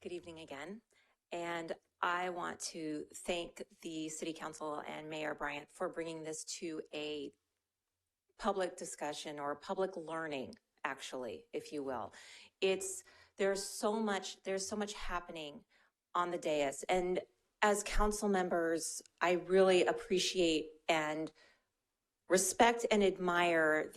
Good evening again. And I want to thank the City Council and Mayor Bryant for bringing this to a public discussion or public learning actually, if you will. There's so much happening on the dais. And as council members, I really appreciate and respect and admire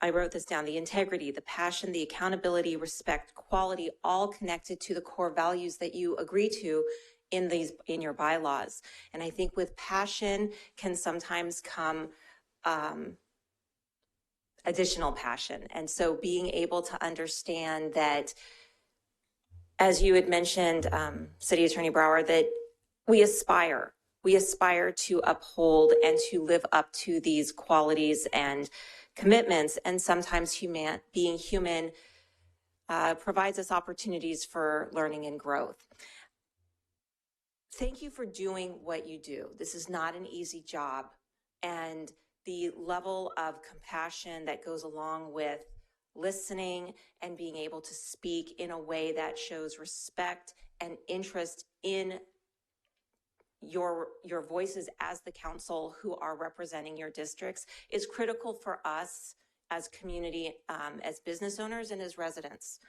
I wrote this down, the integrity, the passion, the accountability, respect, quality, all connected to the core values that you agree to in your bylaws. And I think with passion can sometimes come additional passion. And so being able to understand that, as you had mentioned, City Attorney Brower, that we aspire to uphold and to live up to these qualities and commitments. And sometimes being human provides us opportunities for learning and growth. Thank you for doing what you do. This is not an easy job. And the level of compassion that goes along with listening and being able to speak in a way that shows respect and interest in your voices as the council who are representing your districts is critical for us as community, as business owners and as residents.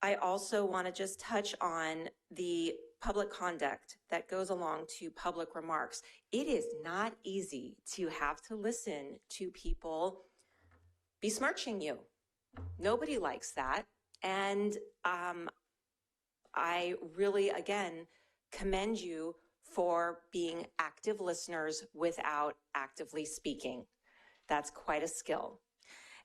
I also want to just touch on the public conduct that goes along to public remarks. It is not easy to have to listen to people besmirching you. Nobody likes that. And I really, again, commend you for being active listeners without actively speaking. That's quite a skill.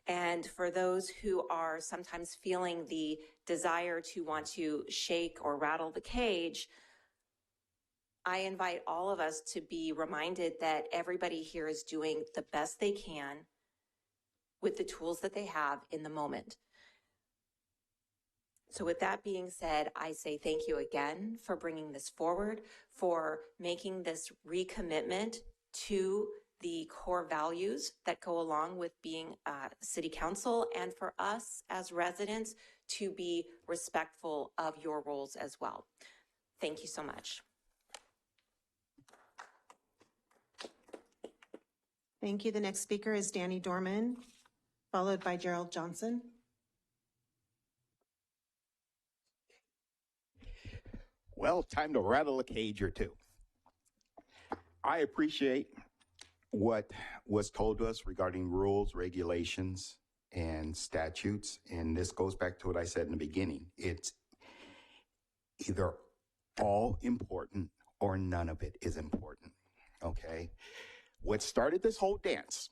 And for those who are sometimes feeling the desire to want to shake or rattle the cage, I invite all of us to be reminded that everybody here is doing the best they can with the tools that they have in the moment. So with that being said, I say thank you again for bringing this forward, for making this recommitment to the core values that go along with being city council, and for us as residents to be respectful of your roles as well. Thank you so much. Thank you. The next speaker is Danny Dorman, followed by Gerald Johnson. Well, time to rattle a cage or two. I appreciate what was told to us regarding rules, regulations, and statutes. And this goes back to what I said in the beginning. It's either all important or none of it is important, okay? What started this whole dance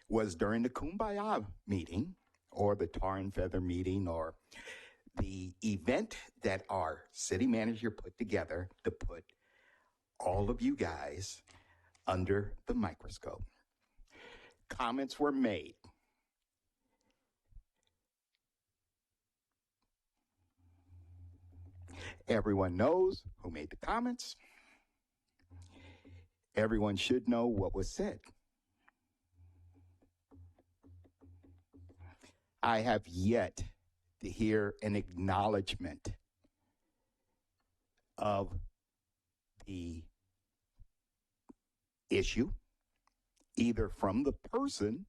was during the Kumbaya meeting or the tar and feather meeting or the event that our city manager put together to put all of you guys under the microscope. Comments were made. Everyone knows who made the comments. Everyone should know what was said. I have yet to hear an acknowledgement of the issue, either from the person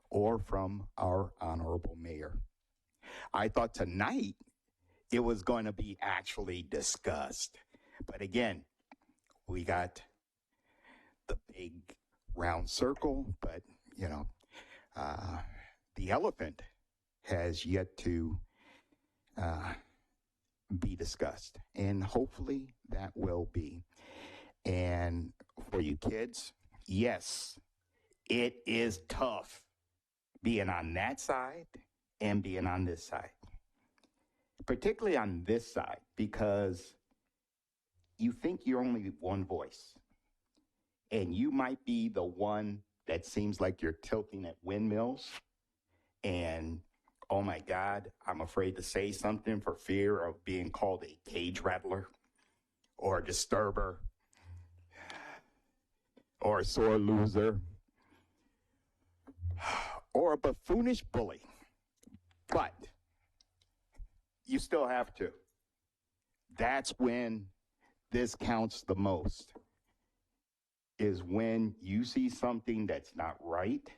or from our honorable mayor. I thought tonight it was going to be actually discussed. But again, we got the big round circle, but you know, the elephant has yet to be discussed, and hopefully that will be. And for you kids, yes, it is tough being on that side and being on this side, particularly on this side, because you think you're only one voice, and you might be the one that seems like you're tilting at windmills, and oh my God, I'm afraid to say something for fear of being called a cage rattler or a disturber or a sore loser or a buffoonish bully. But you still have to. That's when this counts the most, is when you see something that's not right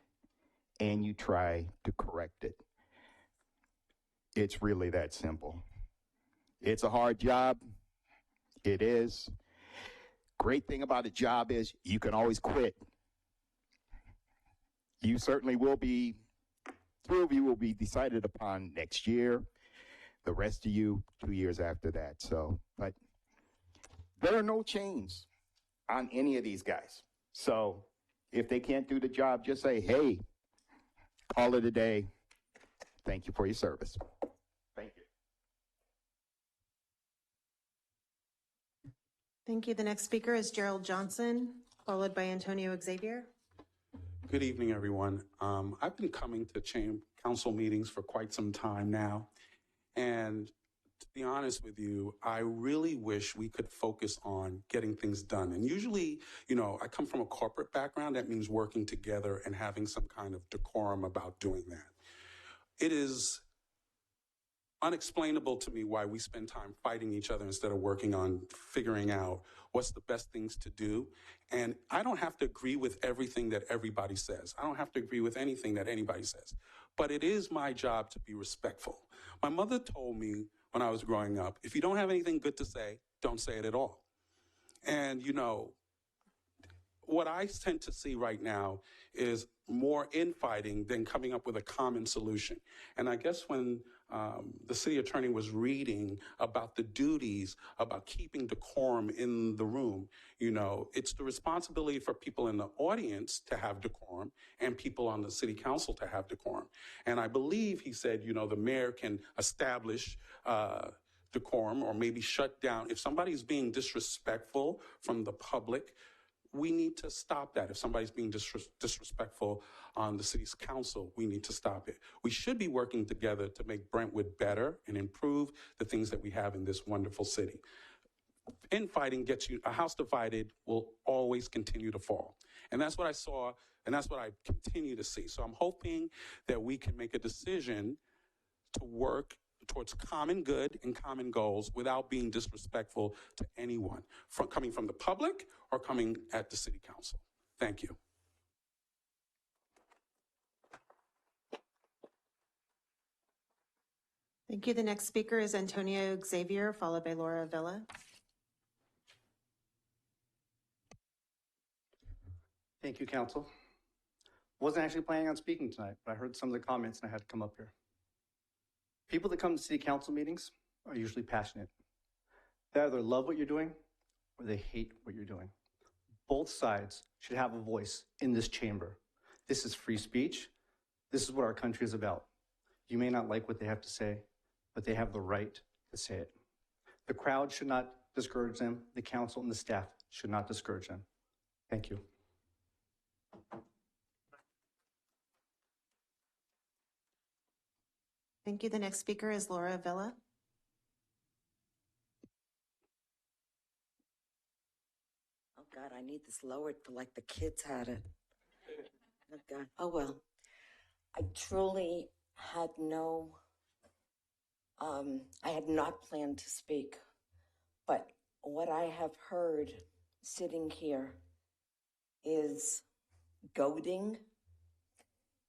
and you try to correct it. It's really that simple. It's a hard job. It is. Great thing about a job is you can always quit. You certainly will be, 2 of you will be decided upon next year. The rest of you, 2 years after that. So, but there are no chains on any of these guys. So if they can't do the job, just say, hey, call it a day. Thank you for your service. Thank you. Thank you. The next speaker is Gerald Johnson, followed by Antonio Xavier. Good evening, everyone. I've been coming to council meetings for quite some time now. And to be honest with you, I really wish we could focus on getting things done. And usually, I come from a corporate background. That means working together and having some kind of decorum about doing that. It is unexplainable to me why we spend time fighting each other instead of working on figuring out what's the best things to do. And I don't have to agree with everything that everybody says. I don't have to agree with anything that anybody says. But it is my job to be respectful. My mother told me when I was growing up, if you don't have anything good to say, don't say it at all. And, what I tend to see right now is more infighting than coming up with a common solution. And I guess when the city attorney was reading about the duties about keeping decorum in the room, it's the responsibility for people in the audience to have decorum and people on the city council to have decorum. And I believe he said, the mayor can establish decorum or maybe shut down. If somebody's being disrespectful from the public, we need to stop that. If somebody's being disrespectful on the city's council, we need to stop it. We should be working together to make Brentwood better and improve the things that we have in this wonderful city. Infighting gets you, a house divided will always continue to fall. And that's what I saw, and that's what I continue to see. So I'm hoping that we can make a decision to work towards common good and common goals without being disrespectful to anyone, coming from the public or coming at the city council. Thank you. Thank you. The next speaker is Antonio Xavier, followed by Laura Villa. Thank you, Council. Wasn't actually planning on speaking tonight, but I heard some of the comments and I had to come up here. People that come to city council meetings are usually passionate. They either love what you're doing or they hate what you're doing. Both sides should have a voice in this chamber. This is free speech. This is what our country is about. You may not like what they have to say, but they have the right to say it. The crowd should not discourage them. The council and the staff should not discourage them. Thank you. Thank you. The next speaker is Laura Villa. Oh God, I need this lowered for like the kids had it. Oh God. Oh well. I truly had I had not planned to speak, but what I have heard sitting here is goading,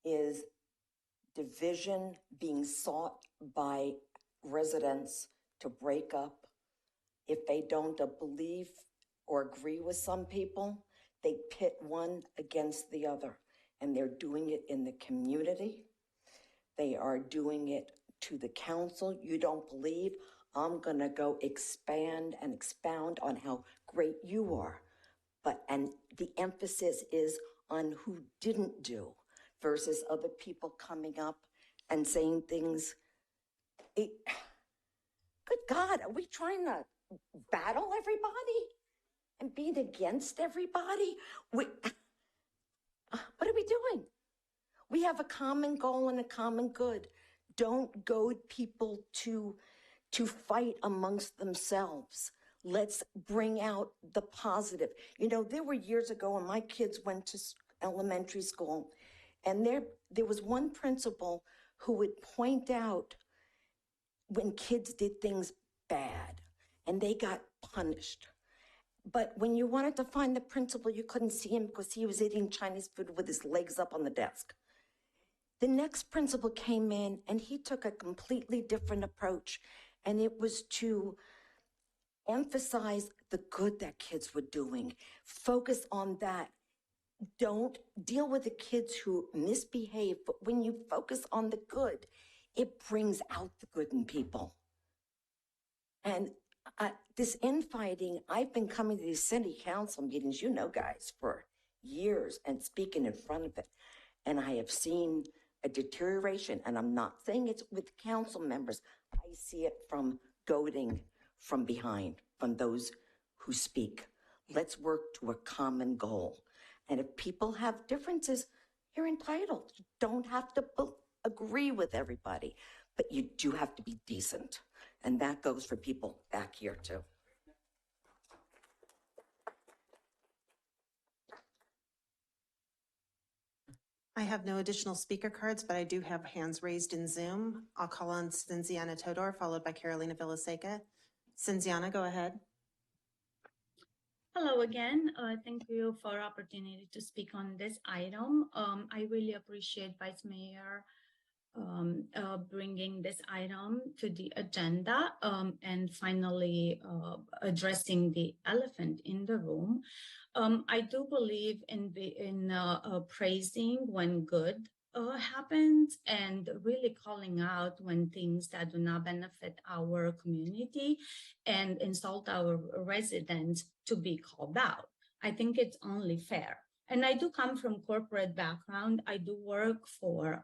is division being sought by residents to break up. If they don't believe or agree with some people, they pit one against the other. And they're doing it in the community. They are doing it to the council. You don't believe? I'm gonna go expand and expound on how great you are. And the emphasis is on who didn't do versus other people coming up and saying things. Good God, are we trying to battle everybody and being against everybody? What are we doing? We have a common goal and a common good. Don't goad people to fight amongst themselves. Let's bring out the positive. There were years ago when my kids went to elementary school, and there was one principal who would point out when kids did things bad, and they got punished. But when you wanted to find the principal, you couldn't see him because he was eating Chinese food with his legs up on the desk. The next principal came in and he took a completely different approach, and it was to emphasize the good that kids were doing. Focus on that. Don't deal with the kids who misbehave, but when you focus on the good, it brings out the good in people. And this infighting, I've been coming to these city council meetings, you know, guys, for years and speaking in front of it. And I have seen a deterioration, and I'm not saying it's with council members. I see it from goading from behind, from those who speak. Let's work to a common goal. And if people have differences, you're entitled. You don't have to agree with everybody, but you do have to be decent. And that goes for people back here too. I have no additional speaker cards, but I do have hands raised in Zoom. I'll call on Cinziana Todor, followed by Carolina Villaseca. Cinziana, go ahead. Hello again. Thank you for opportunity to speak on this item. I really appreciate Vice Mayor bringing this item to the agenda and finally addressing the elephant in the room. I do believe in praising when good happens and really calling out when things that do not benefit our community and insult our residents to be called out. I think it's only fair. And I do come from corporate background. I do work for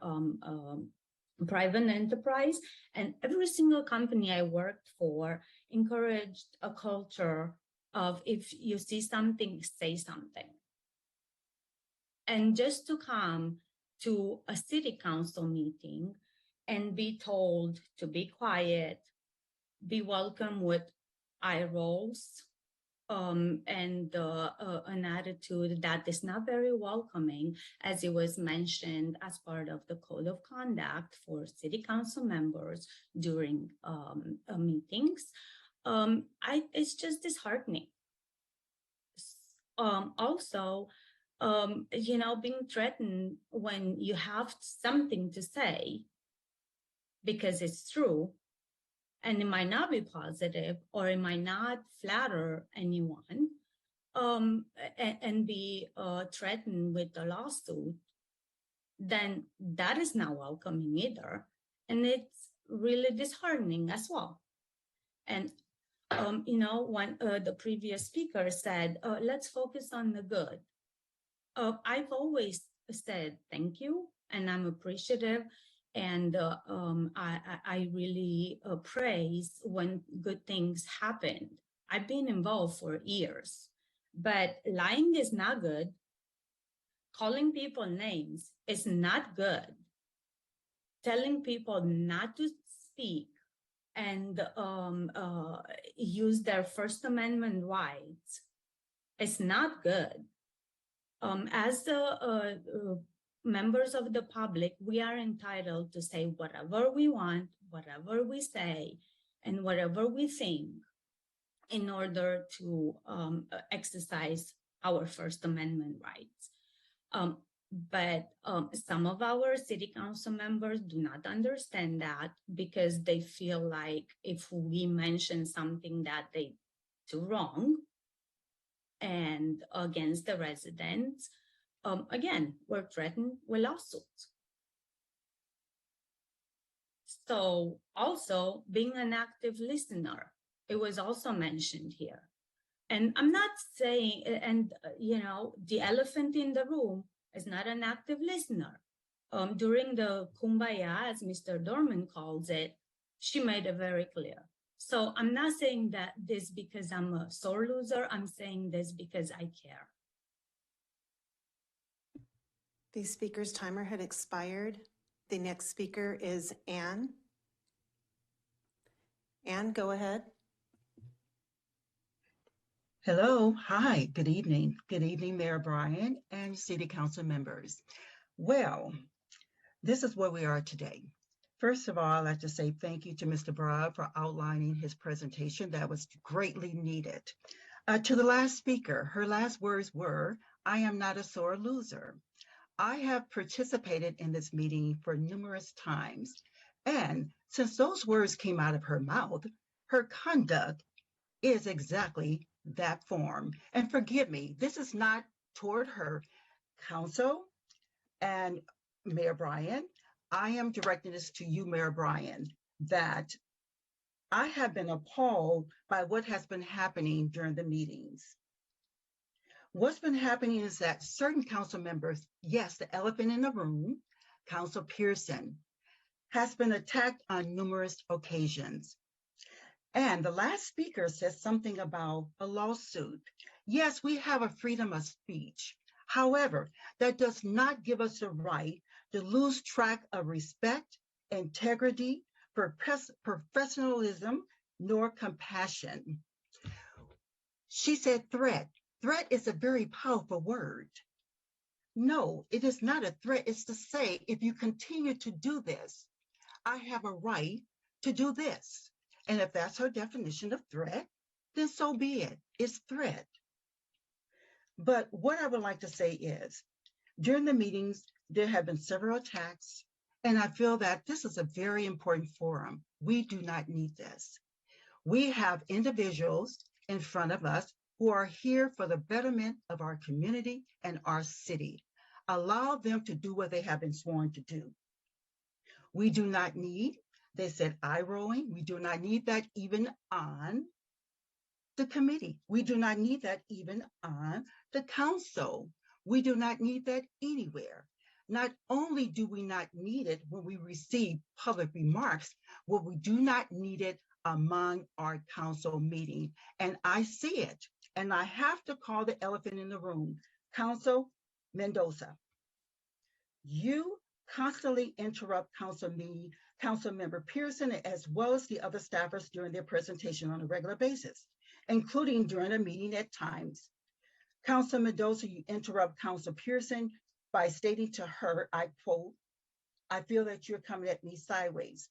private enterprise, and every single company I worked for encouraged a culture of if you see something, say something. And just to come to a city council meeting and be told to be quiet, be welcome with eye rolls, and an attitude that is not very welcoming, as it was mentioned as part of the code of conduct for city council members during meetings. It's just disheartening. Also, you know, being threatened when you have something to say because it's true, and it might not be positive or it might not flatter anyone, and be threatened with a lawsuit, then that is not welcoming either. And it's really disheartening as well. And, you know, when the previous speaker said, let's focus on the good. I've always said thank you, and I'm appreciative. And I really praise when good things happen. I've been involved for years, but lying is not good. Calling people names is not good. Telling people not to speak and use their First Amendment rights is not good. As the members of the public, we are entitled to say whatever we want, whatever we say, and whatever we think in order to exercise our First Amendment rights. But some of our city council members do not understand that because they feel like if we mention something that they do wrong and against the residents, again, we're threatened with lawsuits. So also being an active listener, it was also mentioned here. And I'm not saying, and you know, the elephant in the room is not an active listener. During the Kumbaya, as Mr. Dorman calls it, she made it very clear. So I'm not saying that this because I'm a sore loser, I'm saying this because I care. The speaker's timer had expired. The next speaker is Anne. Anne, go ahead. Hello, hi, good evening. Good evening, Mayor Bryan and City Council members. Well, this is where we are today. First of all, I'd like to say thank you to Mr. Broad for outlining his presentation. That was greatly needed. To the last speaker, her last words were, I am not a sore loser. I have participated in this meeting for numerous times, and since those words came out of her mouth, her conduct is exactly that form. And forgive me, this is not toward her. Council and Mayor Bryan, I am directing this to you, Mayor Bryan, that I have been appalled by what has been happening during the meetings. What's been happening is that certain council members, yes, the elephant in the room, Council Pearson, has been attacked on numerous occasions. And the last speaker said something about a lawsuit. Yes, we have a freedom of speech. However, that does not give us the right to lose track of respect, integrity, professionalism, nor compassion. She said threat. Threat is a very powerful word. No, it is not a threat. It's to say, if you continue to do this, I have a right to do this. And if that's her definition of threat, then so be it. It's threat. But what I would like to say is, during the meetings, there have been several attacks, and I feel that this is a very important forum. We do not need this. We have individuals in front of us who are here for the betterment of our community and our city. Allow them to do what they have been sworn to do. We do not need, they said, eye rolling. We do not need that even on the committee. We do not need that even on the council. We do not need that anywhere. Not only do we not need it when we receive public remarks, but we do not need it among our council meeting. And I see it, and I have to call the elephant in the room. Council Mendoza, you constantly interrupt council member Pearson, as well as the other staffers during their presentation on a regular basis, including during a meeting at times. Council Mendoza, you interrupt Council Pearson by stating to her, I quote, I feel that you're coming at me sideways.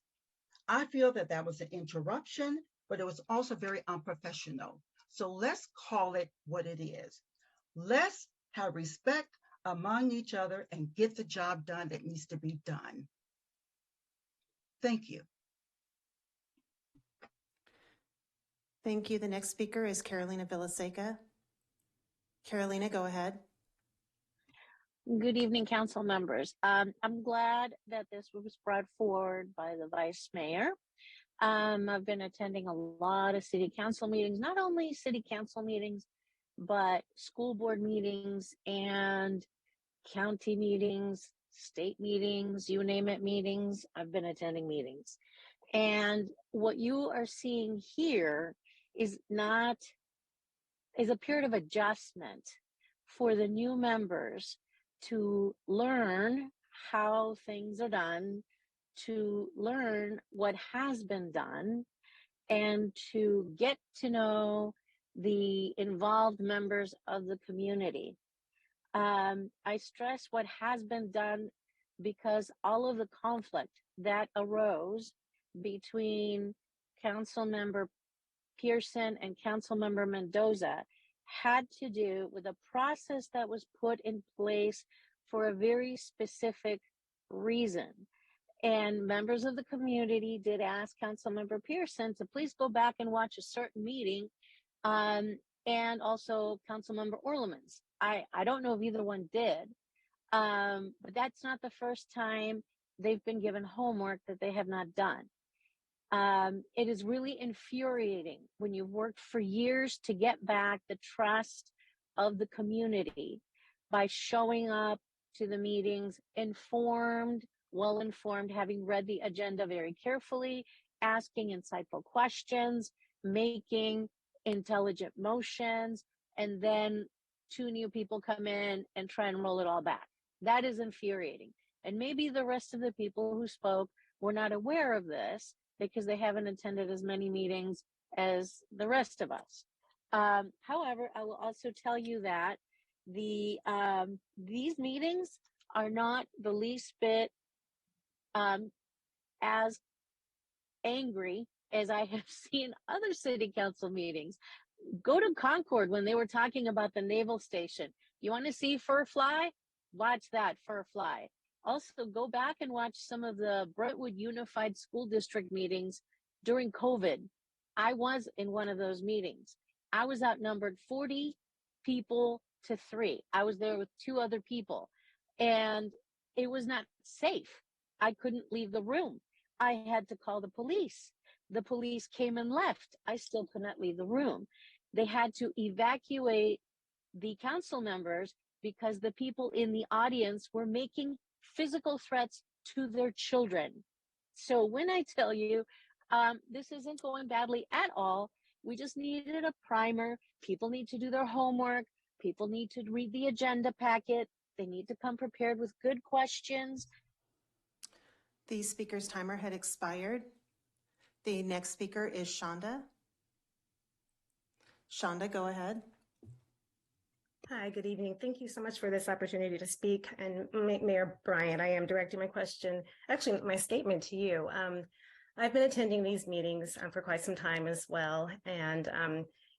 I feel that that was an interruption, but it was also very unprofessional. So let's call it what it is. Let's have respect among each other and get the job done that needs to be done. Thank you. Thank you. The next speaker is Carolina Villaseca. Carolina, go ahead. Good evening, council members. I'm glad that this was brought forward by the vice mayor. I've been attending a lot of city council meetings, not only city council meetings, but school board meetings and county meetings, state meetings, you name it, meetings. I've been attending meetings. And what you are seeing here is a period of adjustment for the new members to learn how things are done, to learn what has been done, and to get to know the involved members of the community. I stress what has been done because all of the conflict that arose between Council Member Pearson and Council Member Mendoza had to do with a process that was put in place for a very specific reason. And members of the community did ask Councilmember Pearson to please go back and watch a certain meeting, and also Councilmember Orlemans. I don't know if either one did, but that's not the first time they've been given homework that they have not done. It is really infuriating when you've worked for years to get back the trust of the community by showing up to the meetings informed, well-informed, having read the agenda very carefully, asking insightful questions, making intelligent motions, and then two new people come in and try and roll it all back. That is infuriating. And maybe the rest of the people who spoke were not aware of this because they haven't attended as many meetings as the rest of us. However, I will also tell you that these meetings are not the least bit as angry as I have seen other city council meetings. Go to Concord when they were talking about the naval station. You want to see fur fly? watch that fur fly. Also, go back and watch some of the Brentwood Unified School District meetings during COVID. I was in one of those meetings. I was outnumbered 40 people to 3. I was there with 2 other people, and it was not safe. I couldn't leave the room. I had to call the police. The police came and left. I still could not leave the room. They had to evacuate the council members because the people in the audience were making physical threats to their children. So when I tell you, this isn't going badly at all, we just needed a primer. People need to do their homework. People need to read the agenda packet. They need to come prepared with good questions. The speaker's timer had expired. The next speaker is Shonda. Shonda, go ahead. Hi, good evening. Thank you so much for this opportunity to speak. And Mayor Bryant, I am directing my question, actually my statement to you. I've been attending these meetings for quite some time as well. And,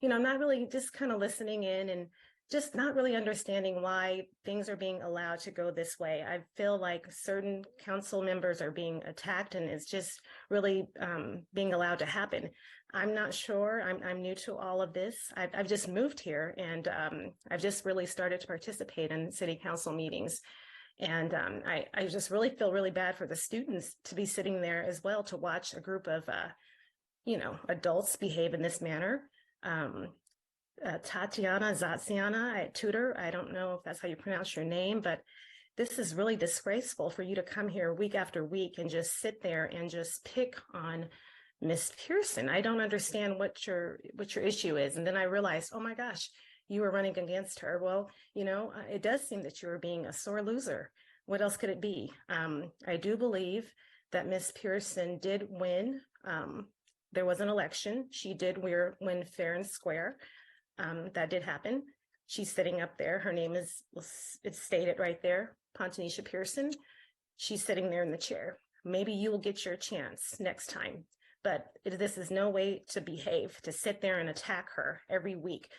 you know, I'm not really just kind of listening in and just not really understanding why things are being allowed to go this way. I feel like certain council members are being attacked and it's just really being allowed to happen. I'm not sure. I'm new to all of this. I've just moved here and I've just really started to participate in city council meetings. And I just really feel really bad for the students to be sitting there as well to watch a group of, you know, adults behave in this manner. Tatiana Zatsiana, tutor, I don't know if that's how you pronounce your name, but this is really disgraceful for you to come here week after week and just sit there and just pick on Miss Pearson. I don't understand what your issue is. And then I realized, oh my gosh, you were running against her. Well, you know, it does seem that you were being a sore loser. What else could it be? I do believe that Miss Pearson did win. There was an election. She did win fair and square. That did happen. She's sitting up there. Her name is, it's stated right there, Pontanisha Pearson. She's sitting there in the chair. Maybe you will get your chance next time. But this is no way to behave, to sit there and attack her every week,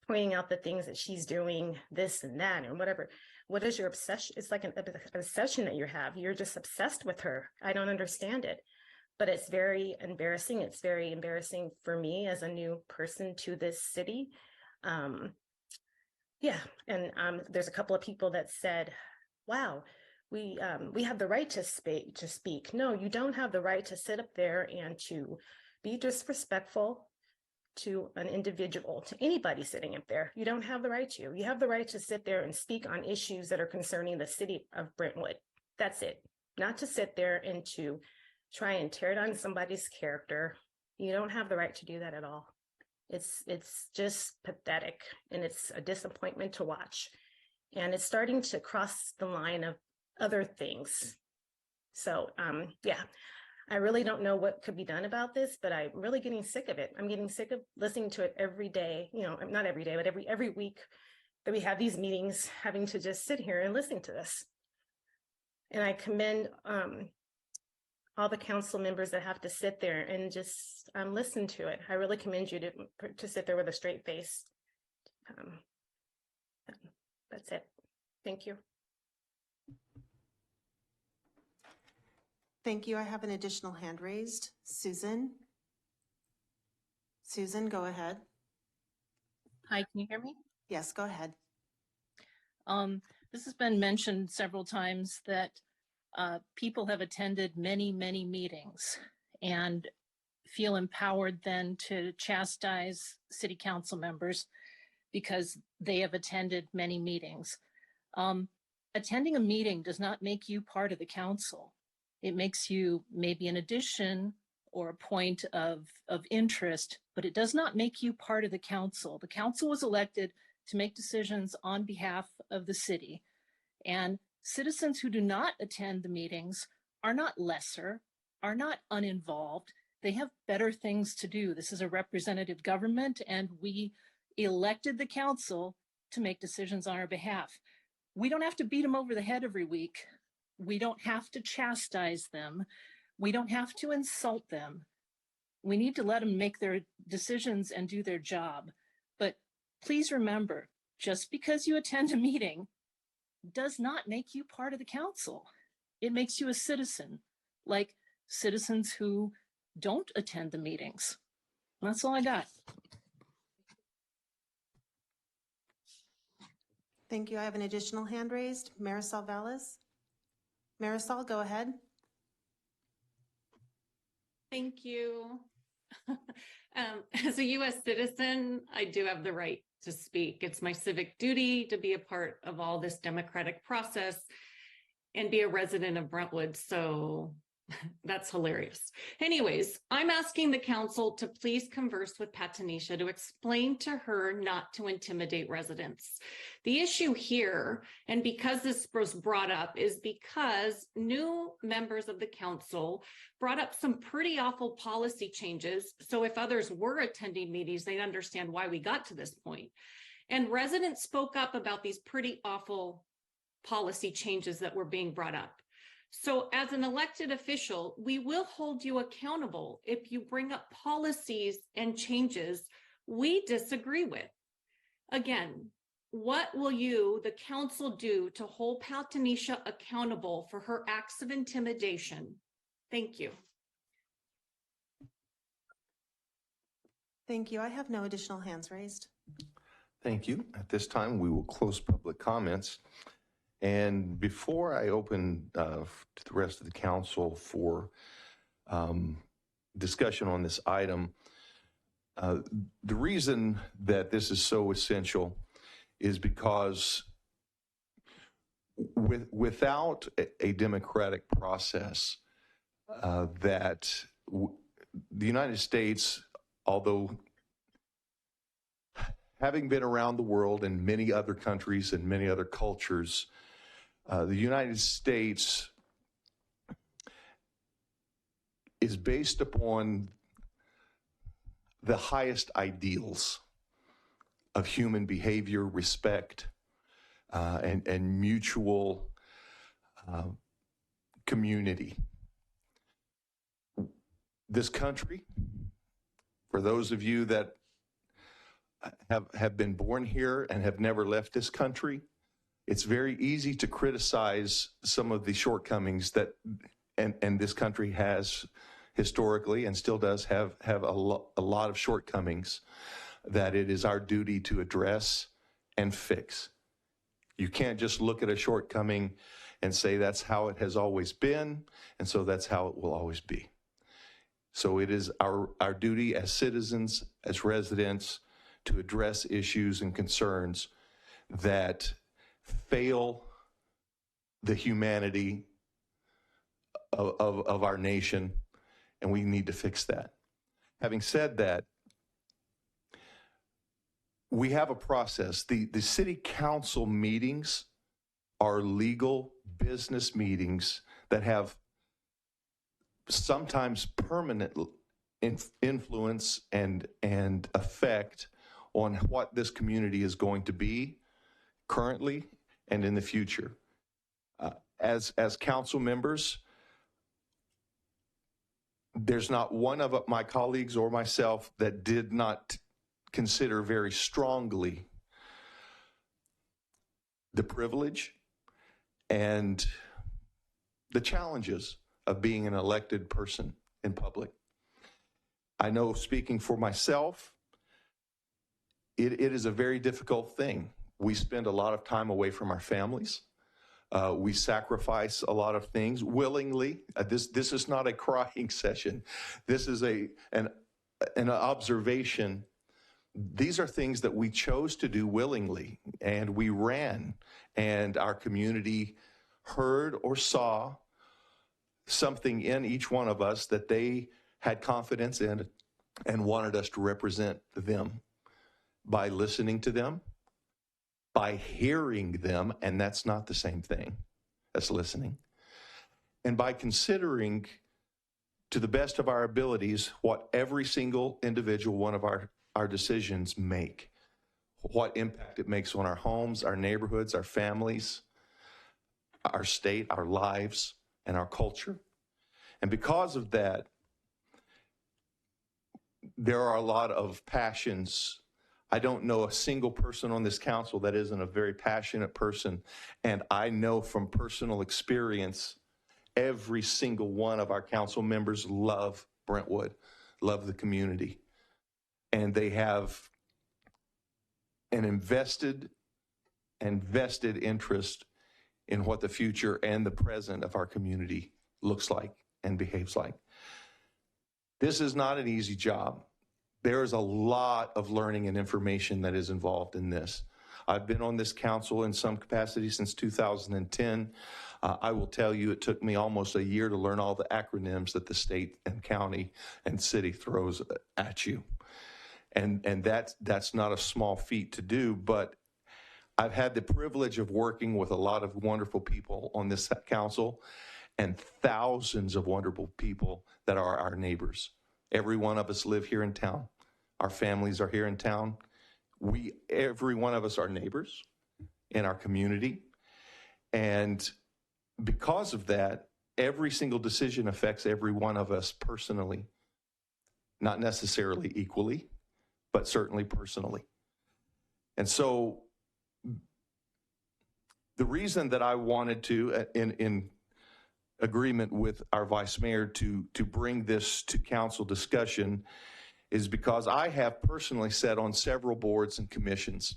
pointing out the things that she's doing, this and that, and whatever. What is your obsession? It's like an obsession that you have. You're just obsessed with her. I don't understand it. But it's very embarrassing. It's very embarrassing for me as a new person to this city. Yeah, and there's a couple of people that said, wow, we have the right to speak. No, you don't have the right to sit up there and to be disrespectful to an individual, to anybody sitting up there. You don't have the right to. You have the right to sit there and speak on issues that are concerning the city of Brentwood. That's it. Not to sit there and to try and tear down somebody's character. You don't have the right to do that at all. It's just pathetic, and it's a disappointment to watch. And it's starting to cross the line of other things. So yeah, I really don't know what could be done about this, but I'm really getting sick of it. I'm getting sick of listening to it every day, you know, not every day, but every week that we have these meetings, having to just sit here and listen to this. And I commend all the council members that have to sit there and just listen to it. I really commend you to sit there with a straight face. That's it. Thank you. Thank you. I have an additional hand raised. Susan. Susan, go ahead. Hi, can you hear me? Yes, go ahead. This has been mentioned several times that people have attended many, many meetings and feel empowered then to chastise city council members because they have attended many meetings. Attending a meeting does not make you part of the council. It makes you maybe an addition or a point of interest, but it does not make you part of the council. The council was elected to make decisions on behalf of the city. And citizens who do not attend the meetings are not lesser, are not uninvolved. They have better things to do. This is a representative government, and we elected the council to make decisions on our behalf. We don't have to beat them over the head every week. We don't have to chastise them. We don't have to insult them. We need to let them make their decisions and do their job. But please remember, just because you attend a meeting does not make you part of the council. It makes you a citizen, like citizens who don't attend the meetings. That's all I got. Thank you. I have an additional hand raised. Marisol Valles. Marisol, go ahead. Thank you. As a U.S. citizen, I do have the right to speak. It's my civic duty to be a part of all this democratic process and be a resident of Brentwood. So that's hilarious. Anyways, I'm asking the council to please converse with Patanisha to explain to her not to intimidate residents. The issue here, and because this was brought up, is because new members of the council brought up some pretty awful policy changes. So if others were attending meetings, they'd understand why we got to this point. And residents spoke up about these pretty awful policy changes that were being brought up. So as an elected official, we will hold you accountable if you bring up policies and changes we disagree with. Again, what will you, the council, do to hold Patanisha accountable for her acts of intimidation? Thank you. Thank you. I have no additional hands raised. Thank you. At this time, we will close public comments. And before I open to the rest of the council for discussion on this item, the reason that this is so essential is because without a democratic process, that the United States, although having been around the world in many other countries and many other cultures, the United States is based upon the highest ideals of human behavior, respect, and mutual community. This country, for those of you that have been born here and have never left this country, it's very easy to criticize some of the shortcomings that and this country has historically and still does have a lot of shortcomings that it is our duty to address and fix. You can't just look at a shortcoming and say that's how it has always been, and so that's how it will always be. So it is our duty as citizens, as residents, to address issues and concerns that fail the humanity of our nation, and we need to fix that. Having said that, we have a process. The city council meetings are legal business meetings that have sometimes permanent influence and effect on what this community is going to be currently and in the future. As council members, there's not one of my colleagues or myself that did not consider very strongly the privilege and the challenges of being an elected person in public. I know, speaking for myself, it is a very difficult thing. We spend a lot of time away from our families. We sacrifice a lot of things willingly. This is not a crying session. This is an observation. These are things that we chose to do willingly, and we ran, and our community heard or saw something in each one of us that they had confidence in and wanted us to represent them by listening to them, by hearing them, and that's not the same thing as listening, and by considering to the best of our abilities what every single individual one of our decisions make, what impact it makes on our homes, our neighborhoods, our families, our state, our lives, and our culture. And because of that, there are a lot of passions I don't know a single person on this council that isn't a very passionate person. And I know from personal experience, every single one of our council members love Brentwood, love the community. And they have an invested interest in what the future and the present of our community looks like and behaves like. This is not an easy job. There is a lot of learning and information that is involved in this. I've been on this council in some capacity since 2010. I will tell you, it took me almost a year to learn all the acronyms that the state and county and city throws at you. And that's not a small feat to do, but I've had the privilege of working with a lot of wonderful people on this council and thousands of wonderful people that are our neighbors. Every one of us live here in town. Our families are here in town. Every one of us are neighbors in our community. And because of that, every single decision affects every one of us personally, not necessarily equally, but certainly personally. And so the reason that I wanted to, in agreement with our vice mayor, to bring this to council discussion is because I have personally sat on several boards and commissions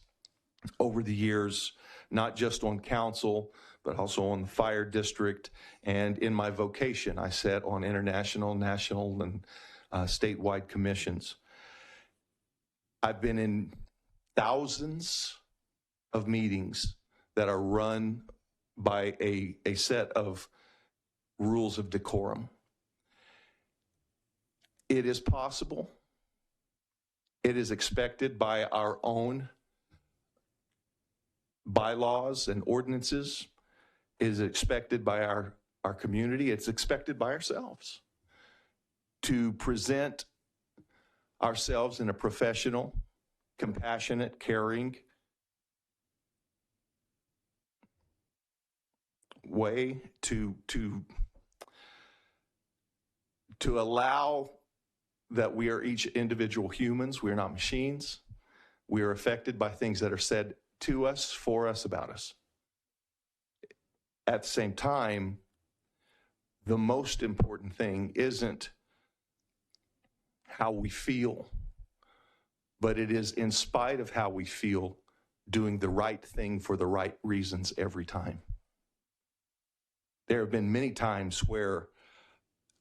over the years, not just on council, but also on the fire district. And in my vocation, I sat on international, national, and statewide commissions. I've been in thousands of meetings that are run by a set of rules of decorum. It is possible. It is expected by our own bylaws and ordinances. It is expected by our community. It's expected by ourselves to present ourselves in a professional, compassionate, caring way to allow that we are each individual humans. We are not machines. We are affected by things that are said to us, for us, about us. At the same time, the most important thing isn't how we feel, but it is, in spite of how we feel, doing the right thing for the right reasons every time. There have been many times where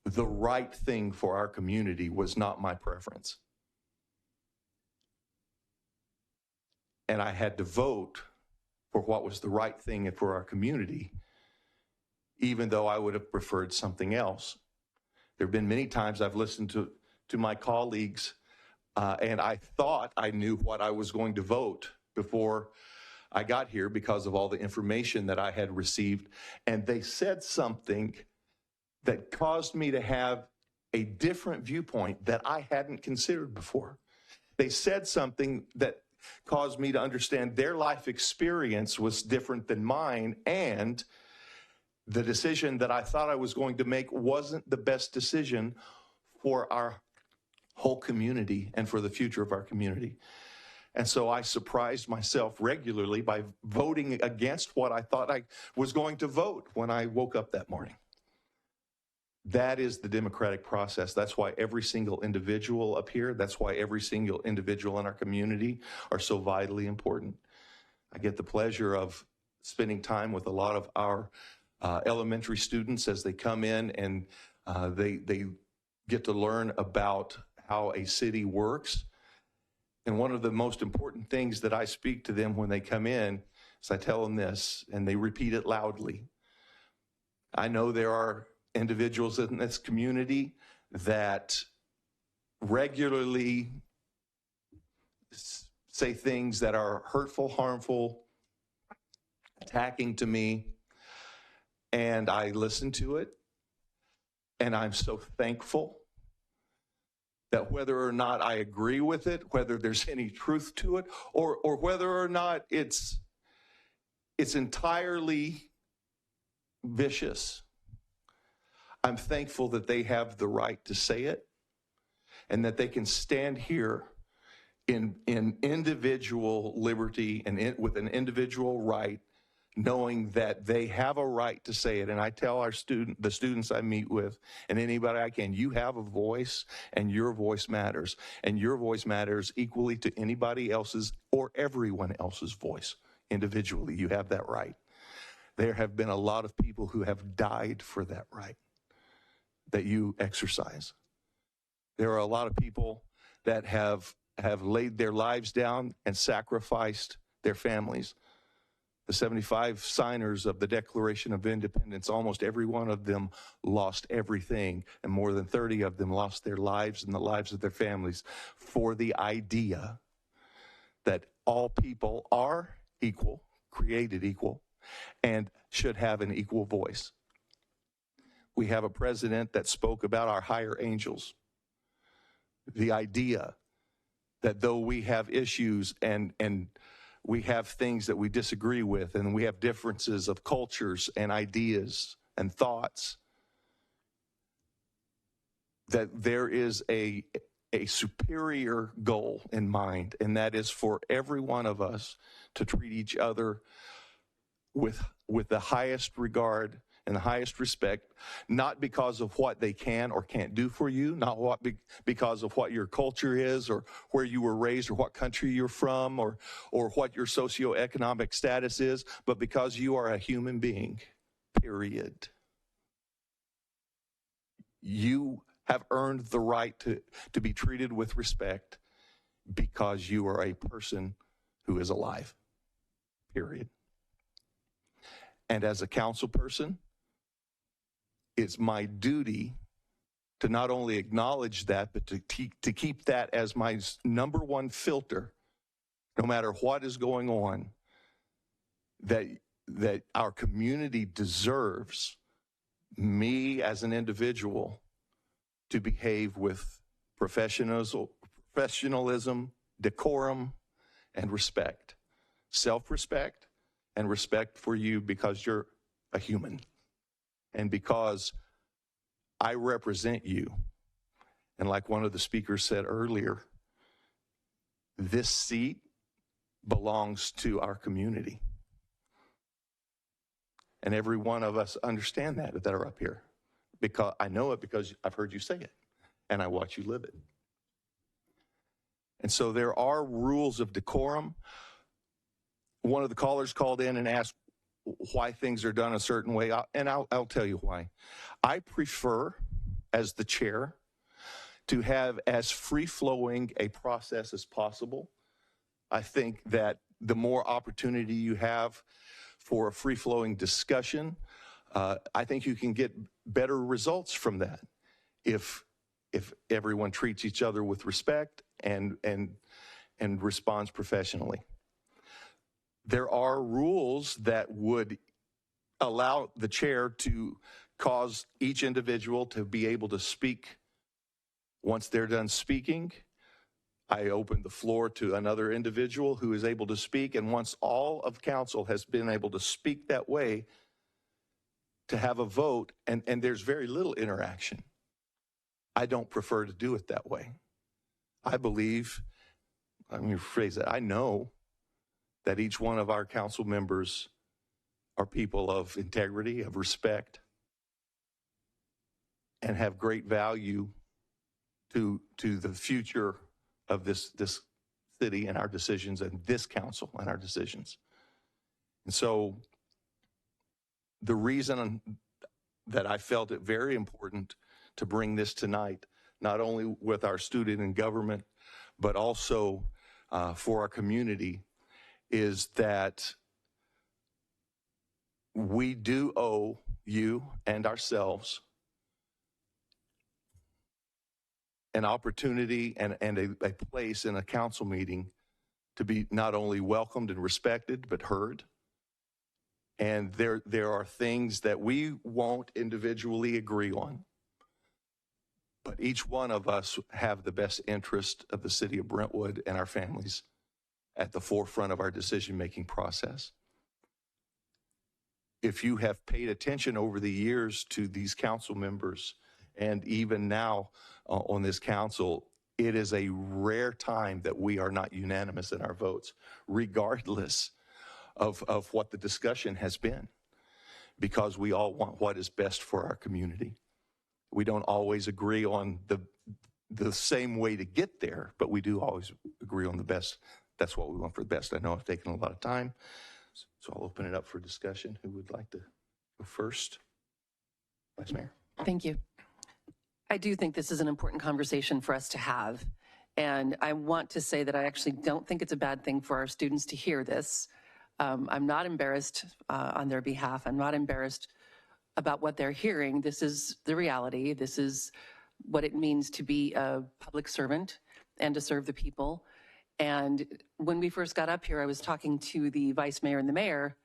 the right thing for our community was not my preference. And I had to vote for what was the right thing for our community, even though I would have preferred something else. There have been many times I've listened to my colleagues and I thought I knew what I was going to vote before I got here because of all the information that I had received. And they said something that caused me to have a different viewpoint that I hadn't considered before. They said something that caused me to understand their life experience was different than mine, and the decision that I thought I was going to make wasn't the best decision for our whole community and for the future of our community. And so I surprised myself regularly by voting against what I thought I was going to vote when I woke up that morning. That is the democratic process. That's why every single individual up here, that's why every single individual in our community are so vitally important. I get the pleasure of spending time with a lot of our elementary students as they come in and they get to learn about how a city works. And one of the most important things that I speak to them when they come in is I tell them this, and they repeat it loudly. I know there are individuals in this community that regularly say things that are hurtful, harmful, attacking to me, and I listen to it, and I'm so thankful that whether or not I agree with it, whether there's any truth to it, or whether or not it's entirely vicious, I'm thankful that they have the right to say it and that they can stand here in individual liberty and with an individual right, knowing that they have a right to say it. And I tell the students I meet with and anybody I can, you have a voice and your voice matters. And your voice matters equally to anybody else's or everyone else's voice. Individually, you have that right. There have been a lot of people who have died for that right that you exercise. There are a lot of people that have laid their lives down and sacrificed their families. The 75 signers of the Declaration of Independence, almost every one of them lost everything, and more than 30 of them lost their lives and the lives of their families for the idea that all people are equal, created equal, and should have an equal voice. We have a president that spoke about our higher angels. The idea that though we have issues and we have things that we disagree with, and we have differences of cultures and ideas and thoughts, that there is a superior goal in mind, and that is for every one of us to treat each other with the highest regard and the highest respect, not because of what they can or can't do for you, not because of what your culture is or where you were raised or what country you're from or what your socioeconomic status is, but because you are a human being, period. You have earned the right to be treated with respect because you are a person who is alive, period. And as a council person, it's my duty to not only acknowledge that, but to keep that as my number one filter, no matter what is going on, that our community deserves me as an individual to behave with professionalism, decorum, and respect. Self-respect and respect for you because you're a human. And because I represent you, and like one of the speakers said earlier, this seat belongs to our community. And every one of us understand that are up here. Because I know it because I've heard you say it, and I watch you live it. And so there are rules of decorum. One of the callers called in and asked why things are done a certain way, and I'll tell you why. I prefer, as the chair, to have as free-flowing a process as possible. I think that the more opportunity you have for a free-flowing discussion, I think you can get better results from that if everyone treats each other with respect and responds professionally. There are rules that would allow the chair to cause each individual to be able to speak. Once they're done speaking, I open the floor to another individual who is able to speak. And once all of council has been able to speak that way, to have a vote, and there's very little interaction. I don't prefer to do it that way. I believe, let me rephrase that, I know that each one of our council members are people of integrity, of respect, and have great value to the future of this city and our decisions, and this council and our decisions. And so the reason that I felt it very important to bring this tonight, not only with our student in government, but also for our community, is that we do owe you and ourselves an opportunity and a place in a council meeting to be not only welcomed and respected, but heard. And there are things that we won't individually agree on, but each one of us have the best interest of the city of Brentwood and our families at the forefront of our decision-making process. If you have paid attention over the years to these council members, and even now on this council, It is a rare time that we are not unanimous in our votes, regardless of what the discussion has been, because we all want what is best for our community. We don't always agree on the same way to get there, but we do always agree on the best. That's what we want for the best. I know I've taken a lot of time, so I'll open it up for discussion. Who would like to go first? Vice Mayor. Thank you. I do think this is an important conversation for us to have. And I want to say that I actually don't think it's a bad thing for our students to hear this. I'm not embarrassed on their behalf. I'm not embarrassed about what they're hearing. This is the reality. This is what it means to be a public servant and to serve the people. And when we first got up here, I was talking to the vice mayor and the mayor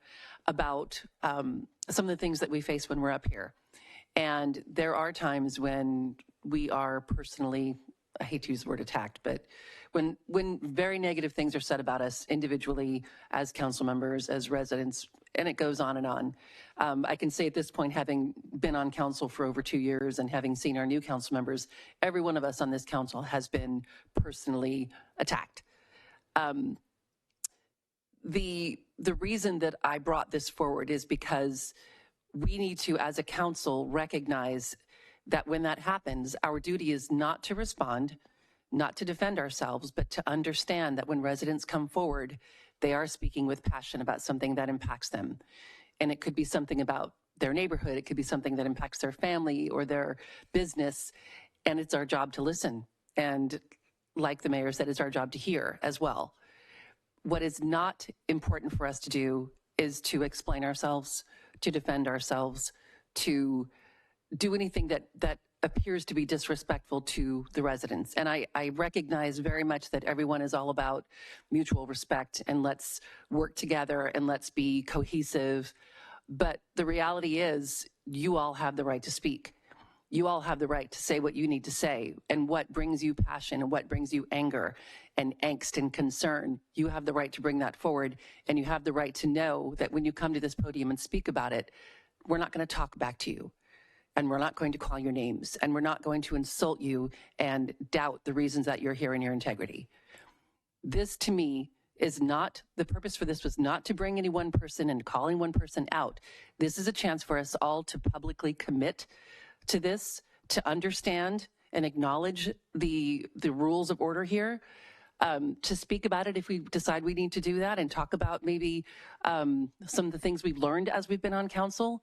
about some of the things that we face when we're up here. And there are times when we are personally, I hate to use the word attacked, but when very negative things are said about us individually, as council members, as residents, and it goes on and on. I can say at this point, having been on council for over 2 years and having seen our new council members, every one of us on this council has been personally attacked. The reason that I brought this forward is because we need to, as a council, recognize that when that happens, our duty is not to respond, not to defend ourselves, but to understand that when residents come forward, they are speaking with passion about something that impacts them. And it could be something about their neighborhood, it could be something that impacts their family or their business, and it's our job to listen. And like the mayor said, it's our job to hear as well. What is not important for us to do is to explain ourselves, to defend ourselves, to do anything that appears to be disrespectful to the residents. And I recognize very much that everyone is all about mutual respect and let's work together and let's be cohesive. But the reality is you all have the right to speak. You all have the right to say what you need to say and what brings you passion and what brings you anger and angst and concern. You have the right to bring that forward, and you have the right to know that when you come to this podium and speak about it, we're not going to talk back to you, and we're not going to call your names, and we're not going to insult you and doubt the reasons that you're here and your integrity. This, to me, is not, the purpose for this was not to bring any one person and calling one person out. This is a chance for us all to publicly commit to this, to understand and acknowledge the rules of order here, to speak about it if we decide we need to do that, and talk about maybe some of the things we've learned as we've been on council.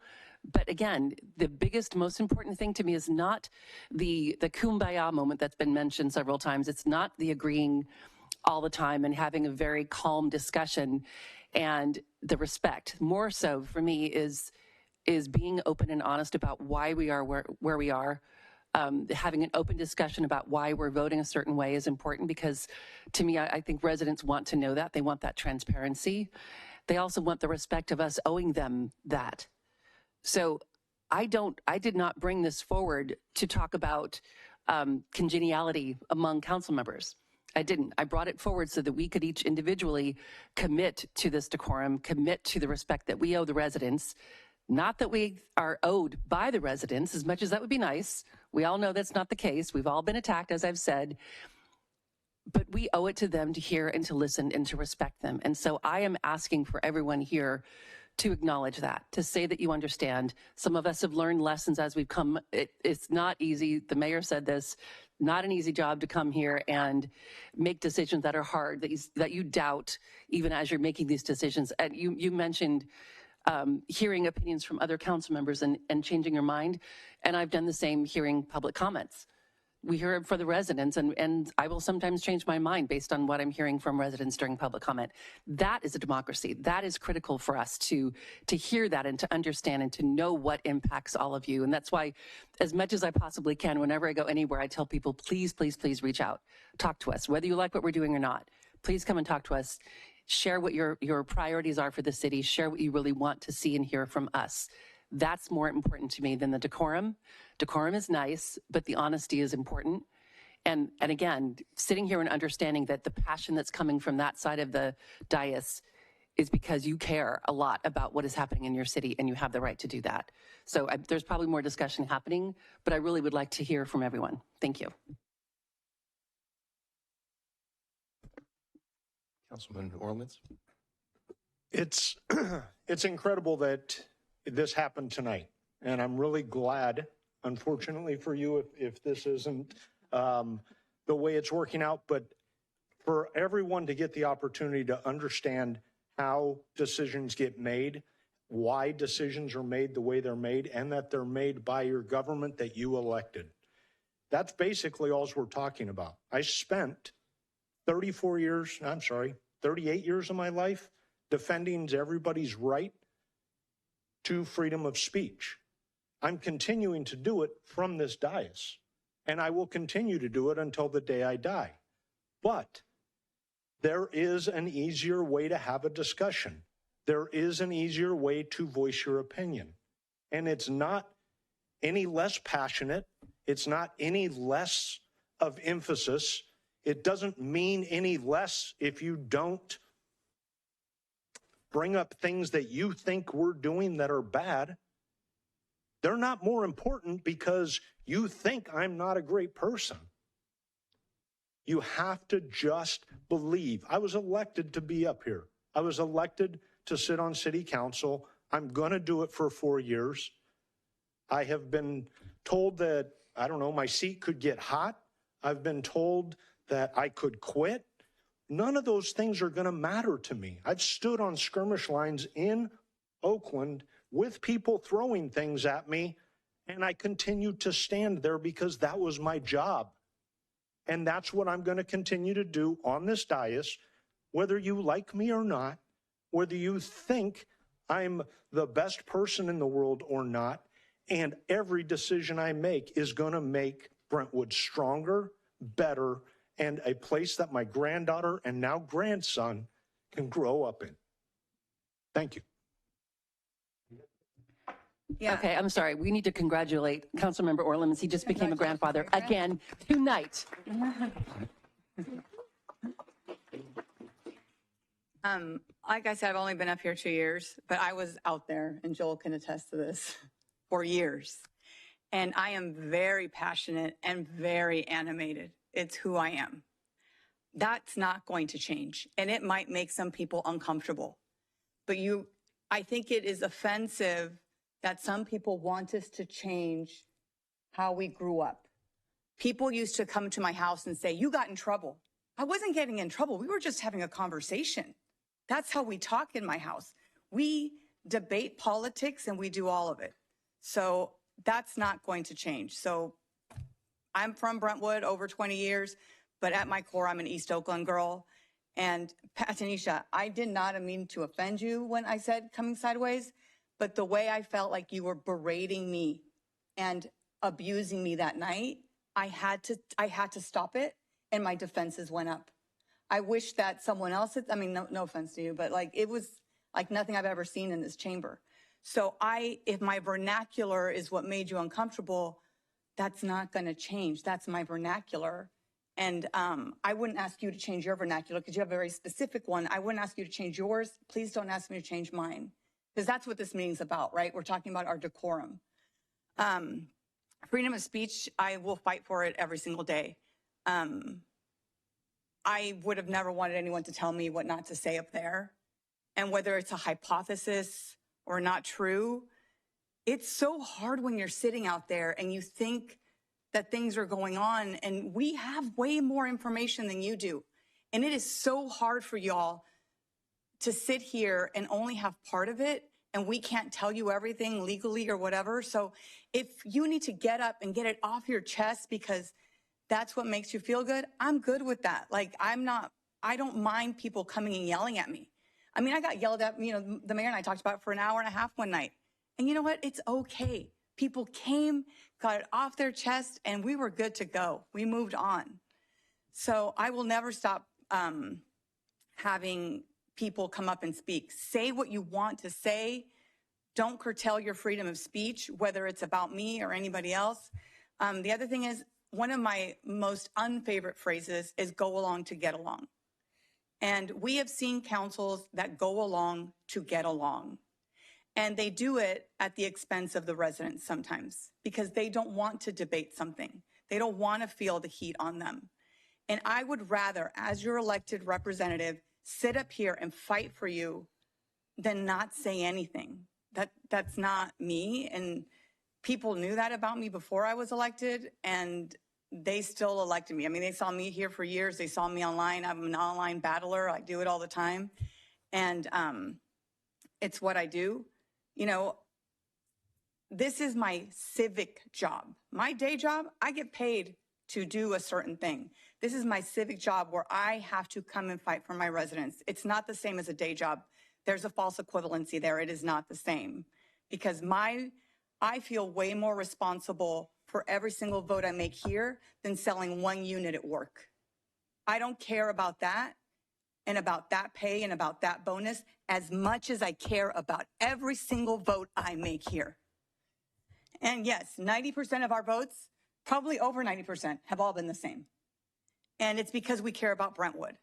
But again, the biggest, most important thing to me is not the kumbaya moment that's been mentioned several times. It's not the agreeing all the time and having a very calm discussion, and the respect. More so for me is being open and honest about why we are where we are. Having an open discussion about why we're voting a certain way is important, because to me, I think residents want to know that. They want that transparency. They also want the respect of us owing them that. So I did not bring this forward to talk about congeniality among council members. I didn't. I brought it forward so that we could each individually commit to this decorum, commit to the respect that we owe the residents. Not that we are owed by the residents, as much as that would be nice. We all know that's not the case. We've all been attacked, as I've said. But we owe it to them to hear and to listen and to respect them. And so I am asking for everyone here to acknowledge that, to say that you understand. Some of us have learned lessons as we've come. It's not easy. The mayor said this, not an easy job to come here and make decisions that are hard, that you doubt even as you're making these decisions. And you mentioned hearing opinions from other council members and changing your mind. And I've done the same, hearing public comments. We hear it for the residents, and I will sometimes change my mind based on what I'm hearing from residents during public comment. That is a democracy. That is critical for us to hear that and to understand and to know what impacts all of you. And that's why, as much as I possibly can, whenever I go anywhere, I tell people, please, please, please reach out. Talk to us, whether you like what we're doing or not. Please come and talk to us. Share what your priorities are for the city. Share what you really want to see and hear from us. That's more important to me than the decorum. Decorum is nice, but the honesty is important. And again, sitting here and understanding that the passion that's coming from that side of the dais is because you care a lot about what is happening in your city, and you have the right to do that. So there's probably more discussion happening, but I really would like to hear from everyone. Thank you. Councilman Orleans. It's it's incredible that this happened tonight, and I'm really glad, unfortunately for you, if this isn't the way it's working out, but for everyone to get the opportunity to understand how decisions get made, why decisions are made the way they're made, and that they're made by your government that you elected. That's basically all we're talking about. I spent 38 years of my life defending everybody's right to freedom of speech. I'm continuing to do it from this dais, and I will continue to do it until the day I die. But there is an easier way to have a discussion. There is an easier way to voice your opinion. And it's not any less passionate. It's not any less of emphasis. It doesn't mean any less if you don't bring up things that you think we're doing that are bad. They're not more important because you think I'm not a great person. You have to just believe. I was elected to be up here. I was elected to sit on city council. I'm going to do it for 4 years. I have been told that, I don't know, my seat could get hot. I've been told that I could quit. None of those things are going to matter to me. I've stood on skirmish lines in Oakland with people throwing things at me, and I continue to stand there because that was my job. And that's what I'm going to continue to do on this dais, whether you like me or not, whether you think I'm the best person in the world or not. And every decision I make is going to make Brentwood stronger, better, and a place that my granddaughter and now grandson can grow up in. Thank you. Yeah. Okay, I'm sorry. We need to congratulate Councilmember Orleans. He just became a grandfather again tonight. Like I said, I've only been up here 2 years, but I was out there, and Joel can attest to this, for years. And I am very passionate and very animated. It's who I am. That's not going to change. And it might make some people uncomfortable. But I think it is offensive that some people want us to change how we grew up. People used to come to my house and say, "You got in trouble." I wasn't getting in trouble. We were just having a conversation. That's how we talk in my house. We debate politics and we do all of it. So that's not going to change. So I'm from Brentwood over 20 years, but at my core, I'm an East Oakland girl. And Tanisha, I did not mean to offend you when I said coming sideways, but the way I felt like you were berating me and abusing me that night, I had to stop it, and my defenses went up. I wish that someone else had, I mean, no offense to you, but like it was like nothing I've ever seen in this chamber. So if my vernacular is what made you uncomfortable, that's not going to change. That's my vernacular. And I wouldn't ask you to change your vernacular because you have a very specific one. I wouldn't ask you to change yours. Please don't ask me to change mine, because that's what this meeting's about, right? We're talking about our decorum. Freedom of speech, I will fight for it every single day. I would have never wanted anyone to tell me what not to say up there. And whether it's a hypothesis or not true, it's so hard when you're sitting out there and you think that things are going on, and we have way more information than you do. And it is so hard for y'all to sit here and only have part of it, and we can't tell you everything legally or whatever. So if you need to get up and get it off your chest because that's what makes you feel good, I'm good with that. Like, I don't mind people coming and yelling at me. I mean, I got yelled at, the mayor and I talked about it for an hour and a half one night. And you know what? It's okay. People came, got it off their chest, and we were good to go. We moved on. So I will never stop having people come up and speak. Say what you want to say. Don't curtail your freedom of speech, whether it's about me or anybody else. The other thing is, one of my most unfavorite phrases is go along to get along. And we have seen councils that go along to get along. And they do it at the expense of the residents sometimes because they don't want to debate something. They don't want to feel the heat on them. And I would rather, as your elected representative, sit up here and fight for you than not say anything. That's not me. And people knew that about me before I was elected, and they still elected me. I mean, they saw me here for years. They saw me online. I'm an online battler. I do it all the time. And it's what I do. You know, this is my civic job. My day job, I get paid to do a certain thing. This is my civic job where I have to come and fight for my residents. It's not the same as a day job. There's a false equivalency there. It is not the same, because I feel way more responsible for every single vote I make here than selling one unit at work. I don't care about that and about that pay and about that bonus as much as I care about every single vote I make here. And yes, 90% of our votes, probably over 90%, have all been the same. And it's because we care about Brentwood.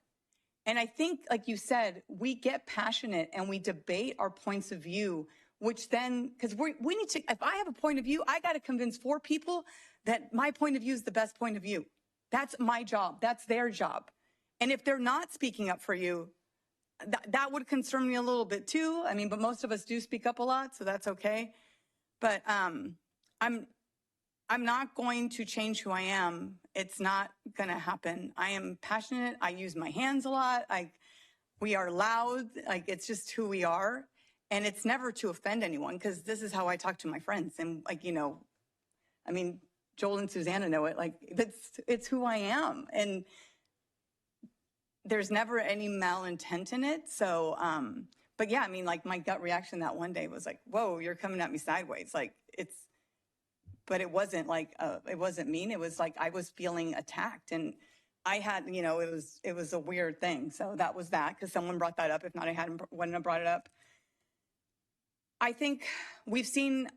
And I think, like you said, we get passionate and we debate our points of view, which then, because we need to, if I have a point of view, I got to convince 4 people that my point of view is the best point of view. That's my job. That's their job. And if they're not speaking up for you, that would concern me a little bit too. I mean, but most of us do speak up a lot, so that's okay. But I'm not going to change who I am. It's not going to happen. I am passionate. I use my hands a lot. We are loud. Like, it's just who we are. And it's never to offend anyone, because this is how I talk to my friends. And like, you know, I mean, Joel and Susanna know it. Like, it's who I am. And there's never any malintent in it. So, but yeah, I mean, like, my gut reaction that one day was like, whoa, you're coming at me sideways. Like, but it wasn't like, it wasn't mean. It was like, I was feeling attacked, and I had, you know, it was a weird thing. So that was that, because someone brought that up. If not, wouldn't have brought it up. I think we've seen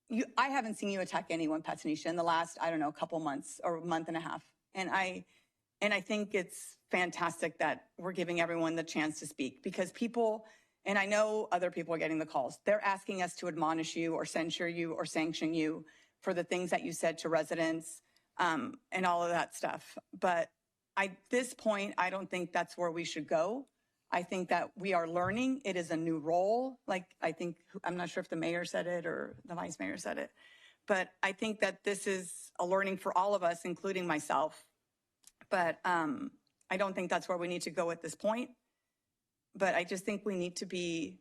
you. I haven't seen you attack anyone, Patanisha, in the last, I don't know, couple months or a month and a half. And I think it's fantastic that we're giving everyone the chance to speak, because people, and I know other people are getting the calls, they're asking us to admonish you or censure you or sanction you for the things that you said to residents, and all of that stuff. But at this point, I don't think that's where we should go. I think that we are learning. It is a new role. Like, I'm not sure if the mayor said it or the vice mayor said it, but I think that this is a learning for all of us, including myself. But I don't think that's where we need to go at this point. But I just think we need to be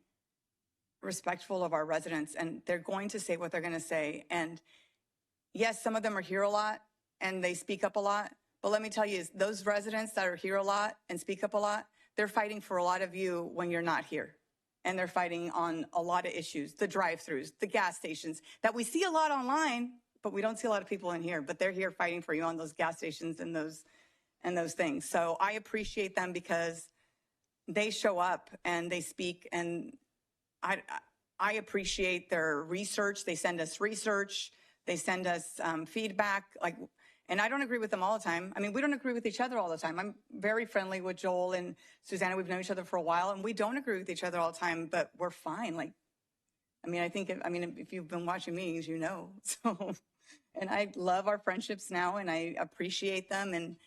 respectful of our residents, and they're going to say what they're going to say. And yes, some of them are here a lot and they speak up a lot. But let me tell you, those residents that are here a lot and speak up a lot, they're fighting for a lot of you when you're not here. And they're fighting on a lot of issues, the drive-throughs, the gas stations that we see a lot online, but we don't see a lot of people in here, but they're here fighting for you on those gas stations and those things. So I appreciate them, because they show up and they speak, and I appreciate their research. They send us research. They send us feedback. And I don't agree with them all the time. I mean, we don't agree with each other all the time. I'm very friendly with Joel and Susanna. We've known each other for a while, and we don't agree with each other all the time, but we're fine. Like, I mean, if you've been watching meetings, you know. So, and I love our friendships now, and I appreciate them, and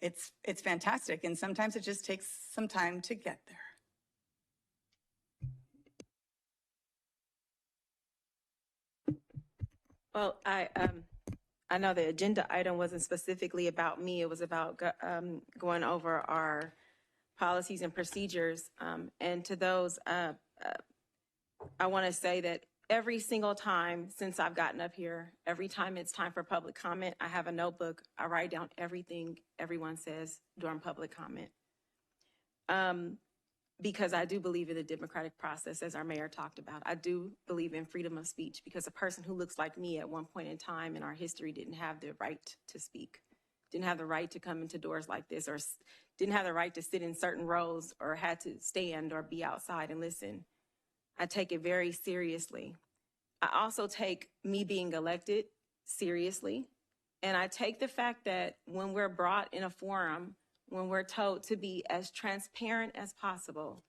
it's fantastic. And sometimes it just takes some time to get there. Well, I know the agenda item wasn't specifically about me. It was about going over our policies and procedures. And to those, I want to say that every single time since I've gotten up here, every time it's time for public comment, I have a notebook. I write down everything everyone says during public comment. Because I do believe in the democratic process, as our mayor talked about. I do believe in freedom of speech, because a person who looks like me at one point in time in our history didn't have the right to speak, didn't have the right to come into doors like this, or didn't have the right to sit in certain rows, or had to stand or be outside and listen. I take it very seriously. I also take me being elected seriously. And I take the fact that when we're brought in a forum, when we're told to be as transparent as possible,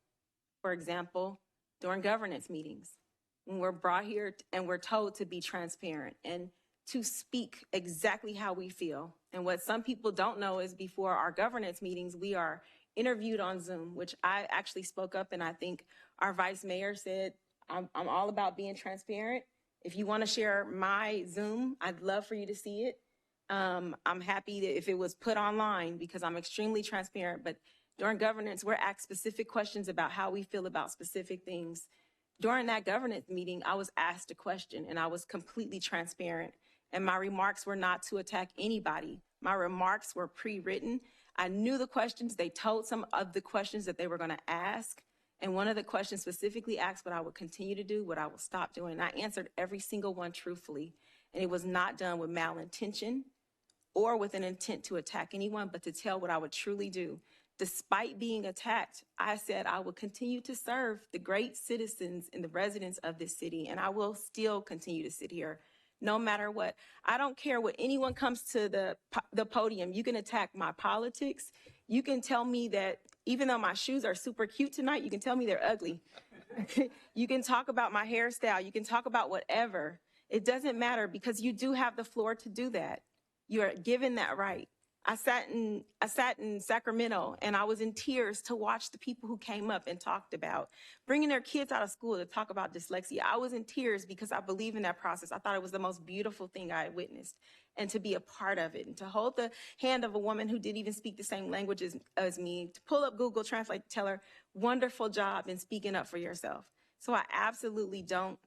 for example, during governance meetings, when we're brought here and we're told to be transparent and to speak exactly how we feel. And what some people don't know is before our governance meetings, we are interviewed on Zoom, which I actually spoke up, and I think our vice mayor said, I'm all about being transparent. If you want to share my Zoom, I'd love for you to see it. I'm happy that if it was put online, because I'm extremely transparent, but during governance, we're asked specific questions about how we feel about specific things. During that governance meeting, I was asked a question and I was completely transparent. And my remarks were not to attack anybody. My remarks were pre-written. I knew the questions. They told some of the questions that they were going to ask. And one of the questions specifically asked what I would continue to do, what I will stop doing. And I answered every single one truthfully. And it was not done with malintention or with an intent to attack anyone, but to tell what I would truly do. Despite being attacked, I said I will continue to serve the great citizens and the residents of this city, and I will still continue to sit here no matter what. I don't care what anyone comes to the podium. You can attack my politics. You can tell me that even though my shoes are super cute tonight, you can tell me they're ugly. You can talk about my hairstyle. You can talk about whatever. It doesn't matter because you do have the floor to do that. You are given that right. I sat in Sacramento and I was in tears to watch the people who came up and talked about bringing their kids out of school to talk about dyslexia. I was in tears because I believe in that process. I thought it was the most beautiful thing I had witnessed, and to be a part of it and to hold the hand of a woman who didn't even speak the same language as me, to pull up Google Translate, tell her, wonderful job in speaking up for yourself. So I absolutely don't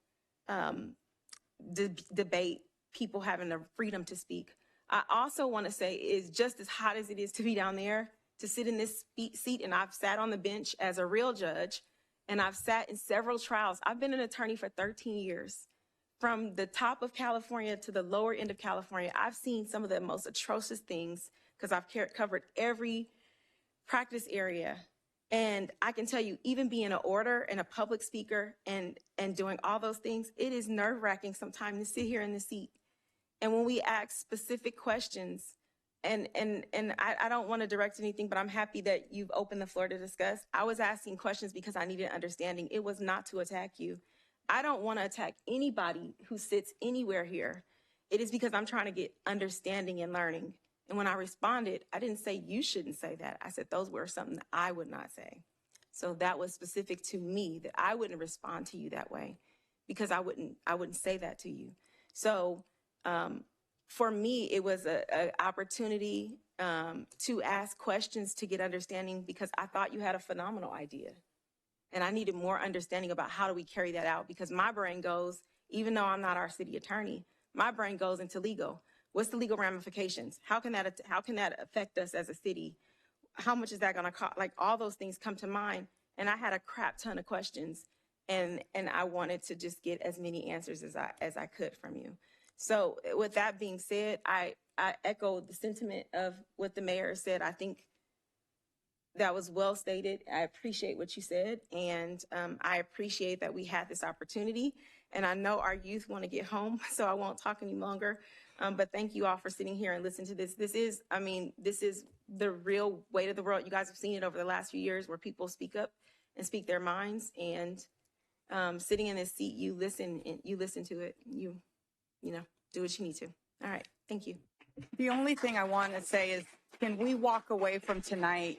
debate people having the freedom to speak. I also want to say is just as hot as it is to be down there, to sit in this seat, and I've sat on the bench as a real judge, and I've sat in several trials. I've been an attorney for 13 years. From the top of California to the lower end of California, I've seen some of the most atrocious things because I've covered every practice area. And I can tell you, even being an orator and a public speaker and doing all those things, it is nerve-wracking sometimes to sit here in the seat. And when we ask specific questions, and I don't want to direct anything, but I'm happy that you've opened the floor to discuss. I was asking questions because I needed understanding. It was not to attack you. I don't want to attack anybody who sits anywhere here. It is because I'm trying to get understanding and learning. And when I responded, I didn't say you shouldn't say that. I said those were something that I would not say. So that was specific to me, that I wouldn't respond to you that way because I wouldn't say that to you. So for me, it was an opportunity to ask questions to get understanding because I thought you had a phenomenal idea. And I needed more understanding about how do we carry that out, because my brain goes, even though I'm not our city attorney, my brain goes into legal. What's the legal ramifications? How can that affect us as a city? How much is that going to cost? Like, all those things come to mind. And I had a crap ton of questions, and I wanted to just get as many answers as I could from you. So with that being said, I echo the sentiment of what the mayor said. I think that was well stated. I appreciate what you said, and I appreciate that we had this opportunity. And I know our youth want to get home, so I won't talk any longer. But thank you all for sitting here and listening to this. This is the real weight of the world. You guys have seen it over the last few years where people speak up and speak their minds. And sitting in this seat, you listen to it. You do what you need to. All right. Thank you. The only thing I want to say is, can we walk away from tonight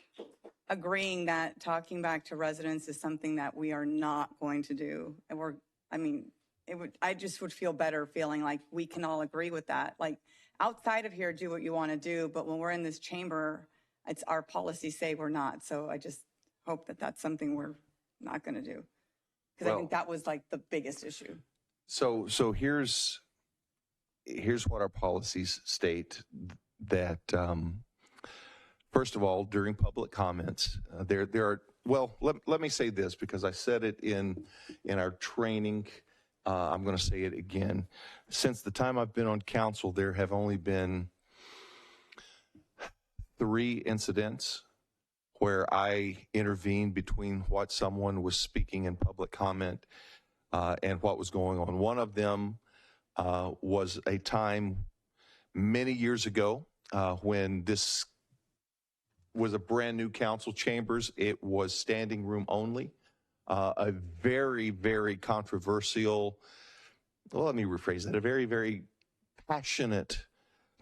agreeing that talking back to residents is something that we are not going to do? And I just would feel better feeling like we can all agree with that. Like, outside of here, do what you want to do. But when we're in this chamber, it's our policies say we're not. So I just hope that that's something we're not going to do. Because I think that was like the biggest issue. So here's what our policies state, that first of all, during public comments, there are, well, let me say this, because I said it in our training. I'm going to say it again. Since the time I've been on council, there have only been 3 incidents where I intervened between what someone was speaking in public comment and what was going on. One of them was a time many years ago when this was a brand new council chambers. It was standing room only. A very, very controversial, well, let me rephrase that, a very, very passionate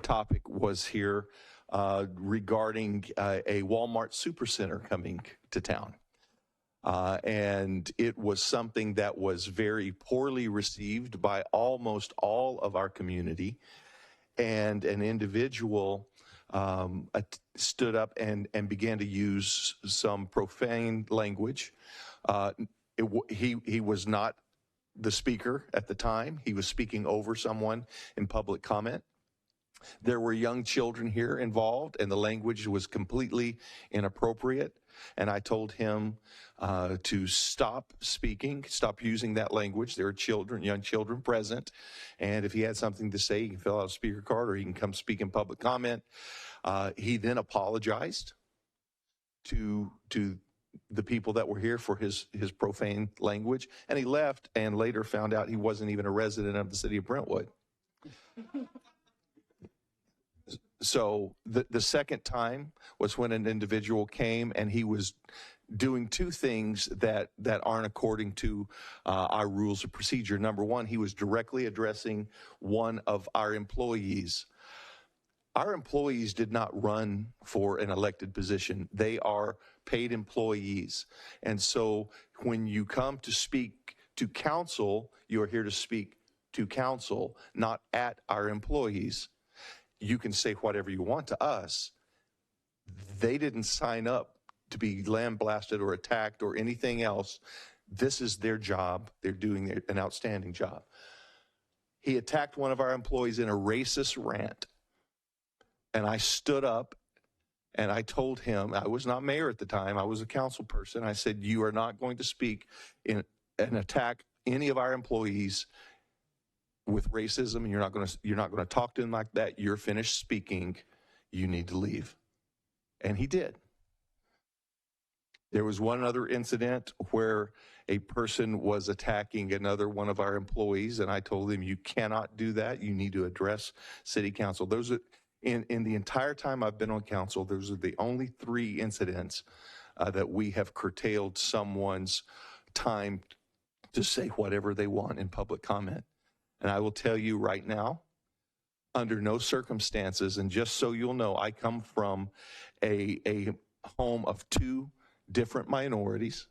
topic was here. regarding a Walmart supercenter coming to town. And it was something that was very poorly received by almost all of our community. And an individual stood up and began to use some profane language. He was not the speaker at the time. He was speaking over someone in public comment. There were young children here involved, and the language was completely inappropriate. And I told him to stop speaking, stop using that language. There are children, young children present. And if he had something to say, he can fill out a speaker card or he can come speak in public comment. He then apologized to the people that were here for his profane language. And he left and later found out he wasn't even a resident of the city of Brentwood. So the second time was when an individual came and he was doing two things that aren't according to our rules of procedure. Number one, he was directly addressing one of our employees. Our employees did not run for an elected position. They are paid employees. And so when you come to speak to council, you are here to speak to council, not at our employees. You can say whatever you want to us. They didn't sign up to be lambasted or attacked or anything else. This is their job. They're doing an outstanding job. He attacked one of our employees in a racist rant. And I stood up and I told him, I was not mayor at the time, I was a council person. I said, you are not going to speak in and attack any of our employees with racism, and you're not going to talk to him like that. You're finished speaking. You need to leave. And he did. There was one other incident where a person was attacking another one of our employees, and I told him, you cannot do that. You need to address city council. Those are in the entire time I've been on council, those are the only 3 incidents that we have curtailed someone's time to say whatever they want in public comment. And I will tell you right now, under no circumstances, and just so you'll know, I come from a home of 2 different minorities.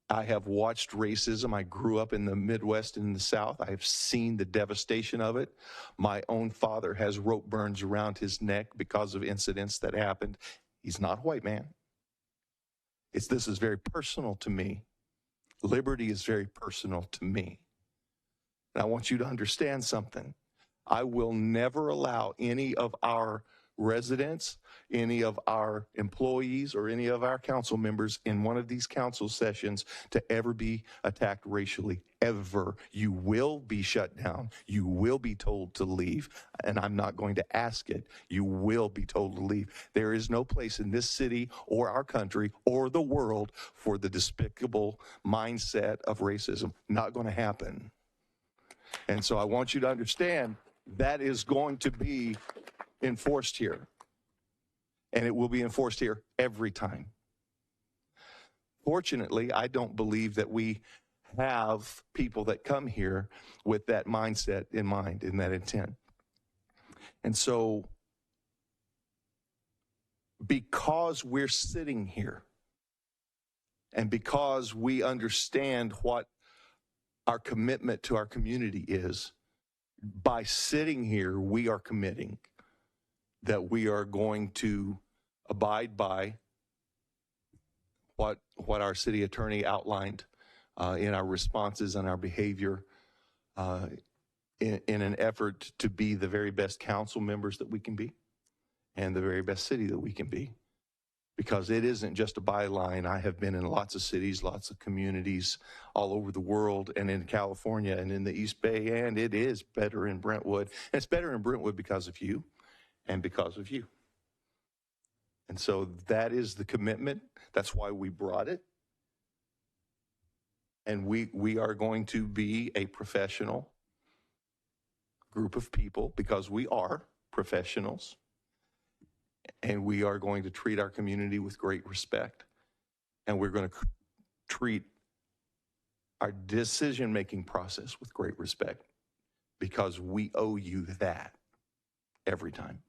I have watched racism. I grew up in the Midwest and in the South. I have seen the devastation of it. My own father has rope burns around his neck because of incidents that happened. He's not a white man. This is very personal to me. Liberty is very personal to me. And I want you to understand something. I will never allow any of our residents, any of our employees, or any of our council members in one of these council sessions to ever be attacked racially, ever. You will be shut down. You will be told to leave, and I'm not going to ask it. You will be told to leave. There is no place in this city or our country or the world for the despicable mindset of racism. Not going to happen. And so I want you to understand that is going to be enforced here. And it will be enforced here every time. Fortunately, I don't believe that we have people that come here with that mindset in mind, in that intent. And so, because we're sitting here, and because we understand what our commitment to our community is, by sitting here, we are committing that we are going to abide by what our city attorney outlined in our responses and our behavior in an effort to be the very best council members that we can be and the very best city that we can be. Because it isn't just a byline. I have been in lots of cities, lots of communities all over the world, and in California and in the East Bay, and it is better in Brentwood. And it's better in Brentwood because of you and because of you. And so that is the commitment. That's why we brought it. And we are going to be a professional group of people because we are professionals. And we are going to treat our community with great respect. And we're going to treat our decision-making process with great respect because we owe you that every time.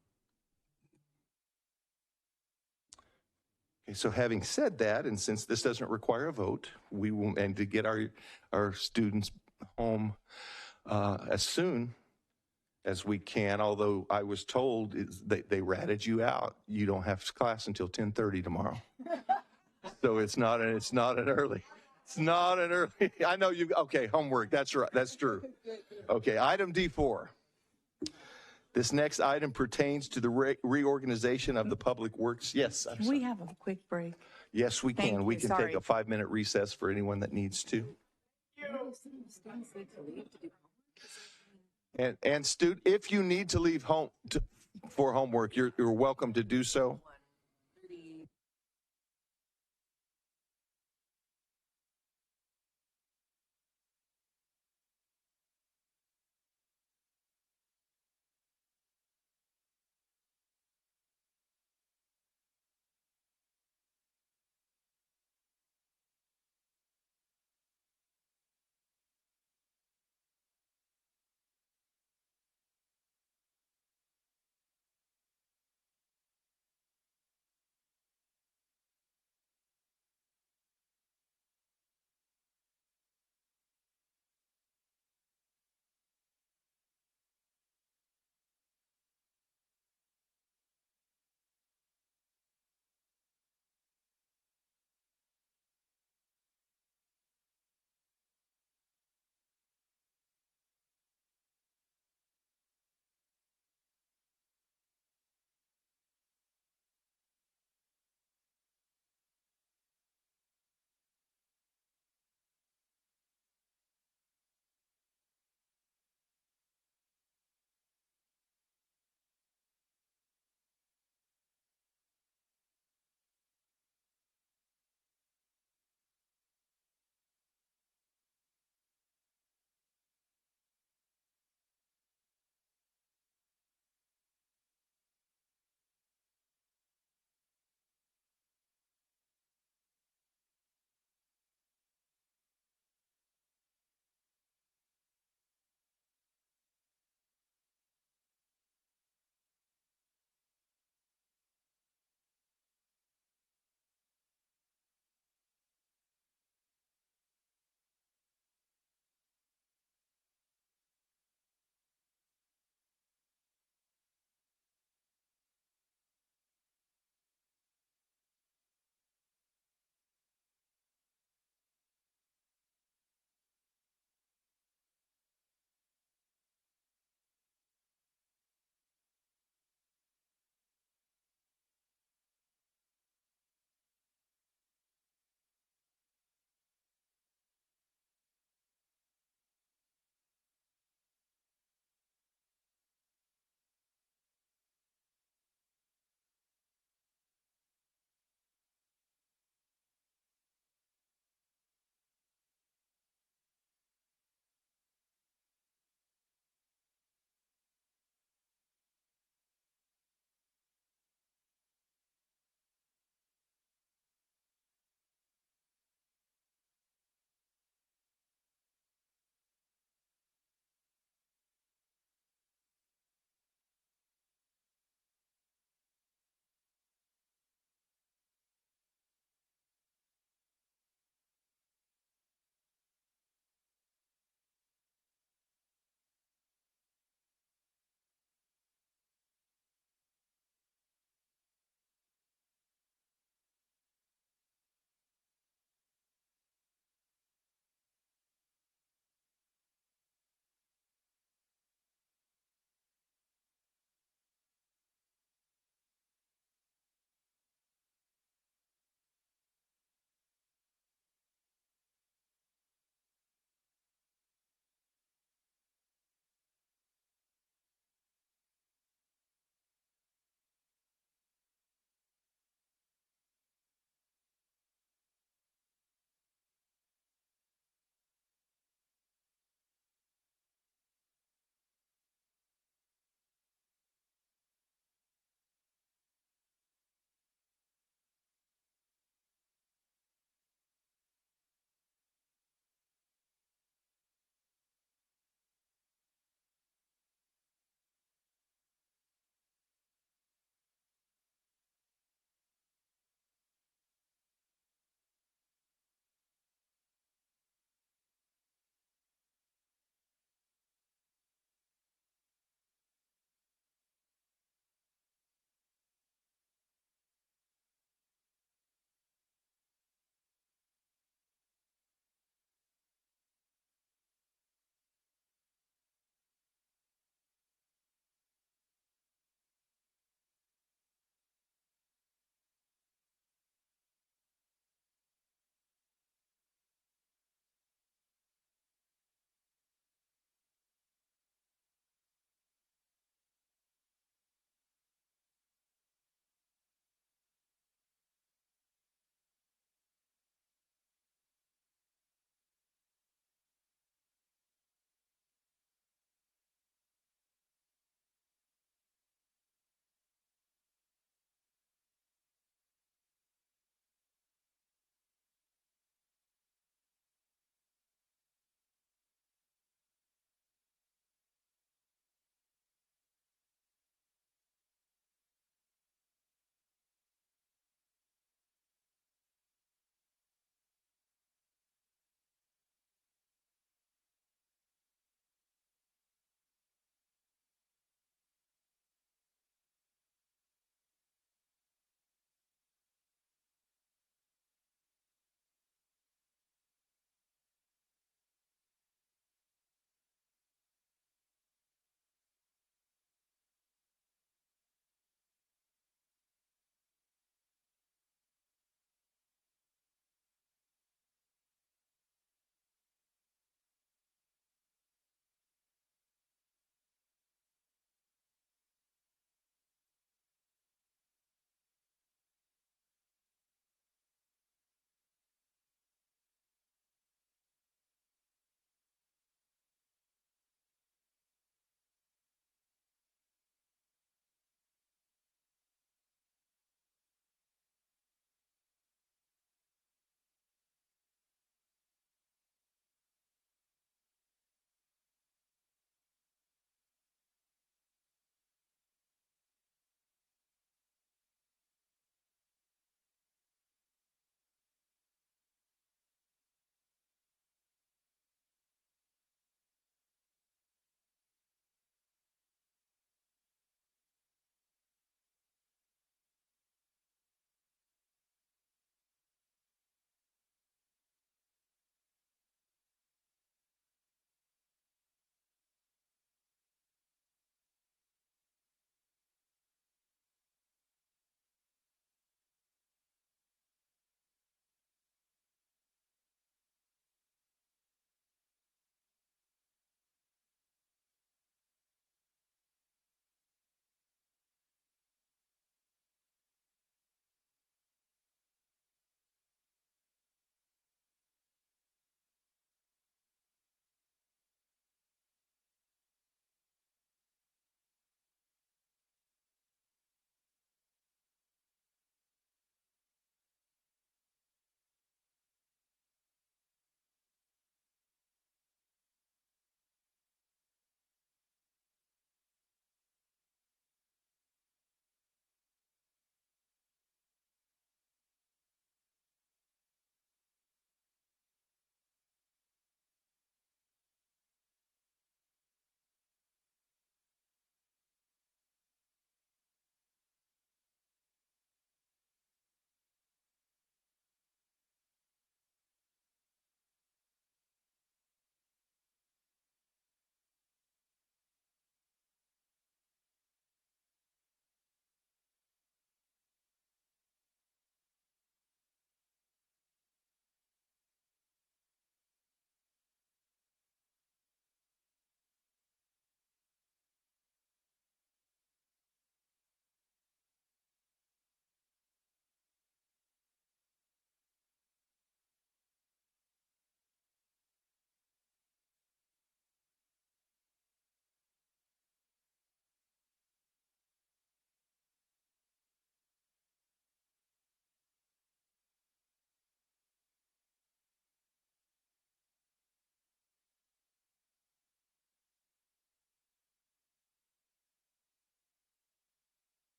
Okay, so having said that, and since this doesn't require a vote, we will, and to get our students home as soon as we can, although I was told they ratted you out. You don't have class until 10:30 tomorrow. So it's not an early. It's not an early. I know you, okay, homework, that's right, that's true. Okay, item D4. This next item pertains to the reorganization of the public works. Yes, I'm Can we have a quick break? Yes, we Thank can. We you, can sorry. take a 5-minute recess for anyone that needs to. And if you need to leave home for homework, you're welcome to do so.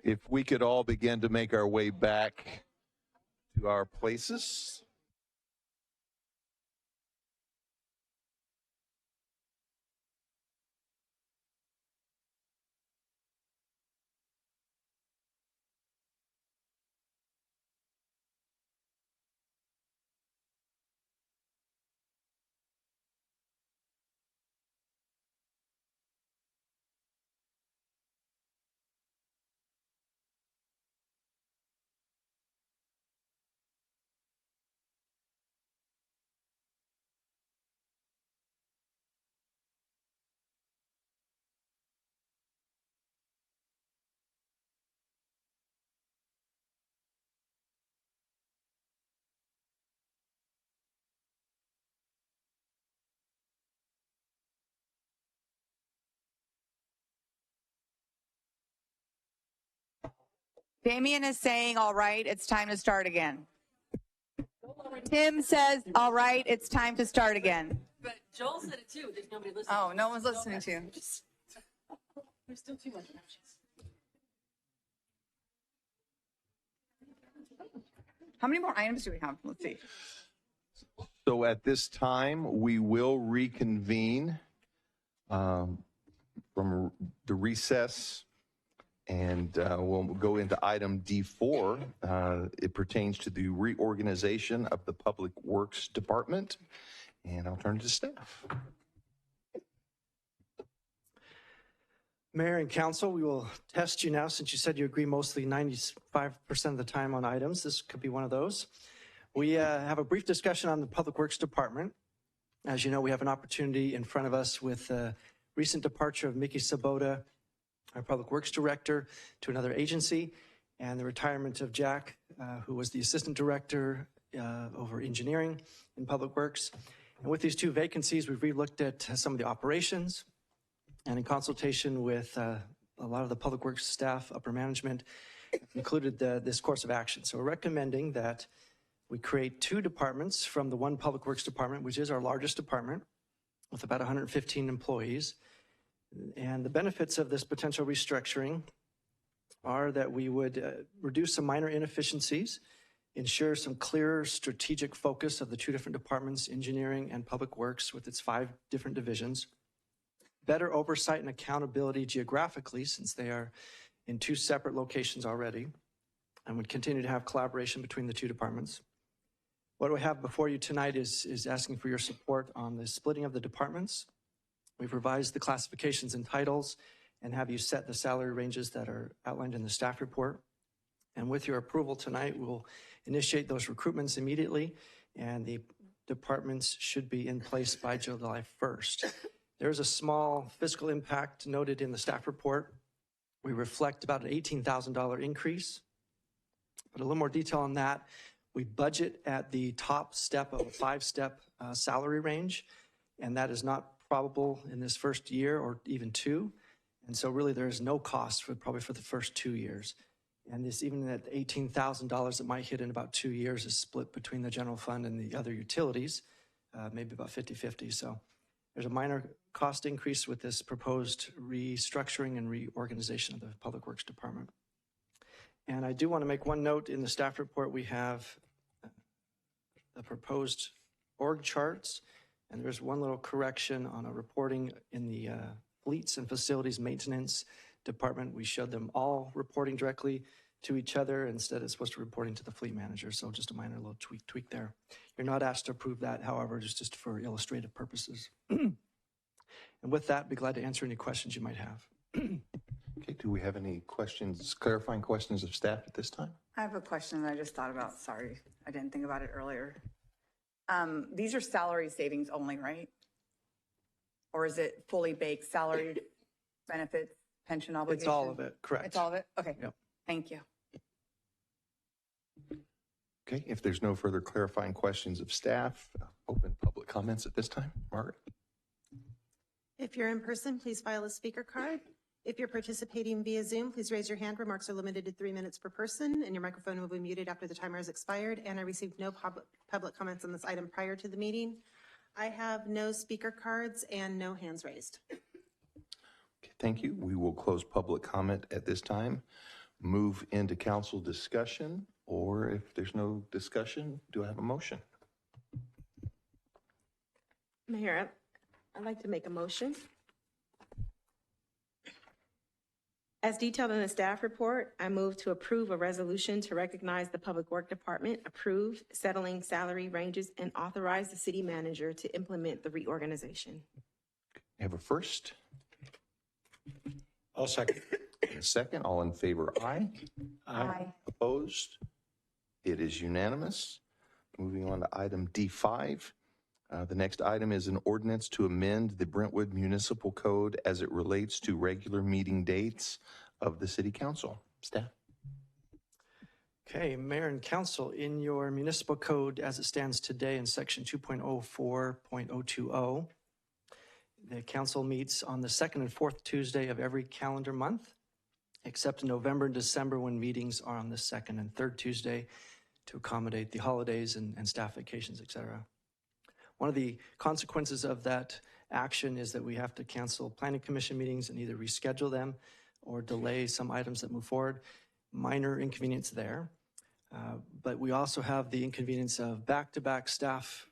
If we could all begin to make our way back to our places. Damien is saying, all right, it's time to start again. Tim says, all right, it's time to start again. But Joel said it too. There's nobody listening. Oh, no one's listening to you. There's still too much. How many more items do we have? Let's see. So at this time, we will reconvene from the recess, and we'll go into item D4. It pertains to the reorganization of the Public Works Department, and I'll turn to staff. Mayor and council, we will test you now since you said you agree mostly 95% of the time on items. This could be one of those. We have a brief discussion on the Public Works Department. As you know, we have an opportunity in front of us with the recent departure of Mickey Sabota, our Public Works Director, to another agency, and the retirement of Jack, who was the Assistant Director over Engineering in Public Works. And with these two vacancies, we've re-looked at some of the operations, and in consultation with a lot of the Public Works staff, upper management, included this course of action. So we're recommending that we create two departments from the one Public Works Department, which is our largest department, with about 115 employees. And the benefits of this potential restructuring are that we would reduce some minor inefficiencies, ensure some clearer strategic focus of the two different departments, engineering and Public Works, with its 5 different divisions, better oversight and accountability geographically, since they are in 2 separate locations already, and would continue to have collaboration between the 2 departments. What we have before you tonight is asking for your support on the splitting of the departments. We've revised the classifications and titles and have you set the salary ranges that are outlined in the staff report. And with your approval tonight, we'll initiate those recruitments immediately, and the departments should be in place by July 1st. There's a small fiscal impact noted in the staff report. We reflect about an $18,000 increase, but a little more detail on that. We budget at the top step of a 5-step salary range, and that is not probable in this first year or even 2. And so really there is no cost probably for the first 2 years. And this, even at $18,000 that might hit in about 2 years, is split between the general fund and the other utilities, maybe about 50-50. So there's a minor cost increase with this proposed restructuring and reorganization of the Public Works Department. And I do want to make one note. In the staff report, we have the proposed org charts, and there's one little correction on a reporting in the Fleets and Facilities Maintenance Department. We showed them all reporting directly to each other. Instead, it's supposed to be reporting to the fleet manager, so just a minor little tweak there. You're not asked to approve that, however, just for illustrative purposes. And with that, I'd be glad to answer any questions you might have. Okay, do we have any questions, clarifying questions of staff at this time? I have a question that I just thought about. Sorry, I didn't think about it earlier. These are salary savings only, right? Or is it fully baked salary, benefits, pension obligations? It's all of it, correct. It's all of it? Okay, Yep. Thank you. Okay, if there's no further clarifying questions of staff, open public comments at this time. Margaret? If you're in person, please file a speaker card. If you're participating via Zoom, please raise your hand. Remarks are limited to 3 minutes per person, and your microphone will be muted after the timer has expired. And I received no public comments on this item prior to the meeting. I have no speaker cards and no hands raised. Okay, thank you. We will close public comment at this time. move into council discussion, or if there's no discussion, do I have a motion? Mayor, I'd like to make a motion. As detailed in the staff report, I move to approve a resolution to recognize the Public Work Department, approve settling salary ranges, and authorize the city manager to implement the reorganization. I have a first. I'll second. And a second. All in favor, aye. Aye. Opposed? It is unanimous. Moving on to item D5. The next item is an ordinance to amend the Brentwood Municipal Code as it relates to regular meeting dates of the City Council. Staff. Okay, Mayor and Council, in your municipal code as it stands today in section 2.04.020, the council meets on the second and fourth Tuesday of every calendar month, except in November and December when meetings are on the second and third Tuesday to accommodate the holidays and staff vacations, et cetera. One of the consequences of that action is that we have to cancel planning commission meetings and either reschedule them or delay some items that move forward. Minor inconvenience there. But we also have the inconvenience of back-to-back staff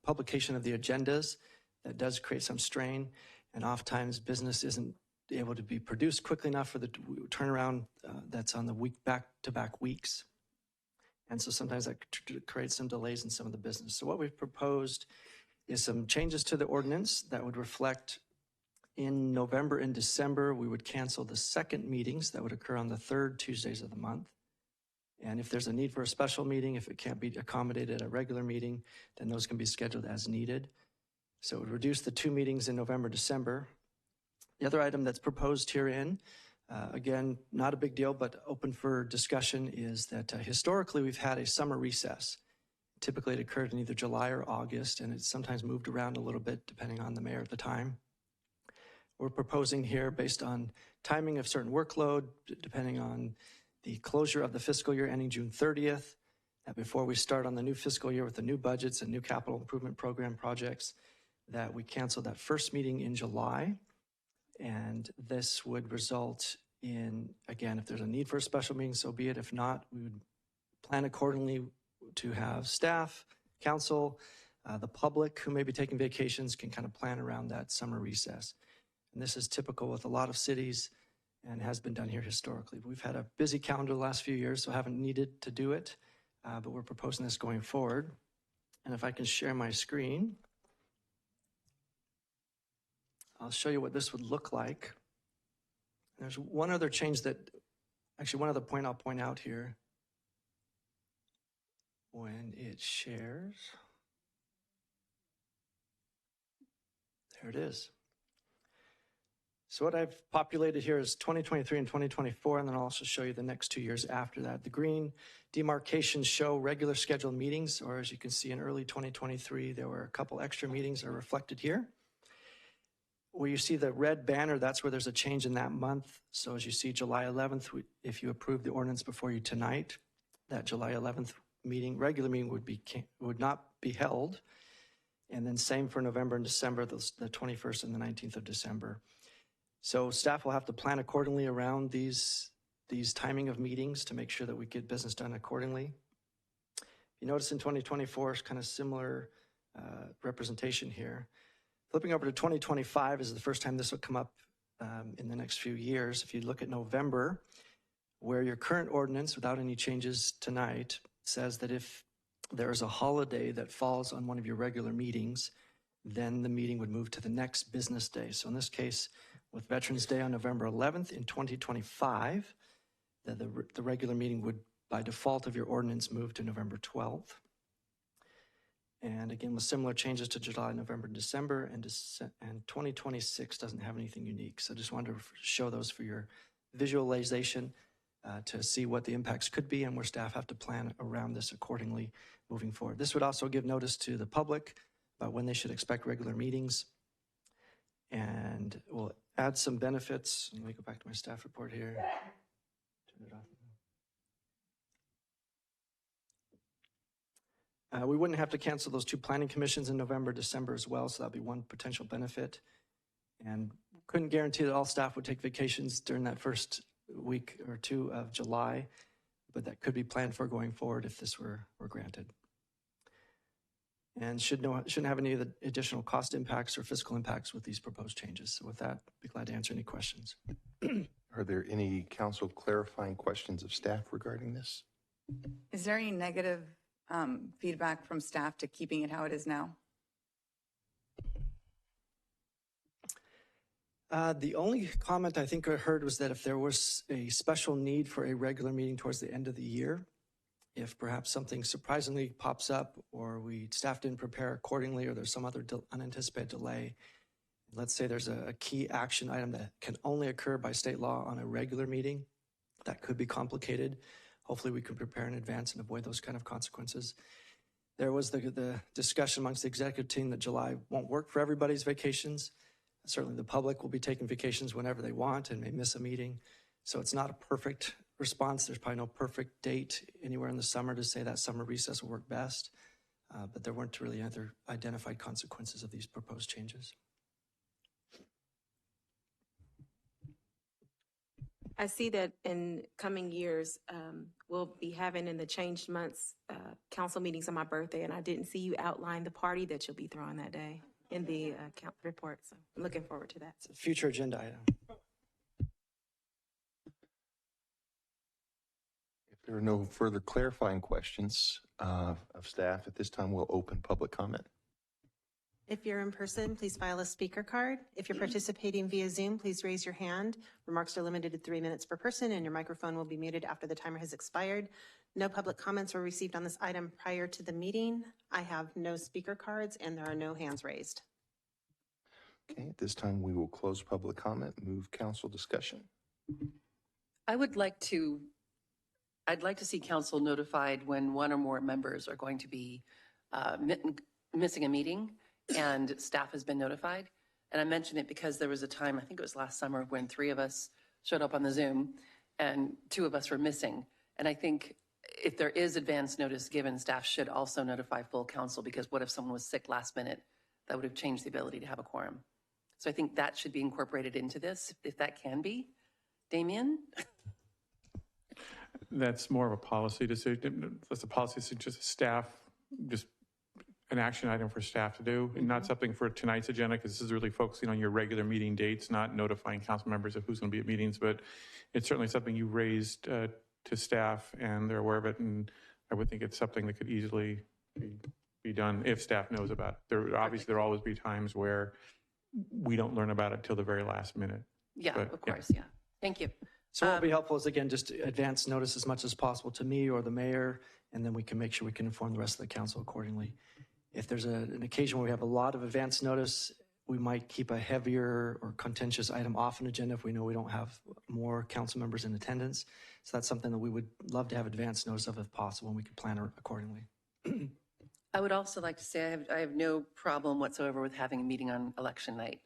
publication of the agendas. That does create some strain, and oftentimes business isn't able to be produced quickly enough for the turnaround that's on the back-to-back weeks. And so sometimes that creates some delays in some of the business. So what we've proposed is some changes to the ordinance that would reflect in November and December, we would cancel the second meetings that would occur on the third Tuesdays of the month. And if there's a need for a special meeting, if it can't be accommodated at a regular meeting, then those can be scheduled as needed. So it would reduce the 2 meetings in November, December. The other item that's proposed herein, again, not a big deal, but open for discussion, is that historically we've had a summer recess. Typically it occurred in either July or August, and it's sometimes moved around a little bit depending on the mayor at the time. We're proposing here, based on timing of certain workload, depending on the closure of the fiscal year ending June 30th, that before we start on the new fiscal year with the new budgets and new capital improvement program projects, that we cancel that first meeting in July. And this would result in, again, if there's a need for a special meeting, so be it. If not, we would plan accordingly to have staff, council, the public who may be taking vacations can kind of plan around that summer recess. And this is typical with a lot of cities and has been done here historically. We've had a busy calendar the last few years, so haven't needed to do it, but we're proposing this going forward. And if I can share my screen, I'll show you what this would look like. There's one other change that, actually one other point I'll point out here. When it shares, there it is. So what I've populated here is 2023 and 2024, and then I'll also show you the next 2 years after that. The green demarcations show regular scheduled meetings, or as you can see in early 2023, there were a couple extra meetings that are reflected here. Where you see the red banner, that's where there's a change in that month. So as you see July 11th, if you approve the ordinance before you tonight, that July 11th meeting, regular meeting would not be held. And then same for November and December, the 21st and the 19th of December. So staff will have to plan accordingly around these timing of meetings to make sure that we get business done accordingly. You notice in 2024 is kind of similar representation here. Flipping over to 2025 is the first time this will come up in the next few years. If you look at November, where your current ordinance, without any changes tonight, says that if there is a holiday that falls on one of your regular meetings, then the meeting would move to the next business day. So in this case, with Veterans Day on November 11th in 2025, the regular meeting would, by default of your ordinance, move to November 12th. And again, with similar changes to July, November, December, and 2026 doesn't have anything unique. So just wanted to show those for your visualization to see what the impacts could be and where staff have to plan around this accordingly moving forward. This would also give notice to the public about when they should expect regular meetings. And we'll add some benefits. Let me go back to my staff report here. Turn it off. We wouldn't have to cancel those 2 planning commissions in November, December as well, so that'd be one potential benefit. And couldn't guarantee that all staff would take vacations during that first week or two of July, but that could be planned for going forward if this were granted. And shouldn't have any of the additional cost impacts or fiscal impacts with these proposed changes. So with that, I'd be glad to answer any questions. Are there any council clarifying questions of staff regarding this? Is there any negative feedback from staff to keeping it how it is now? The only comment I think I heard was that if there was a special need for a regular meeting towards the end of the year, if perhaps something surprisingly pops up or staff didn't prepare accordingly or there's some other unanticipated delay, let's say there's a key action item that can only occur by state law on a regular meeting, that could be complicated. Hopefully we can prepare in advance and avoid those kind of consequences. There was the discussion amongst the executive team that July won't work for everybody's vacations. Certainly the public will be taking vacations whenever they want and may miss a meeting. So it's not a perfect response. There's probably no perfect date anywhere in the summer to say that summer recess will work best. But there weren't really other identified consequences of these proposed changes. I see that in coming years, we'll be having in the changed months, council meetings on my birthday, and I didn't see you outline the party that you'll be throwing that day in the council report. So I'm looking forward to that. It's a future agenda item. If there are no further clarifying questions of staff, at this time we'll open public comment. If you're in person, please file a speaker card. If you're participating via Zoom, please raise your hand. Remarks are limited to 3 minutes per person, and your microphone will be muted after the timer has expired. No public comments were received on this item prior to the meeting. I have no speaker cards, and there are no hands raised. Okay, at this time we will close public comment, move council discussion. I'd like to see council notified when one or more members are going to be missing a meeting and staff has been notified. And I mention it because there was a time, I think it was last summer, when 3 of us showed up on the Zoom and 2 of us were missing. And I think if there is advance notice given, staff should also notify full council, because what if someone was sick last minute? That would have changed the ability to have a quorum. So I think that should be incorporated into this, if that can be. Damien? That's more of a policy decision. That's a policy decision, just staff, just an action item for staff to do, and not something for tonight's agenda, because this is really focusing on your regular meeting dates, not notifying council members of who's going to be at meetings. But it's certainly something you raised to staff, and they're aware of it. And I would think it's something that could easily be done if staff knows about it. Obviously, there'll always be times where we don't learn about it till the very last minute. Yeah, but, of course, yeah. Thank you. So what will be helpful is, again, just advance notice as much as possible to me or the mayor, and then we can make sure we can inform the rest of the council accordingly. If there's an occasion where we have a lot of advance notice, we might keep a heavier or contentious item off an agenda if we know we don't have more council members in attendance. So that's something that we would love to have advance notice of if possible, and we could plan accordingly. I would also like to say I have no problem whatsoever with having a meeting on election night.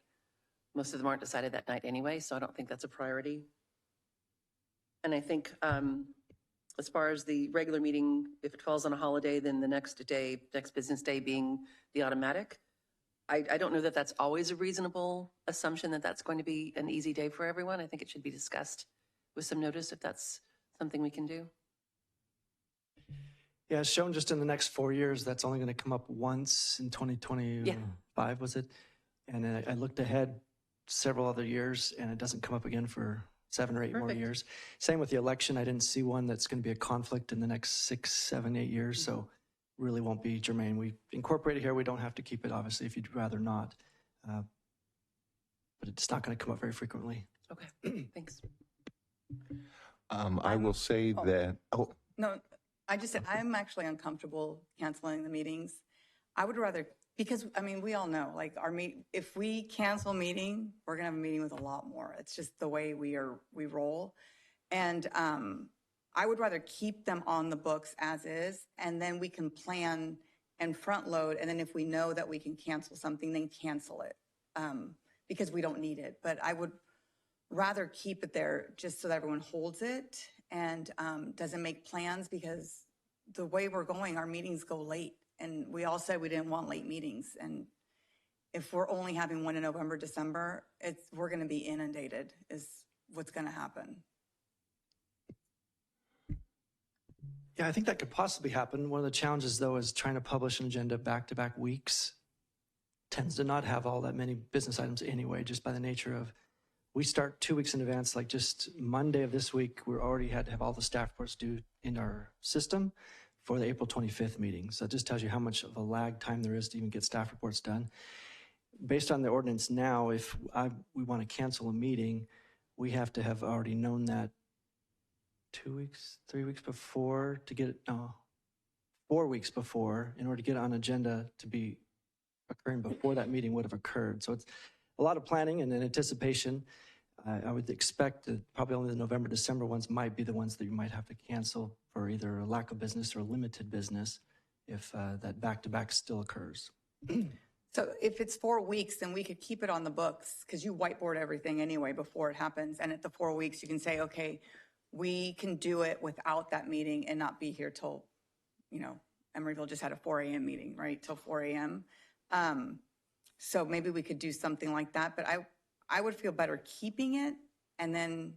Most of them aren't decided that night anyway, so I don't think that's a priority. And I think as far as the regular meeting, if it falls on a holiday, then the next business day being the automatic. I don't know that that's always a reasonable assumption that that's going to be an easy day for everyone. I think it should be discussed with some notice if that's something we can do. Yeah, it's shown just in the next 4 years, that's only going to come up once in 2025, was it? And I looked ahead several other years, and it doesn't come up again for 7 or 8 more years. Same with the election. I didn't see one that's going to be a conflict in the next 6, 7, 8 years. So really won't be germane. We incorporate it here. We don't have to keep it, obviously, if you'd rather not. But it's not going to come up very frequently. Okay, thanks. I will say that, No, I just said I'm actually uncomfortable canceling the meetings. I would rather, because I mean, we all know, like if we cancel a meeting, we're gonna have a meeting with a lot more. It's just the way we roll. And I would rather keep them on the books as is, and then we can plan and front load. And then if we know that we can cancel something, then cancel it because we don't need it. But I would rather keep it there just so that everyone holds it and doesn't make plans, because the way we're going, our meetings go late. And we all said we didn't want late meetings. And if we're only having one in November, December, we're going to be inundated is what's going to happen. Yeah, I think that could possibly happen. One of the challenges, though, is trying to publish an agenda back-to-back weeks. Tends to not have all that many business items anyway, just by the nature of, we start 2 weeks in advance. Like just Monday of this week, we already had to have all the staff reports due in our system for the April 25th meeting. So it just tells you how much of a lag time there is to even get staff reports done. Based on the ordinance now, if we want to cancel a meeting, we have to have already known that 2 weeks, 3 weeks before to get it, no, 4 weeks before, in order to get it on agenda to be occurring before that meeting would have occurred. So it's a lot of planning and an anticipation. I would expect that probably only the November, December ones might be the ones that you might have to cancel for either a lack of business or limited business if that back-to-back still occurs. So if it's 4 weeks, then we could keep it on the books because you whiteboard everything anyway before it happens. And at the 4 weeks, you can say, okay, we can do it without that meeting and not be here till, Emeryville just had a 4 a.m. meeting, right? Till 4 a.m. So maybe we could do something like that, but I would feel better keeping it and then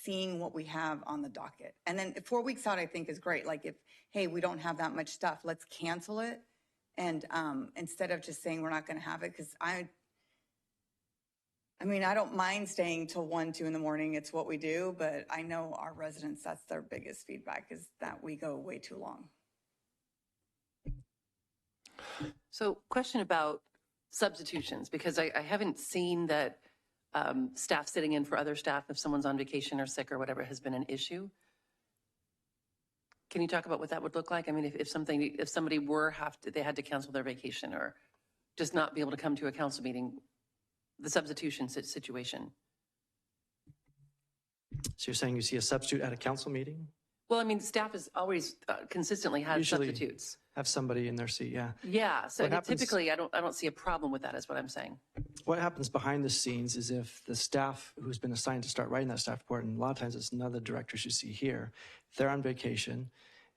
seeing what we have on the docket. And then 4 weeks out, I think is great. Like if, hey, we don't have that much stuff, let's cancel it. And instead of just saying we're not going to have it, because I don't mind staying till 1, 2 in the morning. It's what we do, but I know our residents, that's their biggest feedback is that we go way too long. So question about substitutions, because I haven't seen that staff sitting in for other staff if someone's on vacation or sick or whatever has been an issue. Can you talk about what that would look like? I mean, if somebody they had to cancel their vacation or just not be able to come to a council meeting, the substitution situation. So you're saying you see a substitute at a council meeting? Well, I mean, staff has always consistently had Usually substitutes. Have somebody in their seat, yeah. Yeah, so typically I don't see a problem with that is what I'm saying. What happens behind the scenes is if the staff who's been assigned to start writing that staff report, and a lot of times it's none of the directors you see here, if they're on vacation,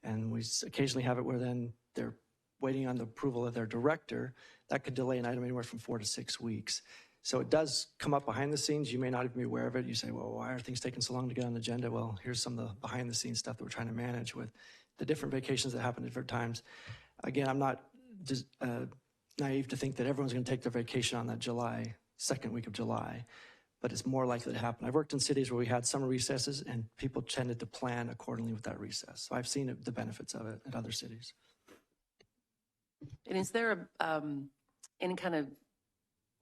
and we occasionally have it where then they're waiting on the approval of their director, that could delay an item anywhere from 4 to 6 weeks. So it does come up behind the scenes. You may not even be aware of it. You say, well, why are things taking so long to get on the agenda? Well, here's some of the behind the scenes stuff that we're trying to manage with the different vacations that happen at different times. Again, I'm not just naive to think that everyone's going to take their vacation on that second week of July, but it's more likely to happen. I've worked in cities where we had summer recesses and people tended to plan accordingly with that recess. So I've seen the benefits of it at other cities. And is there any kind of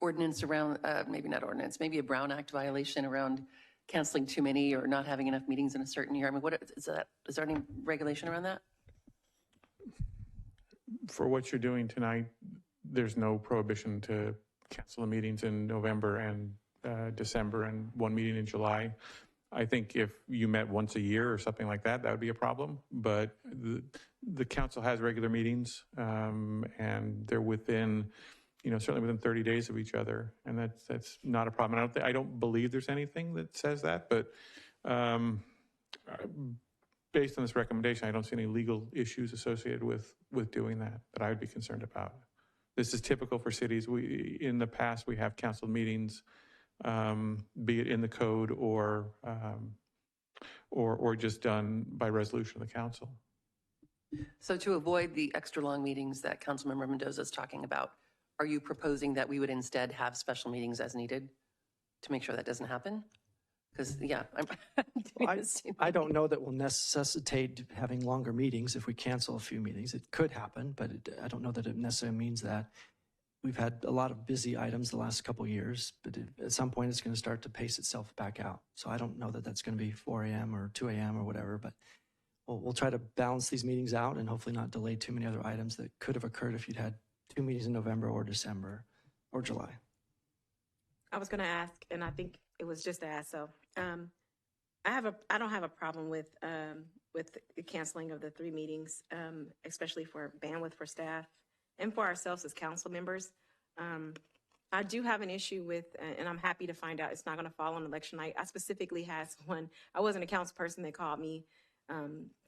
ordinance around, maybe not ordinance, maybe a Brown Act violation around canceling too many or not having enough meetings in a certain year? I mean, is there any regulation around that? For what you're doing tonight, there's no prohibition to cancel the meetings in November and December and one meeting in July. I think if you met once a year or something like that, that would be a problem. But the council has regular meetings and they're within, certainly within 30 days of each other. And that's not a problem. I don't believe there's anything that says that, but based on this recommendation, I don't see any legal issues associated with doing that I would be concerned about. This is typical for cities. In the past, we have canceled meetings, be it in the code or just done by resolution of the council. So to avoid the extra long meetings that Councilmember Mendoza is talking about, are you proposing that we would instead have special meetings as needed to make sure that doesn't happen? Because, yeah, I don't know that will necessitate having longer meetings if we cancel a few meetings. It could happen, but I don't know that it necessarily means that. We've had a lot of busy items the last couple of years, but at some point it's going to start to pace itself back out. So I don't know that that's going to be 4 a.m. or 2 a.m. or whatever, but we'll try to balance these meetings out and hopefully not delay too many other items that could have occurred if you'd had 2 meetings in November or December or July. I was going to ask, and I think it was just asked. So I don't have a problem with the canceling of the 3 meetings, especially for bandwidth for staff and for ourselves as council members. I do have an issue with, and I'm happy to find out it's not going to fall on election night. I specifically had someone, I wasn't a council person, that called me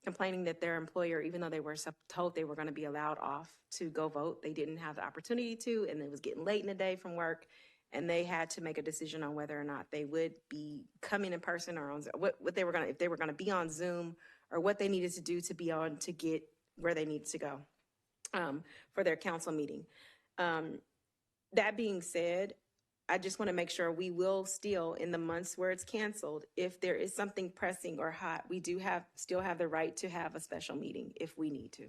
complaining that their employer, even though they were told they were going to be allowed off to go vote, they didn't have the opportunity to, and it was getting late in the day from work. And they had to make a decision on whether or not they would be coming in person or on what they were going to, if they were going to be on Zoom or what they needed to do to be on to get where they needed to go for their council meeting. That being said, I just want to make sure we will still, in the months where it's canceled, if there is something pressing or hot, we do still have the right to have a special meeting if we need to.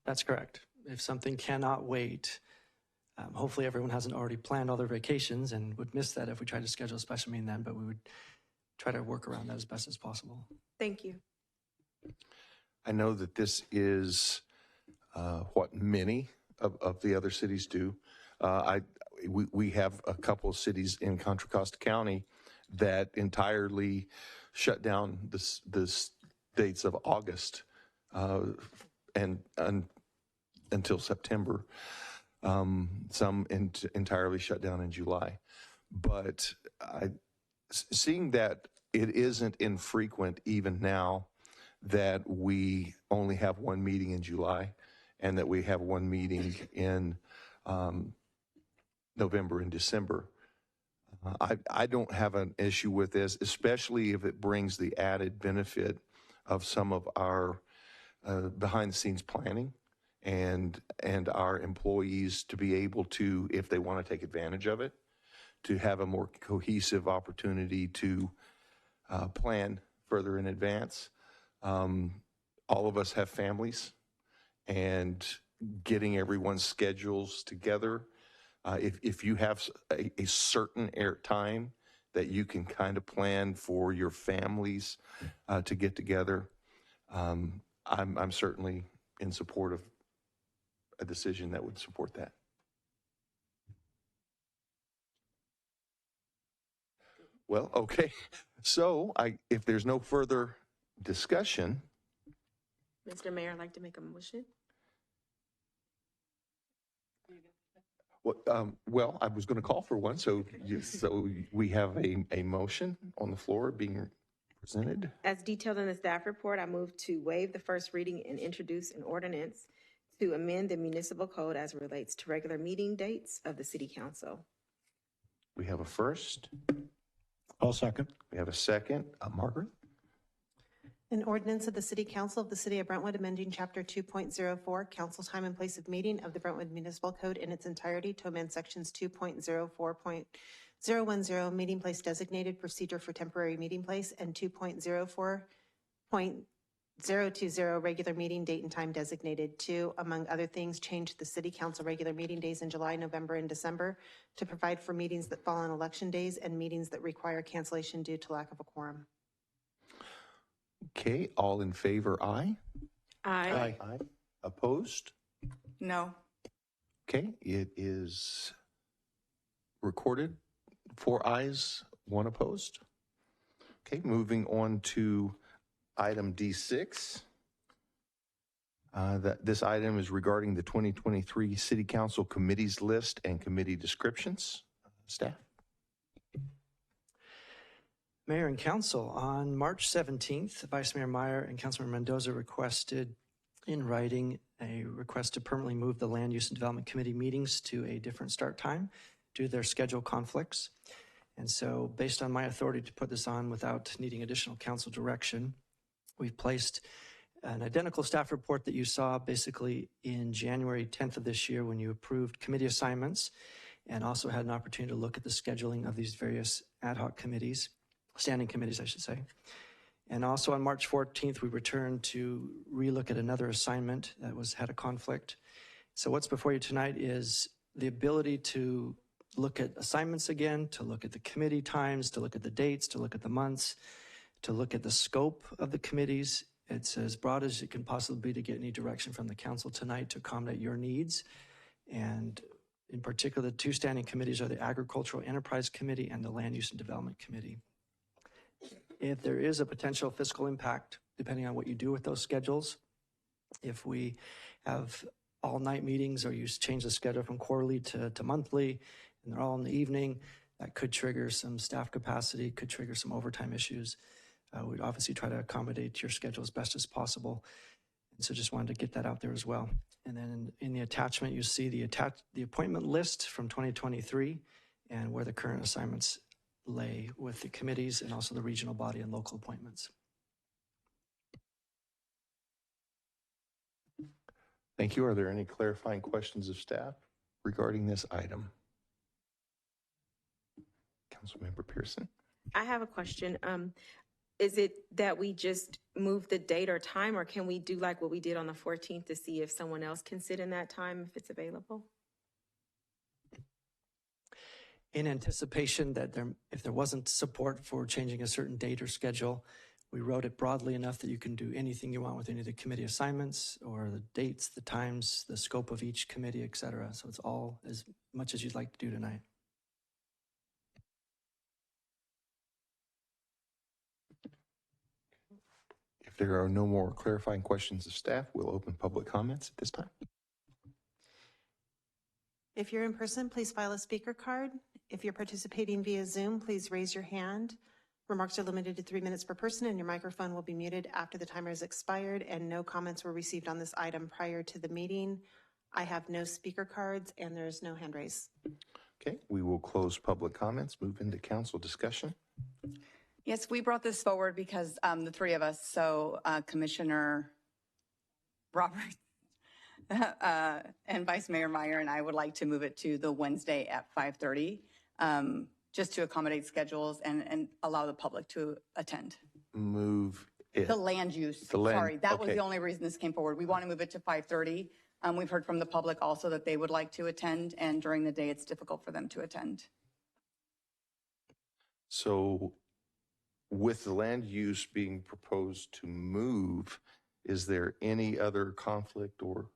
That's correct. If something cannot wait, hopefully everyone hasn't already planned all their vacations and would miss that if we tried to schedule a special meeting then, but we would try to work around that as best as possible. Thank you. I know that this is what many of the other cities do. We have a couple of cities in Contra Costa County that entirely shut down the dates of August and until September. Some entirely shut down in July. But seeing that it isn't infrequent even now that we only have one meeting in July and that we have one meeting in November and December. I don't have an issue with this, especially if it brings the added benefit of some of our behind-the-scenes planning and our employees to be able to, if they want to take advantage of it, to have a more cohesive opportunity to plan further in advance. All of us have families, and getting everyone's schedules together, if you have a certain time that you can kind of plan for your families to get together, I'm certainly in support of a decision that would support that. Well, okay. So if there's no further discussion. Mr. Mayor, I'd like to make a motion. Well, I was going to call for one, so we have a motion on the floor being presented. As detailed in the staff report, I move to waive the first reading and introduce an ordinance to amend the municipal code as it relates to regular meeting dates of the City Council. We have a first. I'll second. We have a second. Margaret? An ordinance of the City Council of the City of Brentwood amending Chapter 2.04, Council Time and Place of Meeting of the Brentwood Municipal Code in its entirety to amend Sections 2.04.010, Meeting Place Designated, Procedure for Temporary Meeting Place, and 2.04.020, Regular Meeting Date and Time Designated, to, among other things, change the City Council regular meeting days in July, November, and December to provide for meetings that fall on election days and meetings that require cancellation due to lack of a quorum. Okay, all in favor, aye? Aye. Aye. Opposed? No. Okay, it is recorded. 4 ayes, 1 opposed. Okay, moving on to item D6. This item is regarding the 2023 City Council committees list and committee descriptions. Staff? Mayor and Council, on March 17th, Vice Mayor Meyer and Councilmember Mendoza requested in writing a request to permanently move the Land Use and Development Committee meetings to a different start time due to their schedule conflicts. And so based on my authority to put this on without needing additional council direction, we've placed an identical staff report that you saw basically in January 10th of this year when you approved committee assignments and also had an opportunity to look at the scheduling of these various ad hoc committees. Standing committees, I should say. And also on March 14th, we returned to relook at another assignment that had a conflict. So what's before you tonight is the ability to look at assignments again, to look at the committee times, to look at the dates, to look at the months, to look at the scope of the committees. It's as broad as it can possibly be to get any direction from the council tonight to accommodate your needs. And in particular, the 2 standing committees are the Agricultural Enterprise Committee and the Land Use and Development Committee. If there is a potential fiscal impact, depending on what you do with those schedules, if we have all-night meetings or you change the schedule from quarterly to monthly, and they're all in the evening, that could trigger some staff capacity, could trigger some overtime issues. We'd obviously try to accommodate your schedule as best as possible. And so just wanted to get that out there as well. And then in the attachment, you see the appointment list from 2023 and where the current assignments lay with the committees and also the regional body and local appointments. Thank you. Are there any clarifying questions of staff regarding this item? Councilmember Pearson. I have a question. Is it that we just move the date or time, or can we do like what we did on the 14th to see if someone else can sit in that time if it's available? In anticipation that if there wasn't support for changing a certain date or schedule, we wrote it broadly enough that you can do anything you want with any of the committee assignments or the dates, the times, the scope of each committee, et cetera. So it's all as much as you'd like to do tonight. If there are no more clarifying questions of staff, we'll open public comments at this time. If you're in person, please file a speaker card. If you're participating via Zoom, please raise your hand. Remarks are limited to 3 minutes per person, and your microphone will be muted after the timer is expired, and no comments were received on this item prior to the meeting. I have no speaker cards, and there's no hand raise. Okay, we will close public comments, move into council discussion. Yes, we brought this forward because the three of us, so Commissioner Roberts and Vice Mayor Meyer and I would like to move it to the Wednesday at 5:30, just to accommodate schedules and allow the public to attend. Move it. The land use. Sorry, that was the only reason this came forward. We want to move it to 5:30. We've heard from the public also that they would like to attend, and during the day it's difficult for them to attend. So with the land use being proposed to move, is there any other conflict or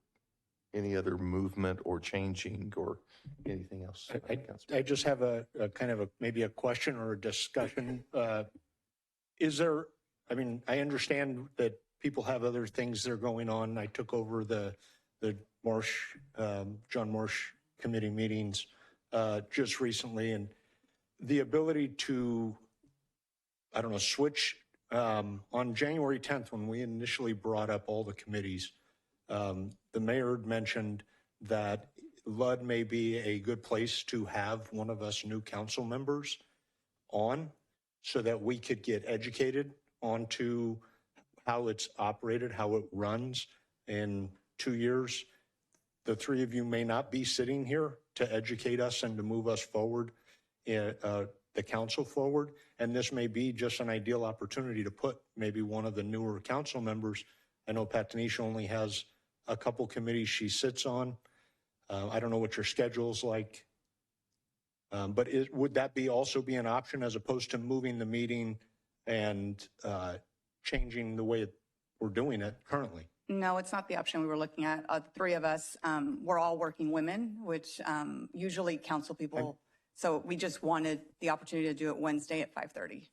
any other movement or changing or anything else? I just have a kind of maybe a question or a discussion. Is there, I mean, I understand that people have other things that are going on. I took over the John Marsh committee meetings just recently, and the ability to, I don't know, switch on January 10th when we initially brought up all the committees, the mayor had mentioned that LUD may be a good place to have one of us new council members on so that we could get educated onto how it's operated, how it runs in 2 years. The three of you may not be sitting here to educate us and to move us forward, the council forward. And this may be just an ideal opportunity to put maybe one of the newer council members. I know Pat Tanisha only has a couple committees she sits on. I don't know what your schedule's like. But would that also be an option as opposed to moving the meeting and changing the way we're doing it currently? No, it's not the option we were looking at. The three of us, we're all working women, which usually council people, so we just wanted the opportunity to do it Wednesday at 5:30.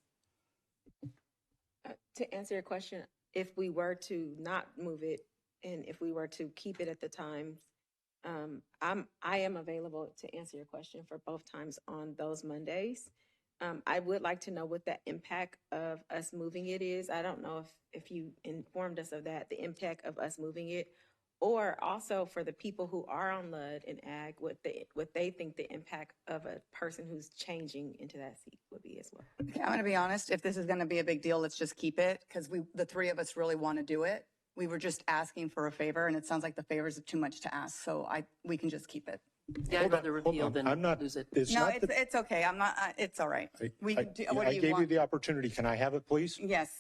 To answer your question, if we were to not move it and if we were to keep it at the times, I am available to answer your question for both times on those Mondays. I would like to know what the impact of us moving it is. I don't know if you informed us of that, the impact of us moving it, or also for the people who are on LUD and AG, what they think the impact of a person who's changing into that seat would be as well. Okay, I'm going to be honest. If this is going to be a big deal, let's just keep it because the three of us really want to do it. We were just asking for a favor, and it sounds like the favors are too much to ask, so we can just keep it. Yeah, I'd rather repeal than lose it. No, it's okay. I'm not. It's all right. I gave you the opportunity. Can I have it, please? Yes.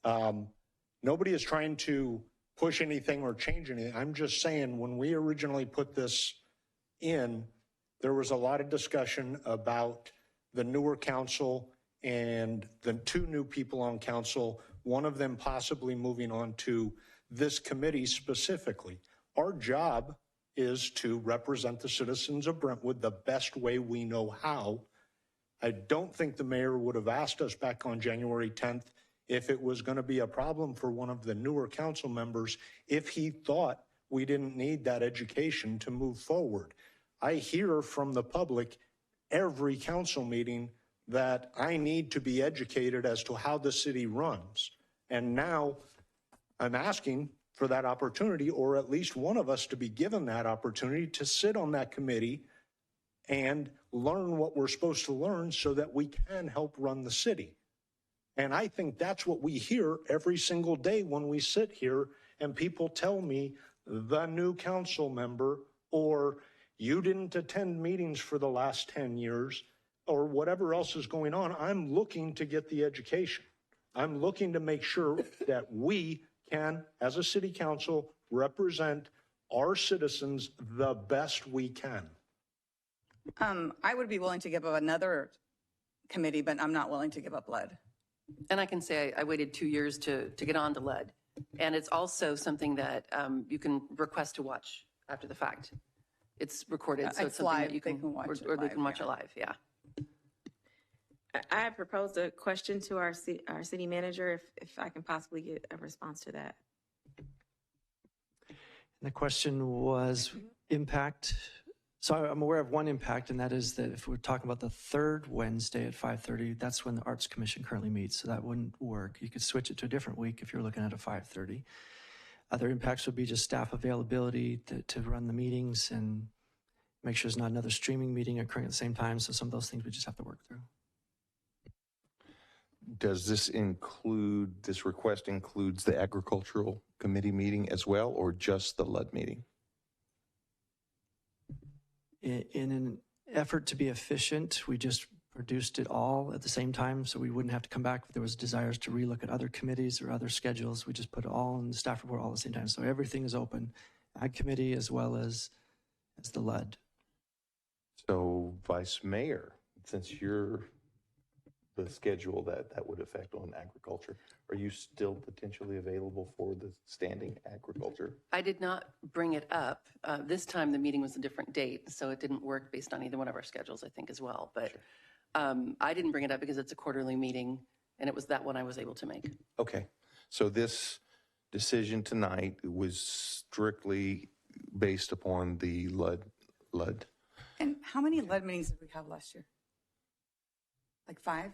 Nobody is trying to push anything or change anything. I'm just saying when we originally put this in, there was a lot of discussion about the newer council and the two new people on council, one of them possibly moving on to this committee specifically. Our job is to represent the citizens of Brentwood the best way we know how. I don't think the mayor would have asked us back on January 10th if it was going to be a problem for one of the newer council members if he thought we didn't need that education to move forward. I hear from the public every council meeting that I need to be educated as to how the city runs. And now I'm asking for that opportunity, or at least one of us to be given that opportunity to sit on that committee and learn what we're supposed to learn so that we can help run the city. And I think that's what we hear every single day when we sit here and people tell me the new council member, or you didn't attend meetings for the last 10 years, or whatever else is going on. I'm looking to get the education. I'm looking to make sure that we can, as a city council, represent our citizens the best we can. I would be willing to give up another committee, but I'm not willing to give up lead. And I can say I waited 2 years to get on to lead. And it's also something that you can request to watch after the fact. It's recorded, so it's something that you can watch or they can watch it live, yeah. I have proposed a question to our city manager, if I can possibly get a response to that. And the question was impact. So I'm aware of one impact, and that is that if we're talking about the third Wednesday at 5:30, that's when the Arts Commission currently meets, so that wouldn't work. You could switch it to a different week if you're looking at a 5:30. Other impacts would be just staff availability to run the meetings and make sure there's not another streaming meeting occurring at the same time. So some of those things we just have to work through. Does this request includes the agricultural committee meeting as well, or just the LUD meeting? In an effort to be efficient, we just produced it all at the same time, so we wouldn't have to come back if there was desires to relook at other committees or other schedules. We just put it all in the staff report all at the same time. So everything is open, Ag Committee as well as the LUD. So Vice Mayor, since you're the schedule that would affect on agriculture, are you still potentially available for the standing agriculture? I did not bring it up. This time the meeting was a different date, so it didn't work based on either one of our schedules, I think, as well. But sure. I didn't bring it up because it's a quarterly meeting, and it was that one I was able to make. Okay. So this decision tonight was strictly based upon the LUD. And how many LUD meetings did we have last year? Like 5?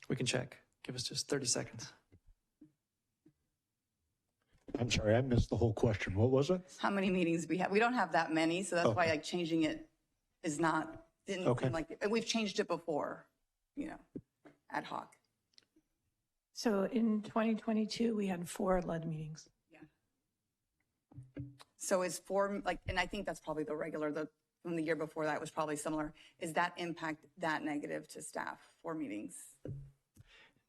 We can check. Give us just 30 seconds. I'm sorry, I missed the whole question. What was it? How many meetings we have? We don't have that many, so that's why like changing it is didn't seem like, and we've changed it before, ad hoc. So in 2022, we had 4 LUD meetings. Yeah. So is 4, and I think that's probably the regular, from the year before that was probably similar. Is that impact that negative to staff, 4 meetings?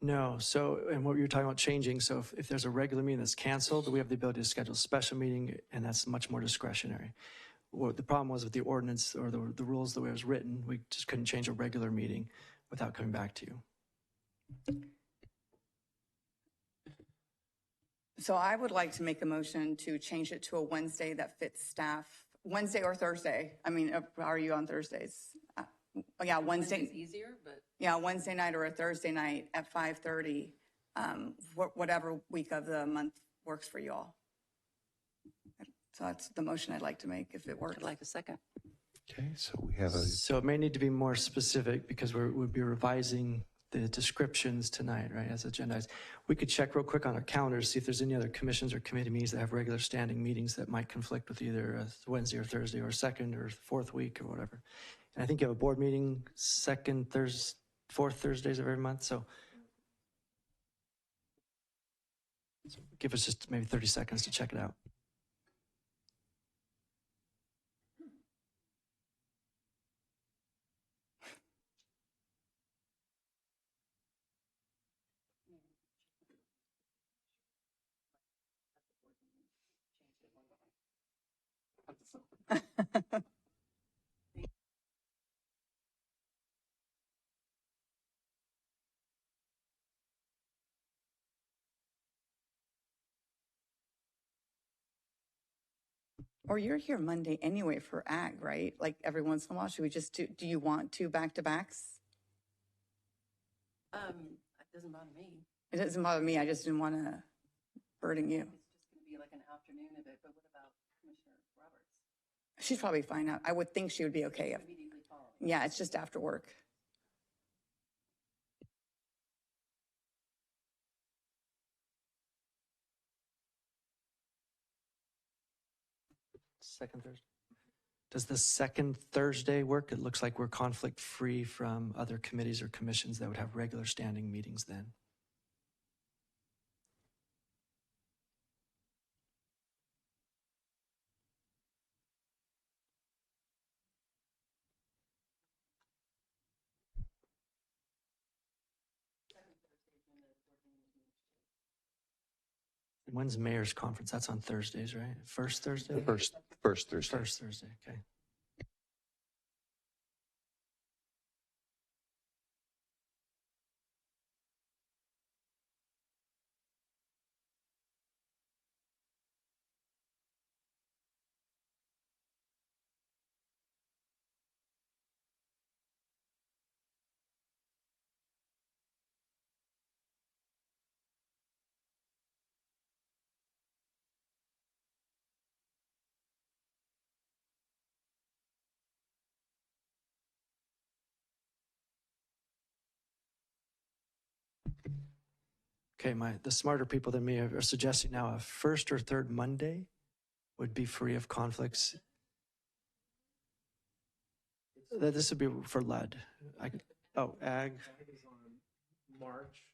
No. So, and what you're talking about changing, so if there's a regular meeting that's canceled, we have the ability to schedule a special meeting, and that's much more discretionary. What the problem was with the ordinance or the rules the way it was written, we just couldn't change a regular meeting without coming back to you. So I would like to make a motion to change it to a Wednesday that fits staff. Wednesday or Thursday. I mean, how are you on Thursdays? Yeah, Wednesday. Wednesday's easier, but yeah, Wednesday night or a Thursday night at 5:30, whatever week of the month works for you all. So that's the motion I'd like to make if it works. I'd like a second. Okay, so we have So it may need to be more specific because we'll be revising the descriptions tonight, right, as agendized. We could check real quick on our calendars, see if there's any other commissions or committee meetings that have regular standing meetings that might conflict with either a Wednesday or Thursday or second or fourth week or whatever. And I think you have a board meeting fourth Thursdays of every month. So give us just maybe 30 seconds to check it out. Or you're here Monday anyway for ag, right? Like every once in a while, should we just do you want 2 back-to-backs? It doesn't bother me. It doesn't bother me. I just didn't want to burden you. It's just going to be like an afternoon of it, but what about Commissioner Roberts? She's probably fine. I would think she would be okay. Immediately following. Yeah, it's just after work. Second Thursday. Does the second Thursday work? It looks like we're conflict-free from other committees or commissions that would have regular standing meetings then. When's mayor's conference? That's on Thursdays, right? First Thursday? First Thursday. First Thursday, okay. Okay, the smarter people than me are suggesting now a first or third Monday would be free of conflicts. This would be for lead. Ag. March.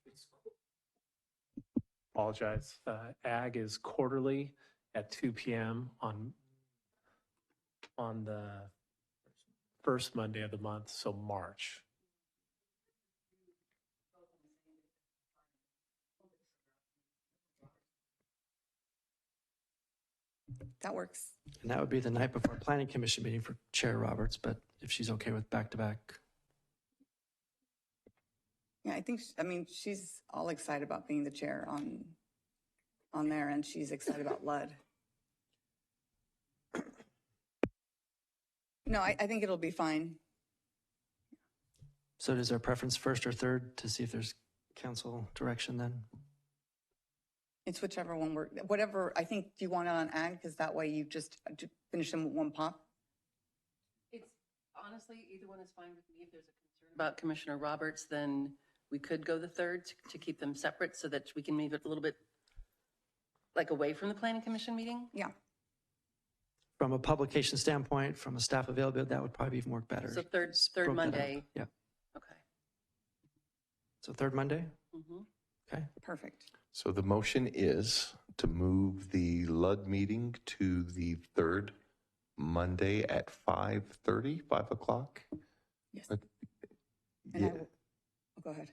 Apologize. Ag is quarterly at 2 p.m. on the first Monday of the month, so March. That works. And that would be the night before Planning Commission meeting for Chair Roberts, but if she's okay with back-to-back. Yeah, I mean, she's all excited about being the chair on there, and she's excited about LUD. No, I think it'll be fine. So is there a preference first or third to see if there's council direction then? It's whichever one whatever, I think, do you want it on ag? Because that way you just finish them with one pop. It's honestly, either one is fine with me. If there's a concern about Commissioner Roberts, then we could go the third to keep them separate so that we can move it a little bit like away from the Planning Commission meeting. Yeah. From a publication standpoint, from a staff availability, that would probably even work better. So third Broke that Monday. up. Yeah. Okay. So third Monday? Mm-hmm. Okay. Perfect. So the motion is to move the LUD meeting to the third Monday at 5:30, 5 o'clock? Yes. Yeah. Go ahead.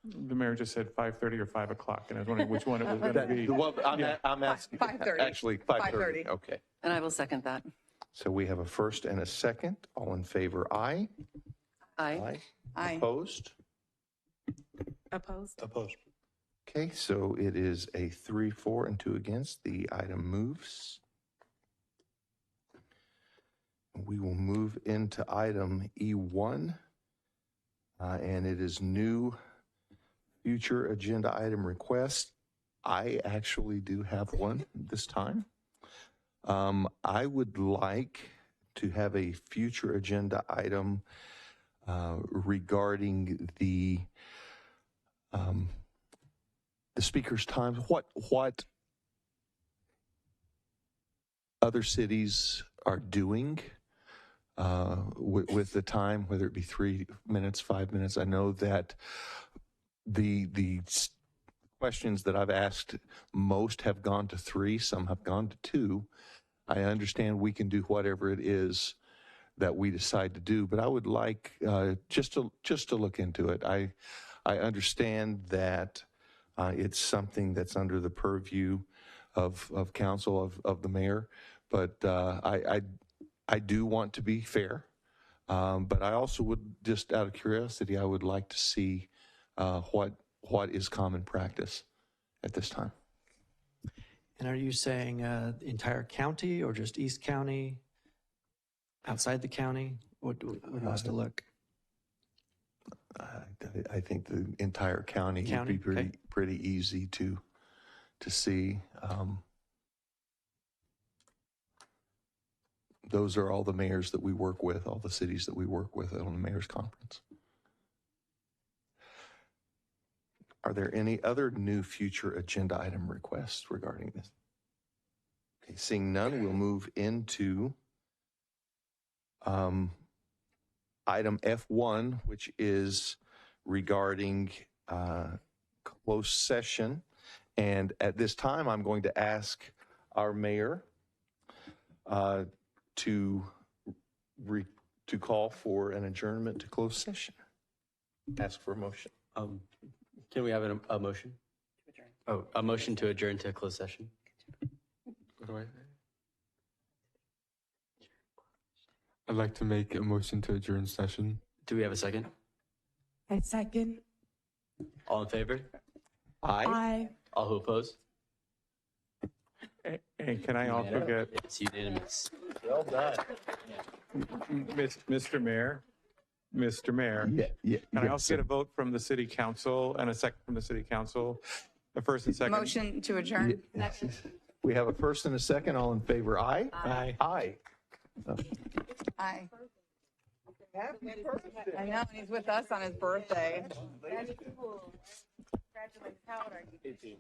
The mayor just said 5:30 or 5 o'clock, and I was wondering which one it was going to be. Well, I'm asking. 5:30. Actually, 5:30. Okay. And I will second that. So we have a first and a second. All in favor, aye. Aye. Aye. Opposed? Opposed? Opposed. Okay, so it is a 3-4 and 2 against. The item moves. We will move into item E1, and it is new future agenda item request. I actually do have one this time. I would like to have a future agenda item regarding the speaker's time. What other cities are doing with the time, whether it be 3 minutes, 5 minutes. I know that the questions that I've asked, most have gone to 3, some have gone to 2. I understand we can do whatever it is that we decide to do, but I would like just to look into it. I understand that it's something that's under the purview of council, of the mayor, but I do want to be fair, but I also would, just out of curiosity, I would like to see what is common practice at this time. And are you saying the entire county or just East County, outside the county? What wants to look? I think the entire county would be pretty easy to see. Those are all the mayors that we work with, all the cities that we work with on the mayor's conference. Are there any other new future agenda item requests regarding this? Okay, seeing none, we'll move into item F1, which is regarding closed session. And at this time, I'm going to ask our mayor to call for an adjournment to closed session. Ask for a motion. Can we have a motion? Oh, a motion to adjourn to closed session. I'd like to make a motion to adjourn session. Do we have a second? I second. All in favor? Aye. All who oppose? And can I also get, It's unanimous. Well done. Mr. Mayor? Mr. Mayor? Can I also get a vote from the city council and a second from the city council? The first and second. Motion to adjourn. We have a first and a second. All in favor, aye? Aye. Aye. Aye. I know, and he's with us on his birthday. Congratulations. How old are you? 18.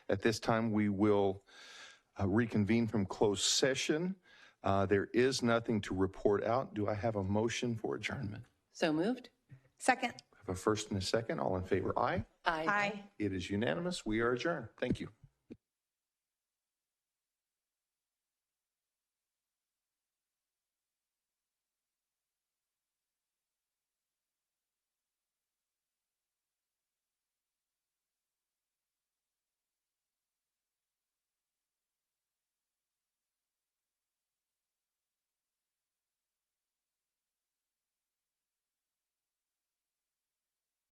At this time, we will reconvene from closed session. There is nothing to report out. Do I have a motion for adjournment? So moved. Second. I have a first and a second. All in favor, aye. Aye. It is unanimous. We are adjourned. Thank you.